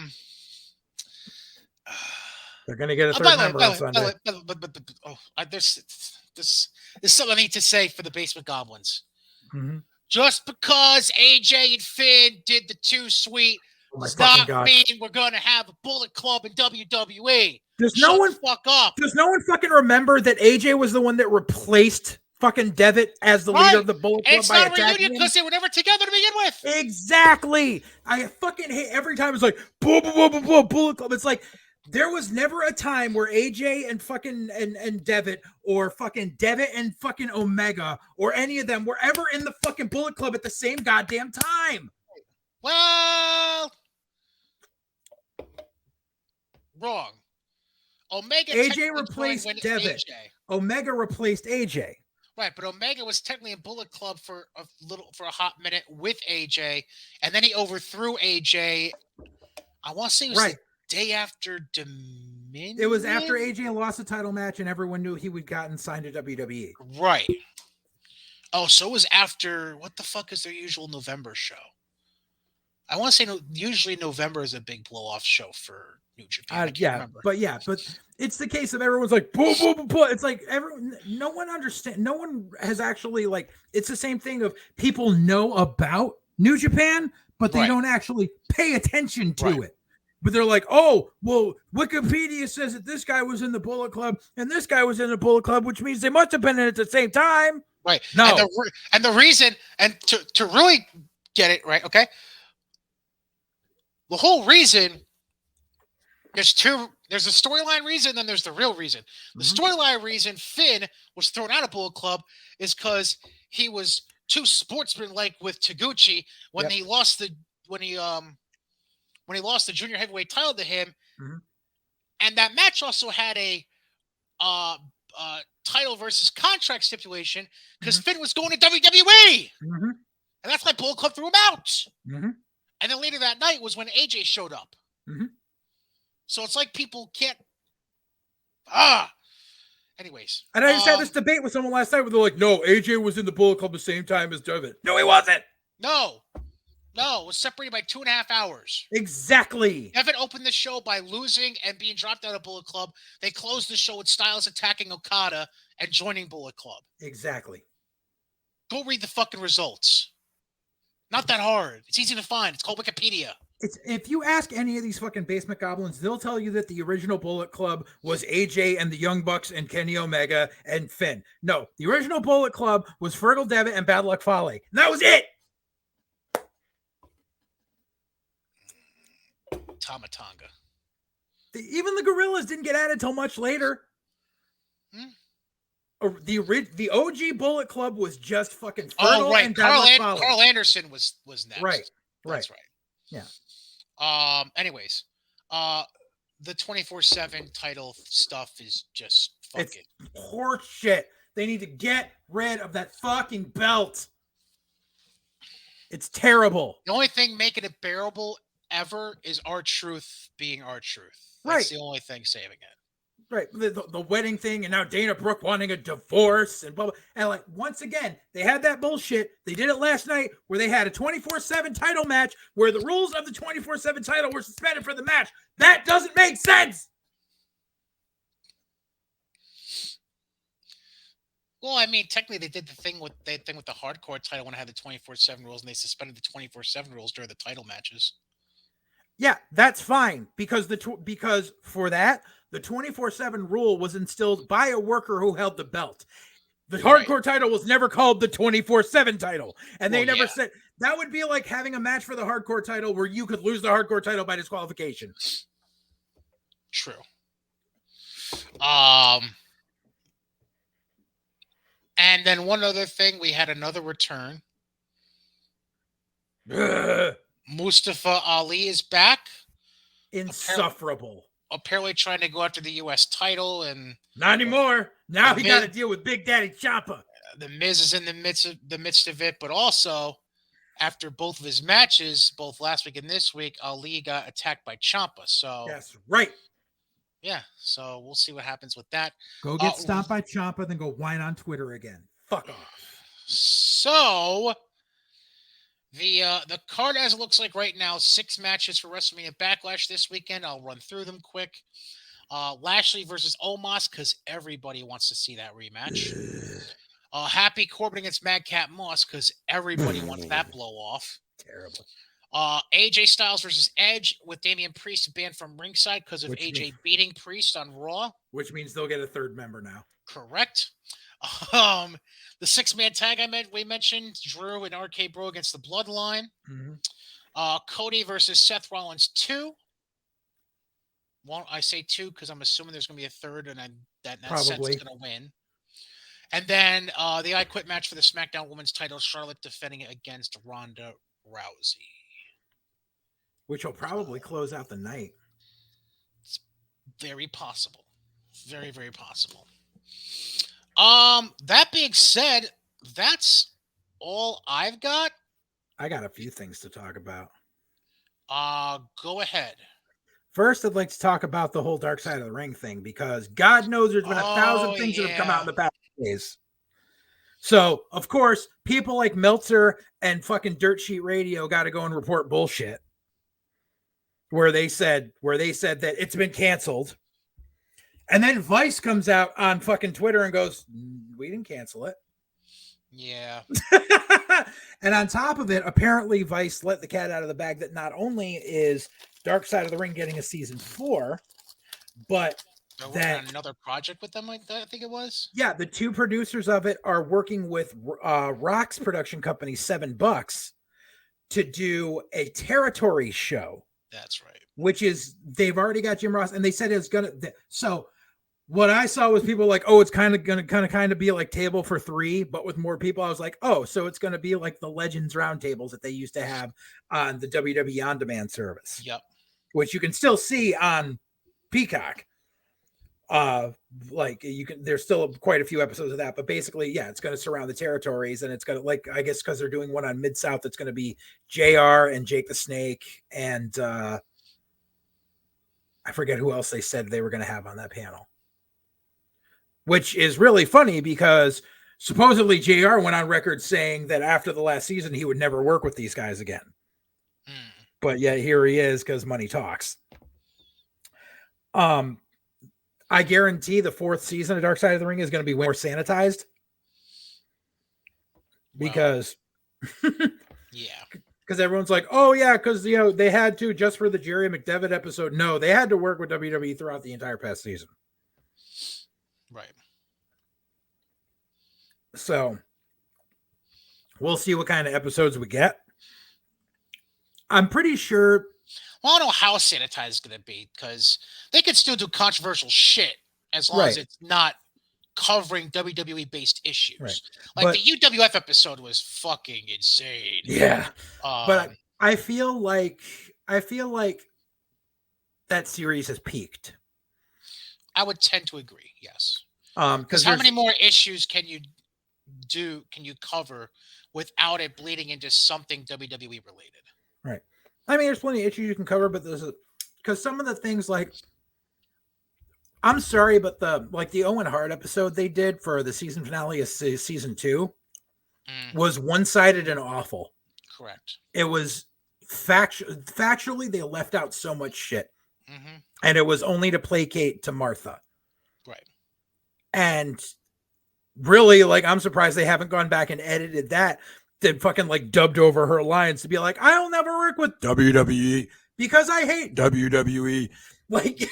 going to get a third member on Sunday. There's something I need to say for the Basement Goblins. Just because AJ and Finn did the Too Sweet does not mean we're going to have a Bullet Club in WWE. Does no one fucking remember that AJ was the one that replaced fucking Devitt as the leader of the Bullet Club? It's not a reunion because they were never together to begin with. Exactly. I fucking hate every time it's like Bullet Club. It's like there was never a time where AJ and fucking and Devitt or fucking Devitt and fucking Omega or any of them were ever in the fucking Bullet Club at the same goddamn time. Well, wrong. Omega AJ replaced Devitt. Omega replaced AJ. Right, but Omega was technically in Bullet Club for a hot minute with AJ, and then he overthrew AJ. I want to say it was the day after Dominion. It was after AJ lost the title match, and everyone knew he would gotten signed to WWE. Right. Oh, so it was after, what the fuck is their usual November show? I want to say usually November is a big blow-off show for New Japan. But it's the case of everyone's like, boom, boom, boom, boom. It's like no one understands. No one has actually, like, it's the same thing of people know about New Japan, but they don't actually pay attention to it. But they're like, oh, well, Wikipedia says that this guy was in the Bullet Club and this guy was in the Bullet Club, which means they must have been in it at the same time. Right. No. And the reason, and to really get it right, okay? The whole reason, there's a storyline reason, then there's the real reason. The storyline reason Finn was thrown out of Bullet Club is because he was too sportsmanlike with Taguchi when he lost the junior heavyweight title to him. And that match also had a title versus contract stipulation because Finn was going to WWE. And that's why Bullet Club threw him out. And then later that night was when AJ showed up. So it's like people can't. Anyways. And I just had this debate with someone last night where they're like, no, AJ was in the Bullet Club the same time as Devitt. No, he wasn't. No, it was separated by 2.5 hours. Exactly. Devitt opened the show by losing and being dropped out of Bullet Club. They closed the show with Styles attacking Okada and joining Bullet Club. Exactly. Go read the fucking results. Not that hard. It's easy to find. It's called Wikipedia. If you ask any of these fucking basement goblins, they'll tell you that the original Bullet Club was AJ and the Young Bucks and Kenny Omega and Finn. No, the original Bullet Club was Fergal Devitt and Bad Luck Fale. And that was it. Tamatanga. Even the Gorillas didn't get added till much later. The OG Bullet Club was just fucking Fergal and Bad Luck Fale. Carl Anderson was next. Right. That's right. Yeah. Anyways, the 24/7 title stuff is just fucking. It's horse shit. They need to get rid of that fucking belt. It's terrible. The only thing making it bearable ever is R-Truth being R-Truth. That's right. The only thing saving it. Right. The wedding thing, and now Dana Brooke wanting a divorce and blah, blah. And like, once again, they had that bullshit. They did it last night where they had a 24/7 title match where the rules of the 24/7 title were suspended for the match. That doesn't make sense. Well, I mean, technically they did the thing with the hardcore title when it had the 24/7 rules, and they suspended the 24/7 rules during the title matches. Yeah, that's fine because because for that, the 24/7 rule was instilled by a worker who held the belt. The hardcore title was never called the 24/7 title. And they never said that would be like having a match for the hardcore title where you could lose the hardcore title by disqualification. True. And then one other thing, we had another return. Mustafa Ali is back. Insufferable. Apparently trying to go after the U.S. title, and not anymore. Now he got to deal with Big Daddy Ciampa. The Miz is in the midst of it, but also after both of his matches, both last week and this week, Ali got attacked by Ciampa. So that's right. Yeah, so we'll see what happens with that. Go get stomped by Ciampa, then go whine on Twitter again. Fuck off. So the card, as it looks like right now, 6 matches for WrestleMania Backlash this weekend. I'll run through them quick. Lashley versus Omos, because everybody wants to see that rematch. Happy Corbin against Madcap Moss, because everybody wants that blow off. Terrible. AJ Styles versus Edge with Damian Priest banned from ringside because of AJ beating Priest on Raw. Which means they'll get a third member now. Correct. The 6-man tag we mentioned, Drew and RK Bro against the Bloodline. Cody versus Seth Rollins 2. Well, I say 2 because I'm assuming there's going to be a third, and that Seth's going to win. And then the I Quit match for the SmackDown Women's title, Charlotte defending it against Ronda Rousey. Which will probably close out the night. It's very possible. Very, very possible. That being said, that's all I've got. I got a few things to talk about. Go ahead. First, I'd like to talk about the whole Dark Side of the Ring thing, because God knows there's been 1,000 things that have come out in the past days. So, of course, people like Meltzer and fucking Dirt Sheet Radio got to go and report bullshit where they said that it's been canceled. And then Vice comes out on fucking Twitter and goes, "We didn't cancel it." Yeah. And on top of it, apparently Vice let the cat out of the bag that not only is Dark Side of the Ring getting a season 4, but that another project with them, I think it was. Yeah, the two producers of it are working with Rock's production company, $7, to do a territory show. That's right. Which is, they've already got Jim Ross, and they said it's gonna. So what I saw was people like, oh, it's kind of be like Table for Three, but with more people. I was like, oh, so it's going to be like the Legends roundtables that they used to have on the WWE On Demand service. Yep. Which you can still see on Peacock. Like you can, there's still quite a few episodes of that, but basically, yeah, it's going to surround the territories, and it's going to, like, I guess because they're doing one on Mid-South, it's going to be JR and Jake the Snake, and I forget who else they said they were going to have on that panel. Which is really funny because supposedly JR went on record saying that after the last season, he would never work with these guys again. But yet here he is because money talks. I guarantee the 4th season of Dark Side of the Ring is going to be way more sanitized. Because yeah. Because everyone's like, oh yeah, because they had to just for the Jerry McDevitt episode. No, they had to work with WWE throughout the entire past season. Right. So we'll see what kind of episodes we get. I'm pretty sure. Well, I don't know how sanitized it's going to be, because they could still do controversial shit as long as it's not covering WWE-based issues. Right. Like the UWF episode was fucking insane. Yeah. But I feel like that series has peaked. I would tend to agree, yes. Because how many more issues can you cover without it bleeding into something WWE related? Right. I mean, there's plenty of issues you can cover, but because some of the things, like, I'm sorry, but the Owen Hart episode they did for the season finale of season 2 was one-sided and awful. Correct. It was factually, they left out so much shit. Mm-hmm. And it was only to placate to Martha. Right. And really, like, I'm surprised they haven't gone back and edited that. They fucking like dubbed over her lines to be like, I'll never work with WWE because I hate WWE. Like,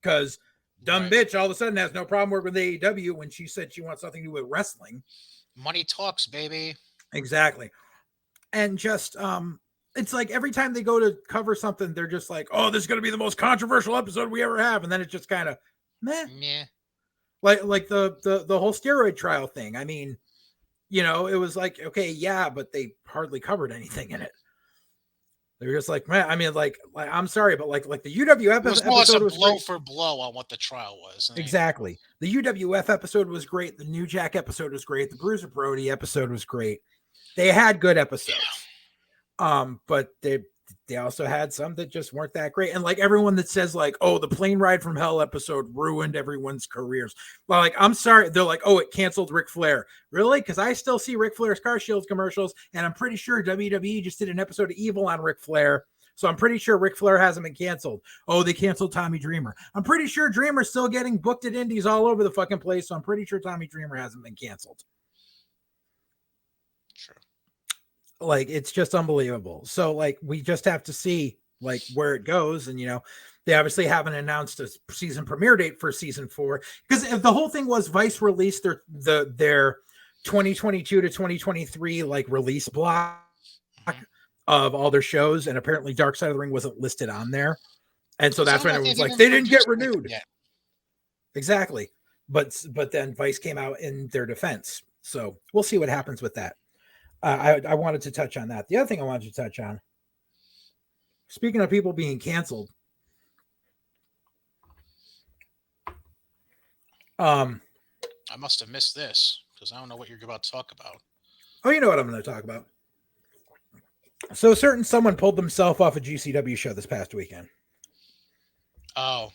because dumb bitch all of a sudden has no problem working with AEW when she said she wants something to do with wrestling. Money talks, baby. Exactly. And just, it's like every time they go to cover something, they're just like, oh, this is going to be the most controversial episode we ever have. And then it's just kind of meh. Yeah. Like the whole steroid trial thing. I mean, it was like, okay, yeah, but they hardly covered anything in it. They were just like, man, I mean, like I'm sorry, but like the UWF episode was blow for blow on what the trial was. Exactly. The UWF episode was great. The New Jack episode was great. The Bruiser Brody episode was great. They had good episodes. But they also had some that just weren't that great. And like everyone that says like, oh, the Plane Ride from Hell episode ruined everyone's careers. Well, like, I'm sorry. They're like, oh, it canceled Ric Flair. Really? Because I still see Ric Flair's Car Shields commercials. And I'm pretty sure WWE just did an episode of Evil on Ric Flair. So I'm pretty sure Ric Flair hasn't been canceled. Oh, they canceled Tommy Dreamer. I'm pretty sure Dreamer's still getting booked at indies all over the fucking place. So I'm pretty sure Tommy Dreamer hasn't been canceled. Sure. Like, it's just unbelievable. So like, we just have to see like where it goes. And, they obviously haven't announced a season premiere date for season 4, because if the whole thing was Vice released their 2022 to 2023, like release block of all their shows. And apparently Dark Side of the Ring wasn't listed on there. And so that's when it was like, they didn't get renewed. Exactly. But then Vice came out in their defense. So we'll see what happens with that. I wanted to touch on that. The other thing I wanted to touch on, speaking of people being canceled, I must have missed this because I don't know what you're about to talk about. Oh, you know what I'm going to talk about. So, someone pulled themselves off a GCW show this past weekend. Oh.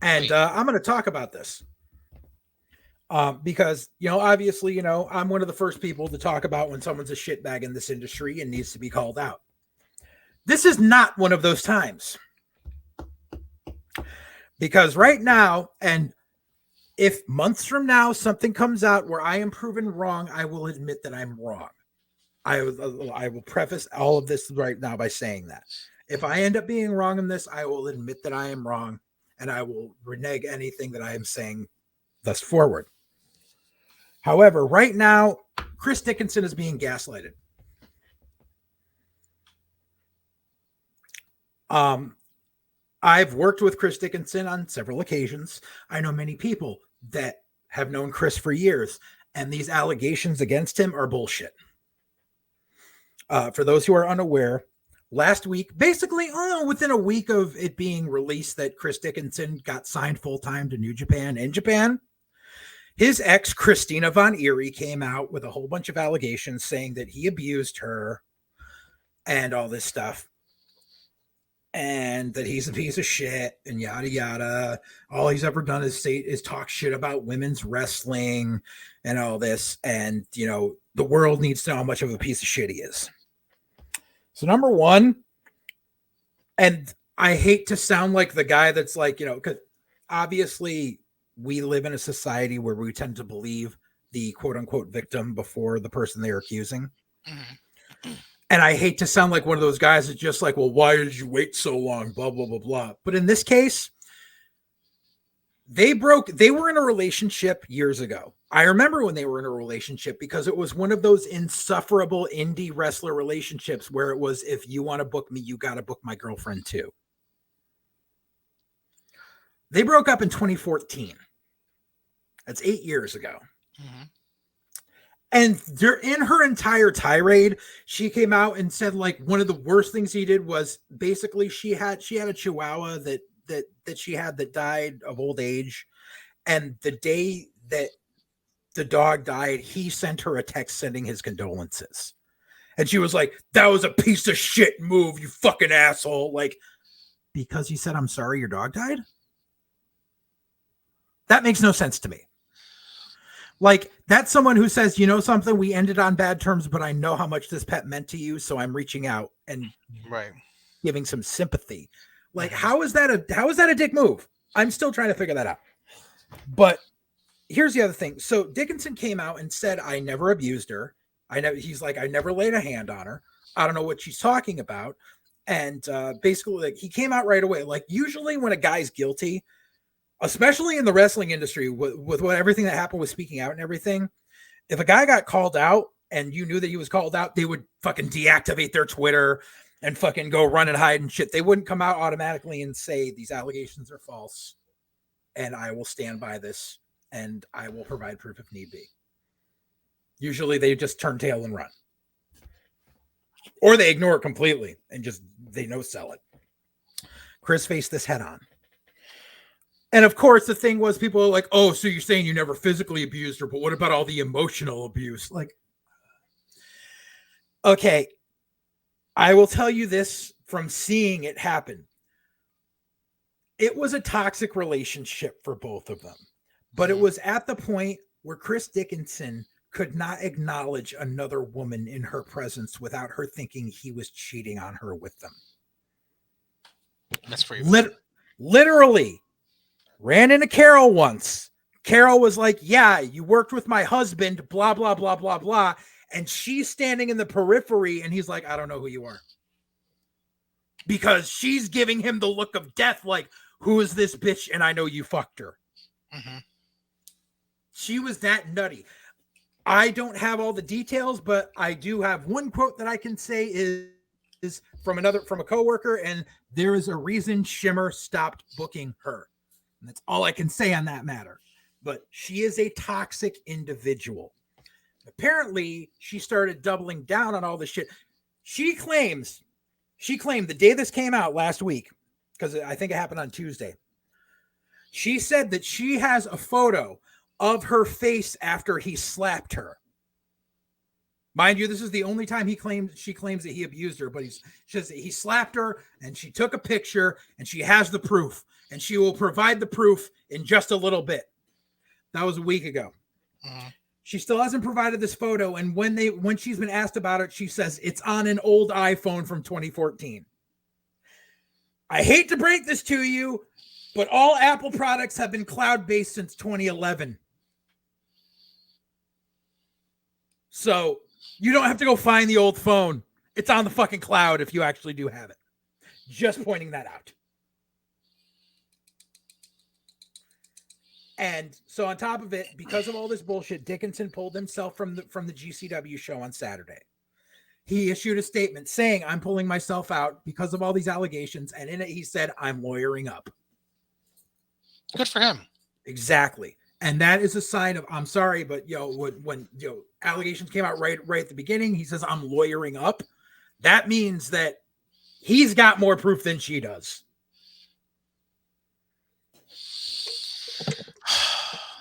And I'm going to talk about this. Because, obviously, I'm one of the first people to talk about when someone's a shitbag in this industry and needs to be called out. This is not one of those times. Because right now, and if months from now something comes out where I am proven wrong, I will admit that I'm wrong. I will preface all of this right now by saying that. If I end up being wrong in this, I will admit that I am wrong, and I will renege anything that I am saying thus forward. However, right now, Chris Dickinson is being gaslighted. I've worked with Chris Dickinson on several occasions. I know many people that have known Chris for years, and these allegations against him are bullshit. For those who are unaware, last week, basically within a week of it being released that Chris Dickinson got signed full-time to New Japan in Japan, his ex, Christina Von Eerie, came out with a whole bunch of allegations saying that he abused her and all this stuff. And that he's a piece of shit and yada yada. All he's ever done is talk shit about women's wrestling and all this. And the world needs to know how much of a piece of shit he is. So number one, and I hate to sound like the guy that's like, because obviously we live in a society where we tend to believe the quote unquote victim before the person they're accusing. Mm-hmm. And I hate to sound like one of those guys that's just like, well, why did you wait so long? Blah, blah, blah, blah. But in this case, they were in a relationship years ago. I remember when they were in a relationship because it was one of those insufferable indie wrestler relationships where it was, if you want to book me, you got to book my girlfriend too. They broke up in 2014. That's 8 years ago. Mm-hmm. And in her entire tirade, she came out and said like one of the worst things he did was basically she had a chihuahua that she had that died of old age. And the day that the dog died, he sent her a text sending his condolences. And she was like, that was a piece of shit move, you fucking asshole. Like, because he said, I'm sorry your dog died? That makes no sense to me. Like, that's someone who says, something, we ended on bad terms, but I know how much this pet meant to you, so I'm reaching out and giving some sympathy. Like, how is that a dick move? I'm still trying to figure that out. But here's the other thing. So Dickinson came out and said, I never abused her. He's like, I never laid a hand on her. I don't know what she's talking about. And basically, like, he came out right away. Like, usually when a guy's guilty, especially in the wrestling industry, with what everything that happened with speaking out and everything, if a guy got called out and you knew that he was called out, they would fucking deactivate their Twitter and fucking go run and hide and shit. They wouldn't come out automatically and say these allegations are false and I will stand by this and I will provide proof if need be. Usually they just turn tail and run. Or they ignore it completely and just, they no-sell it. Chris faced this head on. And of course, the thing was, people are like, oh, so you're saying you never physically abused her, but what about all the emotional abuse? Like, okay, I will tell you this from seeing it happen. It was a toxic relationship for both of them, but it was at the point where Chris Dickinson could not acknowledge another woman in her presence without her thinking he was cheating on her with them. That's pretty literally. Ran into Carol once. Carol was like, yeah, you worked with my husband, blah, blah, blah, blah, blah. And she's standing in the periphery and he's like, I don't know who you are. Because she's giving him the look of death, like, who is this bitch? And I know you fucked her. Mm-hmm. She was that nutty. I don't have all the details, but I do have one quote that I can say is from a coworker, and there is a reason Shimmer stopped booking her. And that's all I can say on that matter. But she is a toxic individual. Apparently, she started doubling down on all this shit. She claimed the day this came out last week, because I think it happened on Tuesday, She said that she has a photo of her face after he slapped her. Mind you, this is the only time she claims that he abused her, but she says that he slapped her and she took a picture and she has the proof and she will provide the proof in just a little bit. That was a week ago. She still hasn't provided this photo, and when she's been asked about it, she says it's on an old iPhone from 2014. I hate to break this to you, but all Apple products have been cloud-based since 2011. So you don't have to go find the old phone. It's on the fucking cloud if you actually do have it. Just pointing that out. And so on top of it, because of all this bullshit, Dickinson pulled himself from the GCW show on Saturday. He issued a statement saying, I'm pulling myself out because of all these allegations. And in it, he said, I'm lawyering up. Good for him. Exactly. And that is a sign of, I'm sorry, but when allegations came out right at the beginning, he says, I'm lawyering up. That means that he's got more proof than she does.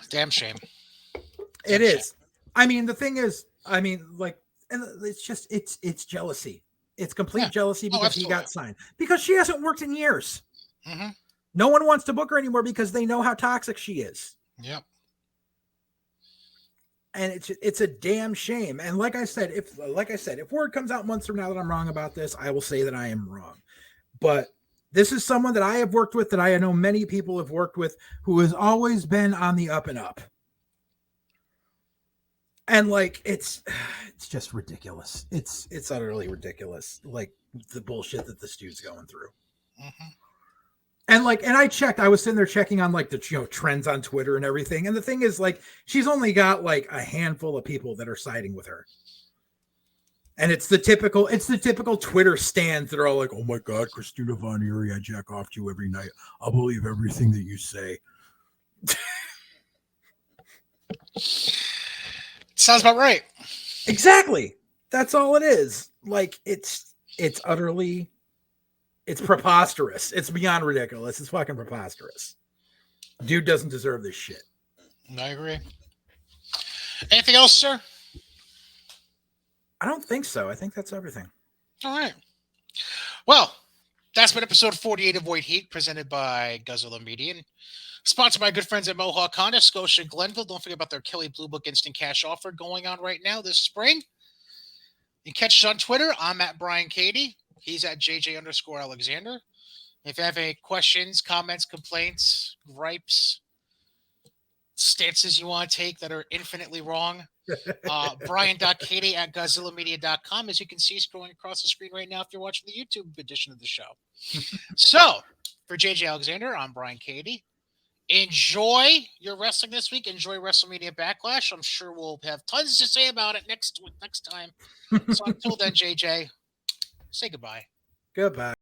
Damn shame. It is. I mean, the thing is, and it's just, it's jealousy. It's complete jealousy because he got signed. Because she hasn't worked in years. Mm-hmm. No one wants to book her anymore because they know how toxic she is. Yep. And it's a damn shame. And like I said, if word comes out months from now that I'm wrong about this, I will say that I am wrong. But this is someone that I have worked with, that I know many people have worked with, who has always been on the up and up. And like, it's just ridiculous. It's utterly ridiculous. Like the bullshit that this dude's going through. Mm-hmm. And I was sitting there checking on like the trends on Twitter and everything. And the thing is, like, she's only got like a handful of people that are siding with her. And it's the typical Twitter stands that are all like, oh my God, Christina Von Eerie, I jack off to you every night. I'll believe everything that you say. Sounds about right. Exactly. That's all it is. Like, it's preposterous. It's beyond ridiculous. It's fucking preposterous. Dude doesn't deserve this shit. I agree. Anything else, sir? I don't think so. I think that's everything. All right. Well, that's been episode 48 of White Heat, presented by Guzzler Media, sponsored by good friends at Mohawk Honda, Scotia, Glenville. Don't forget about their Kelly Blue Book instant cash offer going on right now this spring. You can catch us on Twitter. I'm at Brian Cady. He's at JJ_Alexander. If you have any questions, comments, complaints, gripes, stances you want to take that are infinitely wrong, Brian.Cady at GodzillaMedia.com, as you can see scrolling across the screen right now if you're watching the YouTube edition of the show. So, for JJ Alexander, I'm Brian Cady. Enjoy your wrestling this week. Enjoy WrestleMania Backlash. I'm sure we'll have tons to say about it next time. So until then, JJ, say goodbye. Goodbye.